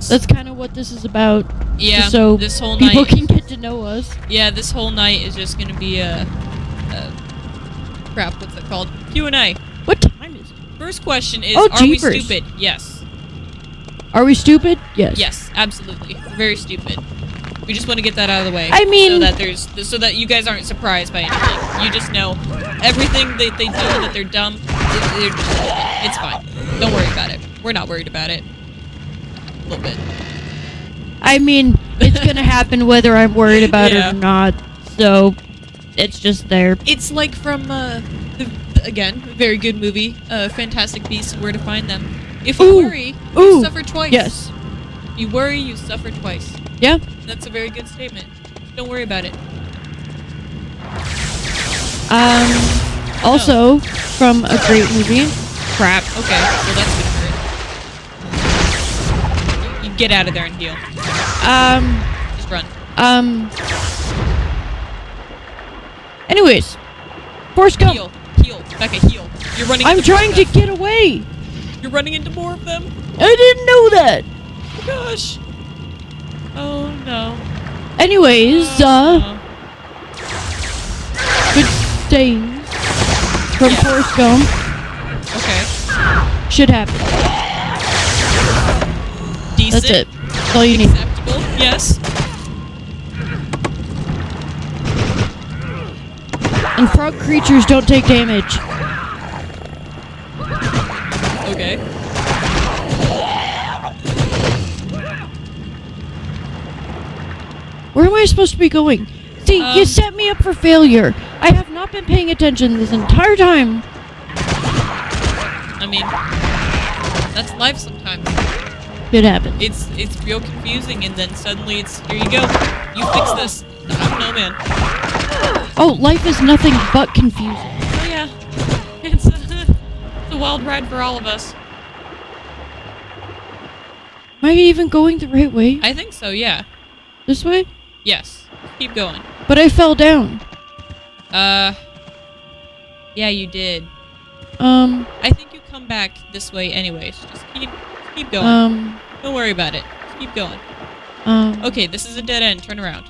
That's kind of what this is about. yeah. just so this whole people night. can get to know us. Yeah. This whole night is just gonna be a crap. What's it called? Q&A. What time is it? First question is: Oh, are we jeepers. stupid? Yes. Are we stupid? Yes. Yes. Absolutely. We're very stupid. We just want to get that out of the way. I mean- so that you guys aren't surprised by anything. You just know everything that they do that they're dumb. It's fine. Don't worry about it. We're not worried about it. A little bit. I mean, it's gonna happen whether I'm worried about Yeah. it or not. So, it's just there. It's like from again, very good movie, Fantastic Beasts and Where to Find Them. If you worry, you suffer twice. Yes. If you worry, you suffer twice. Yeah. That's a very good statement. Don't worry about it. Also, from a great movie. Crap. Okay, well that's gonna hurt. You get out of there and heal. Just run. Anyways, Forrest Gump. Heal. Heal. Becca, heal. You're running I'm into more trying of to them. get away. You're running into more of them? I didn't know that. Oh gosh. Oh no. Anyways, Oh, good things from Forrest Gump okay. should happen. Decent. That's it. That's all you need. Acceptable. Yes. And frog creatures don't take damage. Okay. Where am I supposed to be going? See, you set me up for failure. I have not been paying attention this entire time. I mean, that's life sometimes. It happens. It's real confusing, and then suddenly it's here you go. You fix this. I don't know, man. Oh, life is nothing but confusing. Oh yeah, it's a wild ride for all of us. Am I even going the right way? I think so. Yeah. This way? Yes. Keep going. But I fell down. Yeah, you did. I think you come back this way anyways. Just keep going. Don't worry about it. Just keep going. Okay, this is a dead end. Turn around.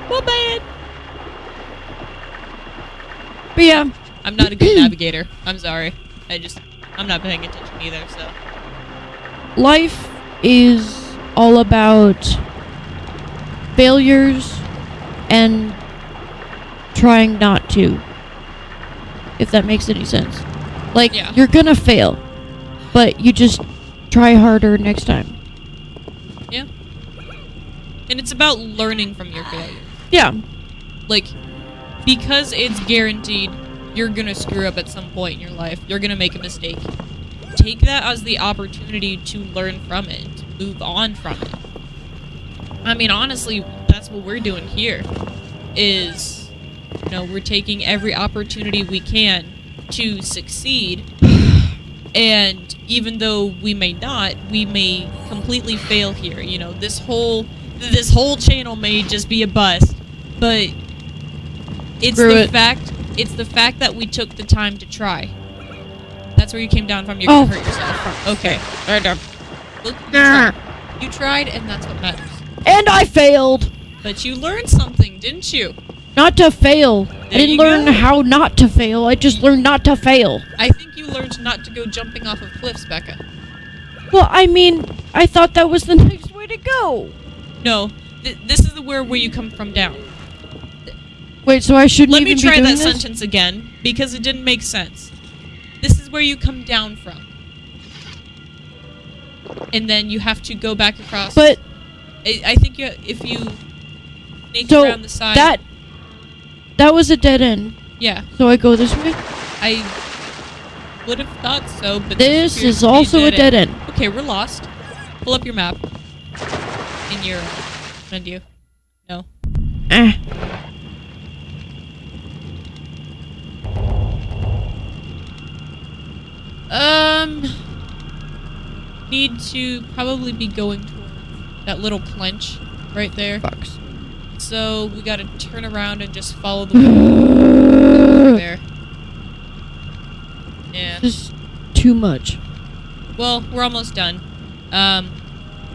Well, bad. But yeah. I'm not a good navigator. I'm sorry. I'm not paying attention either, so. Life is all about failures and trying not to. If that makes any sense. Like, Yeah. you're gonna fail, but you just try harder next time. Yeah. And it's about learning from your failure. Yeah. Like, because it's guaranteed, you're gonna screw up at some point in your life. You're gonna make a mistake. Take that as the opportunity to learn from it, to move on from it. I mean, honestly, that's what we're doing here. Is, you know, we're taking every opportunity we can to succeed. And even though we may not, we may completely fail here. You know, this whole channel may just be a bust, but it's the fact that we took the time to try. That's where you came down from. You're gonna hurt yourself. Okay. Look, you tried, and that's what matters. And I failed. But you learned something, didn't you? Not to fail. I didn't learn how not to fail. I just learned not to fail. I think you learned not to go jumping off of cliffs, Becca. Well, I mean, I thought that was the next way to go. No, this is the where you come from down. Wait, so I shouldn't Let even me be try doing that this? sentence again, because it didn't make sense. This is where you come down from. And then you have to go back across. But I think if you sneak so around the side... That was a dead end. Yeah. So I go this way? I would have thought so, but this is also a dead end. Okay, we're lost. Pull up your map. In your menu. No. Need to probably be going towards that little clench right there. Fucks. So we gotta turn around and just follow the over there. Yeah. This is too much. Well, we're almost done.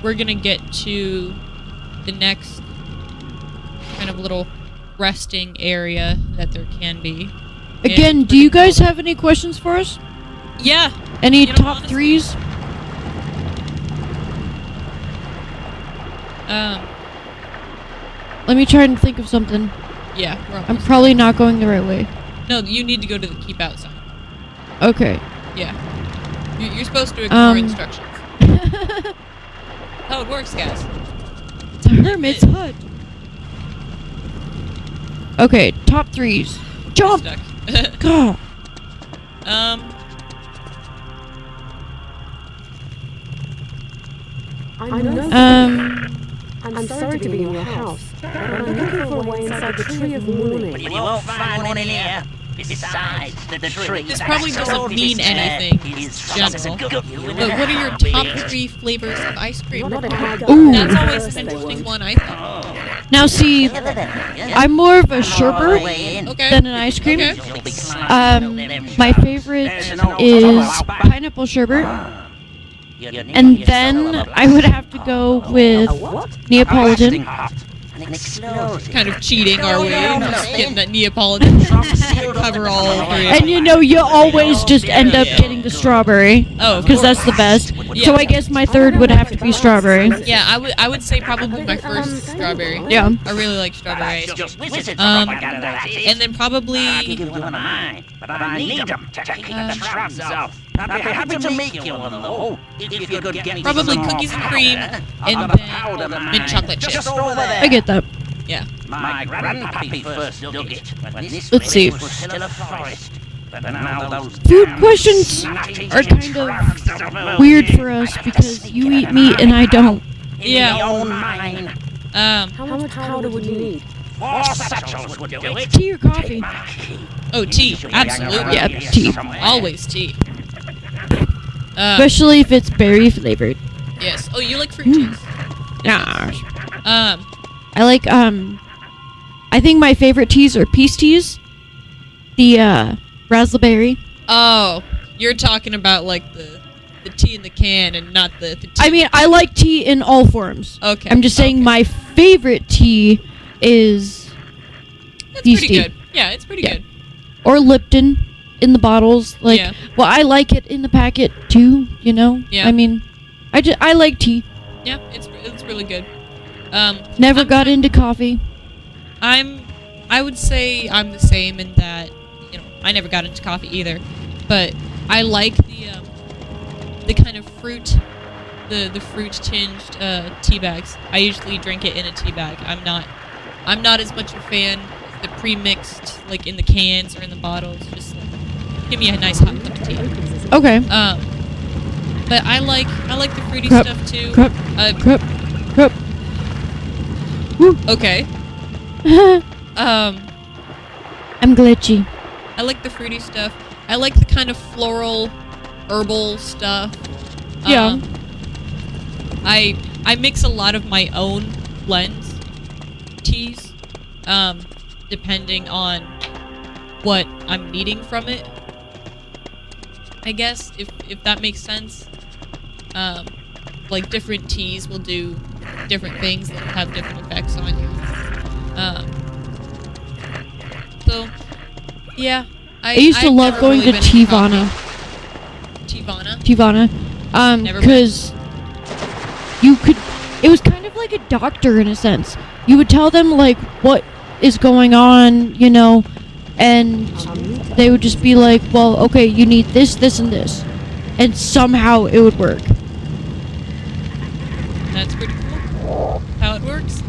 We're gonna get to the next kind of little resting area that there can be. Again, do you guys have any questions for us? Yeah. Any top threes? Let me try and think of something. Yeah, I'm probably not going the right way. No, you need to go to the keep out sign. Okay. Yeah. You're supposed to ignore instructions. How it works, guys. It's a hermit's hut. Okay, top threes. Jump! God. I'm sorry to be in your house, but I'm looking for a way inside the Tree of Mourning. You won't find one in here. Besides, the tree. This probably doesn't mean anything in general. But what are your top 3 flavors of ice cream? Ooh. That's always an interesting one, I thought. Now see, I'm more of a sherbet than an ice cream. My favorite is pineapple sherbet. And then I would have to go with Neapolitan. Kind of cheating, are we? Just getting that Neapolitan cover all 3. And you know, you always just end up getting the strawberry. Oh, because that's the best. Yeah. So I guess my third would have to be strawberry. Yeah, I would say probably my first strawberry. Yeah. I really like strawberry ice cream. And then probably... But I need them to keep the shrubs off. I'd be happy to make you one, though. If you could get me probably some cookies and more cream, and then mint chocolate chips. I get that. Yeah. My grandpappy first dug it when this Let's see. place was still a forest. But now those Food questions are kind of weird for us because you eat meat and I don't. Yeah. How much powder would you need? 4 satchels would do it. Tea or coffee? Oh, tea. Absolutely. Yeah, tea. Always tea. Especially if it's berry flavored. Yes. Oh, you like fruit teas? Nah. I like, I think my favorite teas are peace teas. The, raspberry. Oh, you're talking about, like, the tea in the can and not the tea. I mean, I like tea in all forms. Okay. I'm just saying my favorite tea is these pretty tea. good. Yeah, it's pretty good. Or Lipton in the bottles. Like, well, I like it in the packet, too, you know? Yeah. I mean, I like tea. Yeah, it's really good. Never got into coffee. I would say I'm the same in that, you know, I never got into coffee either, but I like the kind of fruit, the fruit tinged tea bags. I usually drink it in a tea bag. I'm not as much a fan as the pre-mixed, like in the cans or in the bottles. Just like, give me a nice hot cup of tea. Okay. But I like the fruity Crap, stuff too. Crap. Woo. Okay. I'm glitchy. I like the fruity stuff. I like the kind of floral, herbal stuff. Yeah. I mix a lot of my own blends, teas, depending on what I'm needing from it. I guess if that makes sense. Like different teas will do different things that have different effects on you. So yeah, I used to love going to Tivana. Tivana? Because you could, it was kind of like a doctor in a sense. You would tell them like what is going on, you know, and they would just be like, well, okay, you need this, this, and this. And somehow it would work. That's pretty cool. How it works.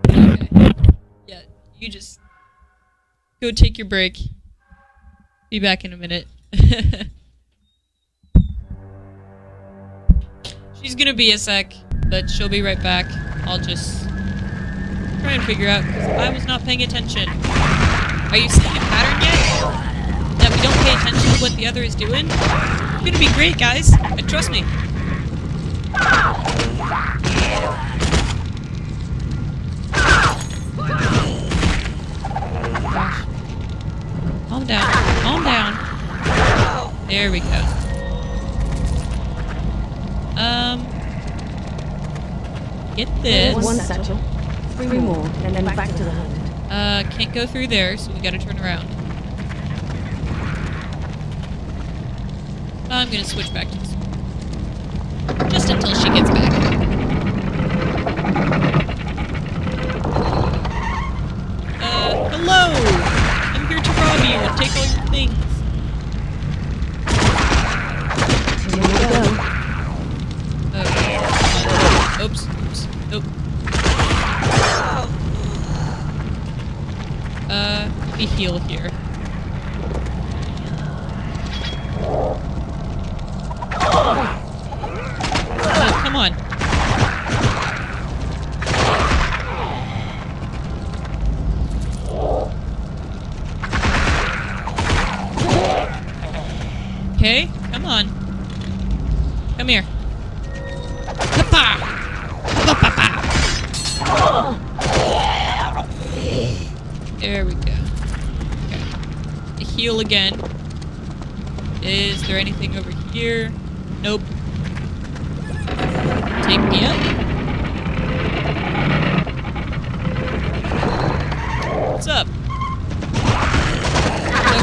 Okay. Yeah, you just go take your break. Be back in a minute. She's gonna be a sec, but she'll be right back. I'll just try and figure out, because I was not paying attention. Are you seeing a pattern yet? That we don't pay attention to what the other is doing? It's gonna be great, guys. Trust me. Gosh. Calm down. Calm down. There we go. Get this. One satchel, 3 more, and then back to the hunt. Can't go through there, so we gotta turn around. I'm gonna switch back to this one. Just until she gets back. Hello! I'm here to rob you and take all your things. Here we go. Oops. Oops. Nope. Let me heal here. Oh, come on. Okay, come on. Come here. Papa! There we go. Okay. Heal again. Is there anything over here? Nope. Take me up. What's up?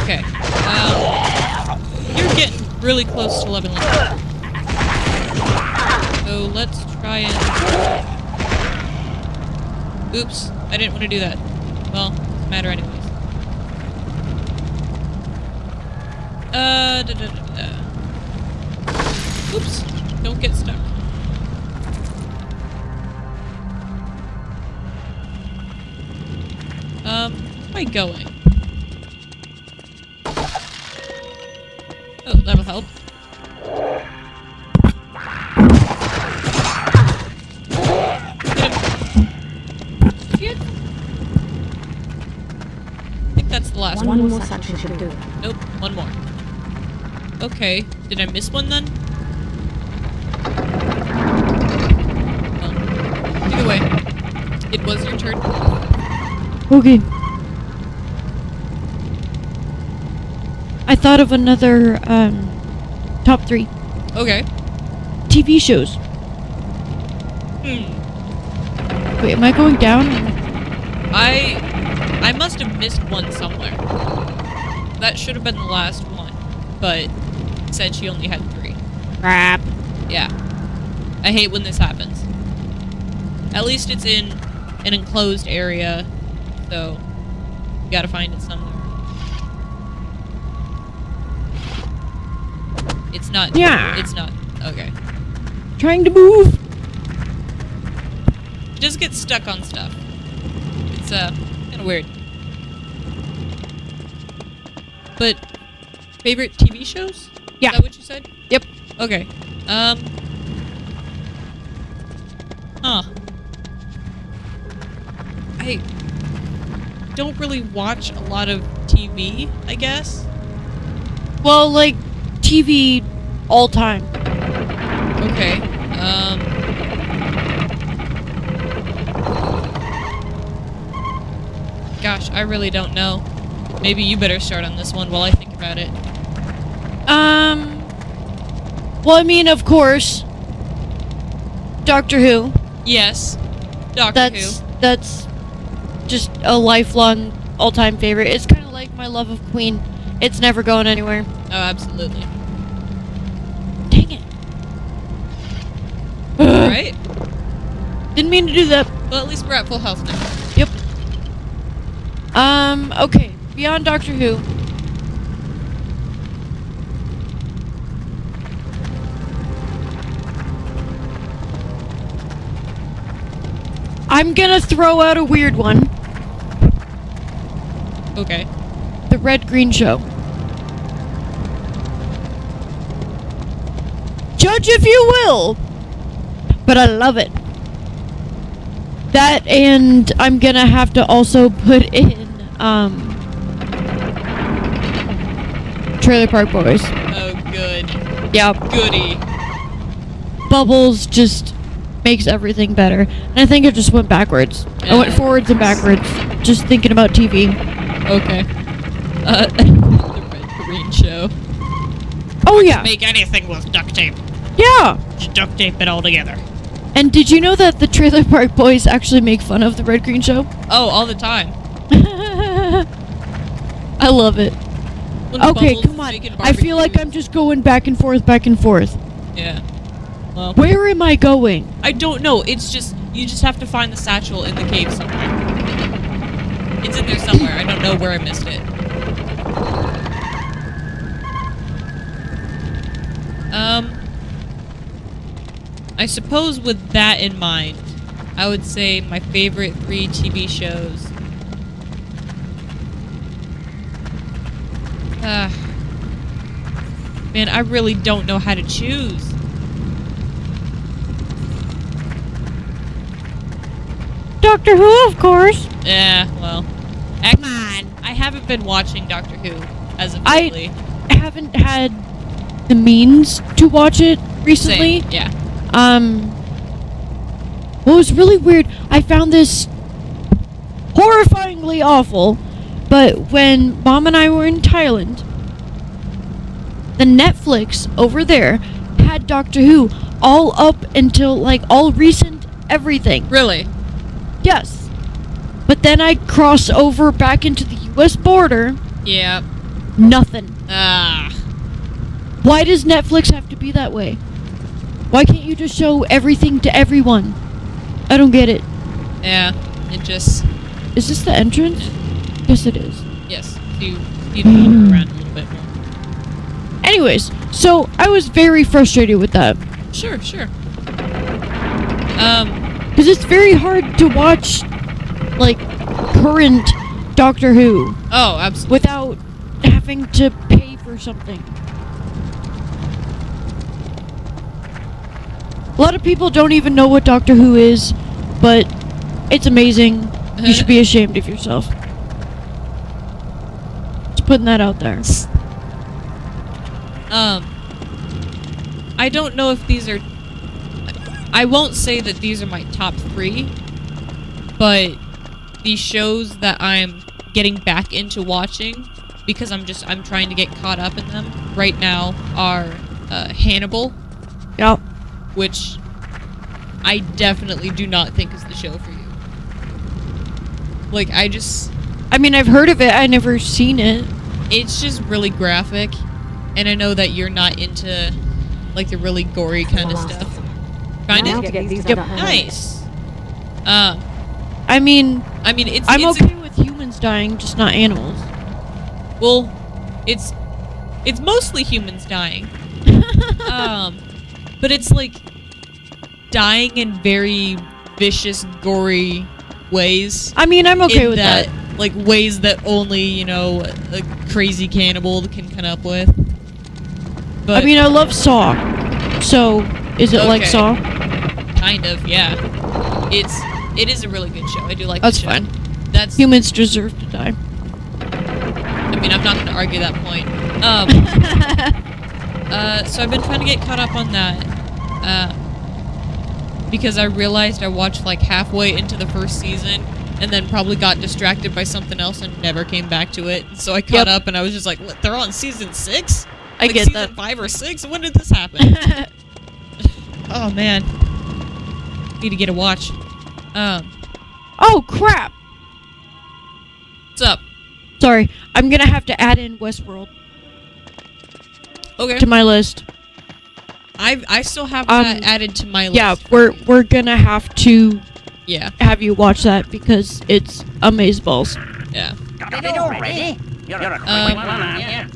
Okay. You're getting really close to leveling up. So let's try and... Oops, I didn't want to do that. Well, doesn't matter anyways. Oops, don't get stuck. Where am I going? Oh, that'll help. Last one more satchel should do. Nope, one more. Okay, did I miss one then? Well, either way, it was your turn. Okay. I thought of another, top 3. Okay. TV shows. Wait, am I going down? I must have missed one somewhere. That should have been the last one, but it said she only had 3. Crap. Yeah. I hate when this happens. At least it's in an enclosed area, so you gotta find it somewhere. It's not. Yeah. It's not. Okay. Trying to move. It just gets stuck on stuff. It's kind of weird. But favorite TV shows? Yeah. Is that what you said? Yep. Okay. Huh. I don't really watch a lot of TV, I guess. Well, like TV all time. Okay. Gosh, I really don't know. Maybe you better start on this one while I think about it. Well, I mean, of course, Doctor Who. Yes. Doctor Who. That's just a lifelong all-time favorite. It's kind of like my love of Queen. It's never going anywhere. Oh, absolutely. Dang it. Alright. Didn't mean to do that. Well, at least we're at full health now. Yep. Okay. Beyond Doctor Who. I'm gonna throw out a weird one. Okay. The Red Green Show. Judge if you will, but I love it. That, and I'm gonna have to also put in Trailer Park Boys. Oh, good. Yeah. Goody. Bubbles just makes everything better. And I think I just went backwards. I went forwards and backwards, just thinking about TV. Okay. The Red Green Show. Oh yeah. Make anything with duct tape. Yeah. Just duct tape it all together. And did you know that the Trailer Park Boys actually make fun of the Red Green Show? Oh, all the time. I love it. When Okay, Bubbles come on. is making I feel like barbecues. I'm just going back and forth, back and forth. Yeah. Well, Where am I going? I don't know. It's just, you just have to find the satchel in the cave somewhere. It's in there somewhere. I don't know where I missed it. I suppose with that in mind, I would say my favorite 3 TV shows. Man, I really don't know how to choose. Doctor Who, of course. Yeah, well. Come on. I haven't been watching Doctor Who as of lately. I haven't had the means to watch it recently. Same, yeah. What was really weird, I found this horrifyingly awful, but when Mom and I were in Thailand, the Netflix over there had Doctor Who all up until, like, all recent everything. Really? Yes. But then I cross over back into the US border. Yeah. Nothing. Ah. Why does Netflix have to be that way? Why can't you just show everything to everyone? I don't get it. Yeah. It just... Is this the entrance? Yes, it is. Yes. You need to look around a little bit more. Anyways, so I was very frustrated with that. Sure, sure. Because it's very hard to watch, like, current Doctor Who. Oh, absolutely. Without having to pay for something. A lot of people don't even know what Doctor Who is, but it's amazing. You should be ashamed of yourself. Just putting that out there. I don't know if these are... I won't say that these are my top 3, but the shows that I'm getting back into watching, because I'm trying to get caught up in them right now, are Hannibal. Yep. Which I definitely do not think is the show for you. Like, I mean, I've heard of it, I never seen it. It's just really graphic, and I know that you're not into, like, the really gory kind of stuff. Find it? Yep. Nice. I mean, I'm it's okay with humans dying, just not animals. Well, it's mostly humans dying. But it's like dying in very vicious, gory ways. I mean, I'm okay with that. Like ways that only, a crazy cannibal can come up with. But I mean, I love Saw. So, is it like Saw? Kind of, yeah. It is a really good show. I do like That's the show. fine. That's Humans deserve to die. I mean, I'm not going to argue that point. So I've been trying to get caught up on that. Because I realized I watched like halfway into the first season and then probably got distracted by something else and never came back to it. So I caught up and I was just like, what, they're on season 6? I like get season that. 5 or 6? When did this happen? Oh man. Need to get a watch. Oh crap! What's up? Sorry, I'm gonna have to add in Westworld. Okay. To my list. I still have that added to my list. Yeah, we're gonna have to have you watch that because it's amazeballs. Yeah. Got it already? You're a quick one, aren't you?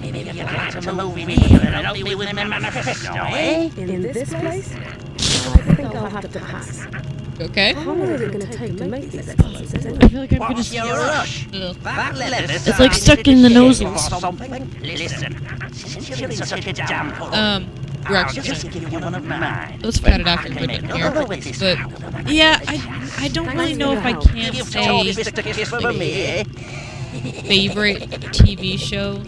Maybe you'd like to move in here and help me with my manifesto, eh? In this place? I think I'll have to pass. Okay. How long is it going to take to make these expenses? I feel like I'm gonna. What's your rush? That lettuce It's like stuck in the nozzles. Listen, since you're in such a jam for we're I'll actually just give you one of mine. let's cut it after we're done here. But yeah, I don't really know if I can say favorite TV shows.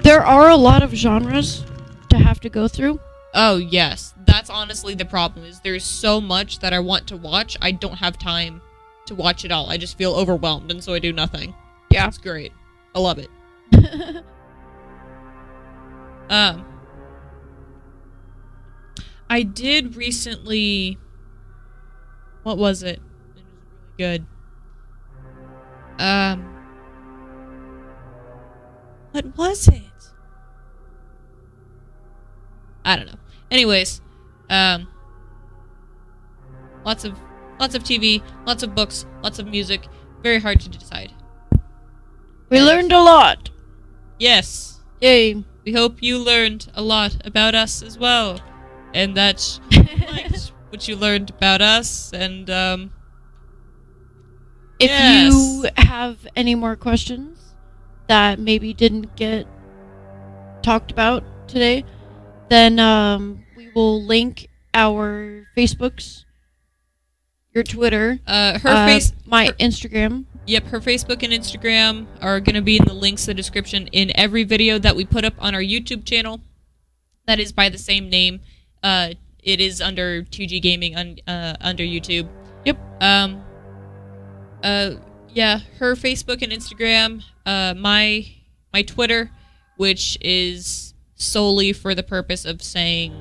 There are a lot of genres to have to go through. Oh yes, that's honestly the problem. Is there's so much that I want to watch. I don't have time to watch it all. I just feel overwhelmed, and so I do nothing. Yeah, it's great. I love it. I did recently. What was it? It was really good. What was it? I don't know. Anyways, lots of TV, lots of books, lots of music. Very hard to decide. We learned a lot. Yes. Yay. We hope you learned a lot about us as well, and that you liked what you learned about us. And if you have any more questions that maybe didn't get talked about today, then we will link our Facebooks, your Twitter, my Instagram. Yep, her Facebook and Instagram are going to be in the links in the description in every video that we put up on our YouTube channel. That is by the same name. It is under 2G Gaming under YouTube. Yep. Yeah, her Facebook and Instagram. My Twitter, which is solely for the purpose of saying,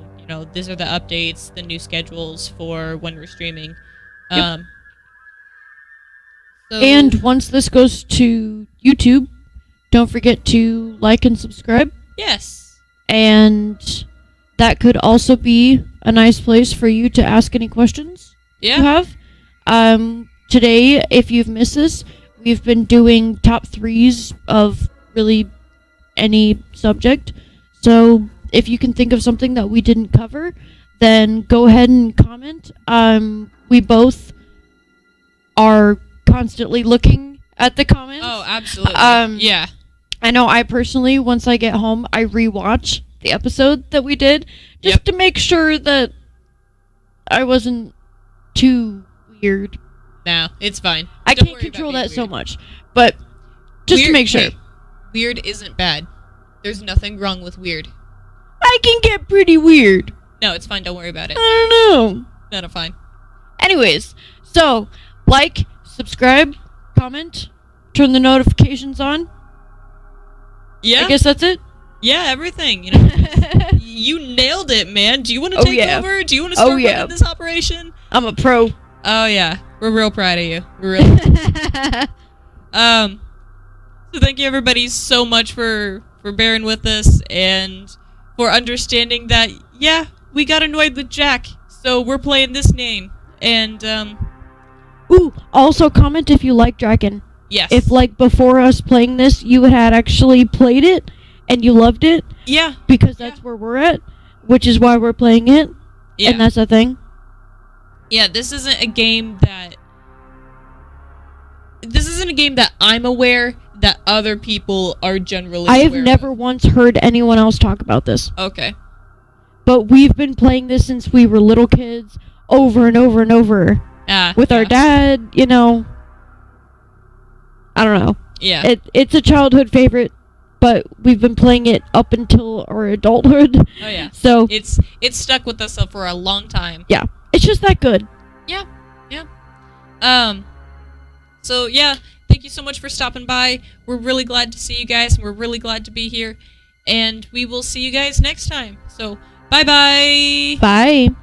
these are the updates, the new schedules for when we're streaming. Yep. And once this goes to YouTube, don't forget to like and subscribe. Yes. And that could also be a nice place for you to ask any questions you have. Today, if you've missed this, we've been doing top 3s of really any subject. So if you can think of something that we didn't cover, then go ahead and comment. We both are constantly looking at the comments. Oh, absolutely. Yeah. I know I personally, once I get home, I rewatch the episode that we did just to make sure that I wasn't too weird. No, it's fine. I can't control that so much, but just to make sure. Hey, weird isn't bad. There's nothing wrong with weird. I can get pretty weird. No, it's fine. Don't worry about it. I don't know. No, fine. Anyways, so like, subscribe, comment, turn the notifications on. Yeah. I guess that's it. Yeah, everything. You nailed it, man. Do you want to take over? Do you want to start running this operation? I'm a pro. Oh yeah, we're real proud of you. We're really. So thank you everybody so much for bearing with us and for understanding that we got annoyed with Jack, so we're playing this name and Ooh, also comment if you like Drakan. Yes. If, like, before us playing this, you had actually played it and you loved it. Yeah. Because that's where we're at, which is why we're playing it. Yeah. And that's the thing. Yeah, this isn't a game that I'm aware that other people are generally I have aware never of. once heard anyone else talk about this. Okay. But we've been playing this since we were little kids, over and over and over. With our dad, you know. I don't know. Yeah. It's a childhood favorite, but we've been playing it up until our adulthood. Oh yeah. So it's stuck with us for a long time. Yeah. It's just that good. Yeah. Yeah. So yeah, thank you so much for stopping by. We're really glad to see you guys. We're really glad to be here. And we will see you guys next time. So bye-bye. Bye.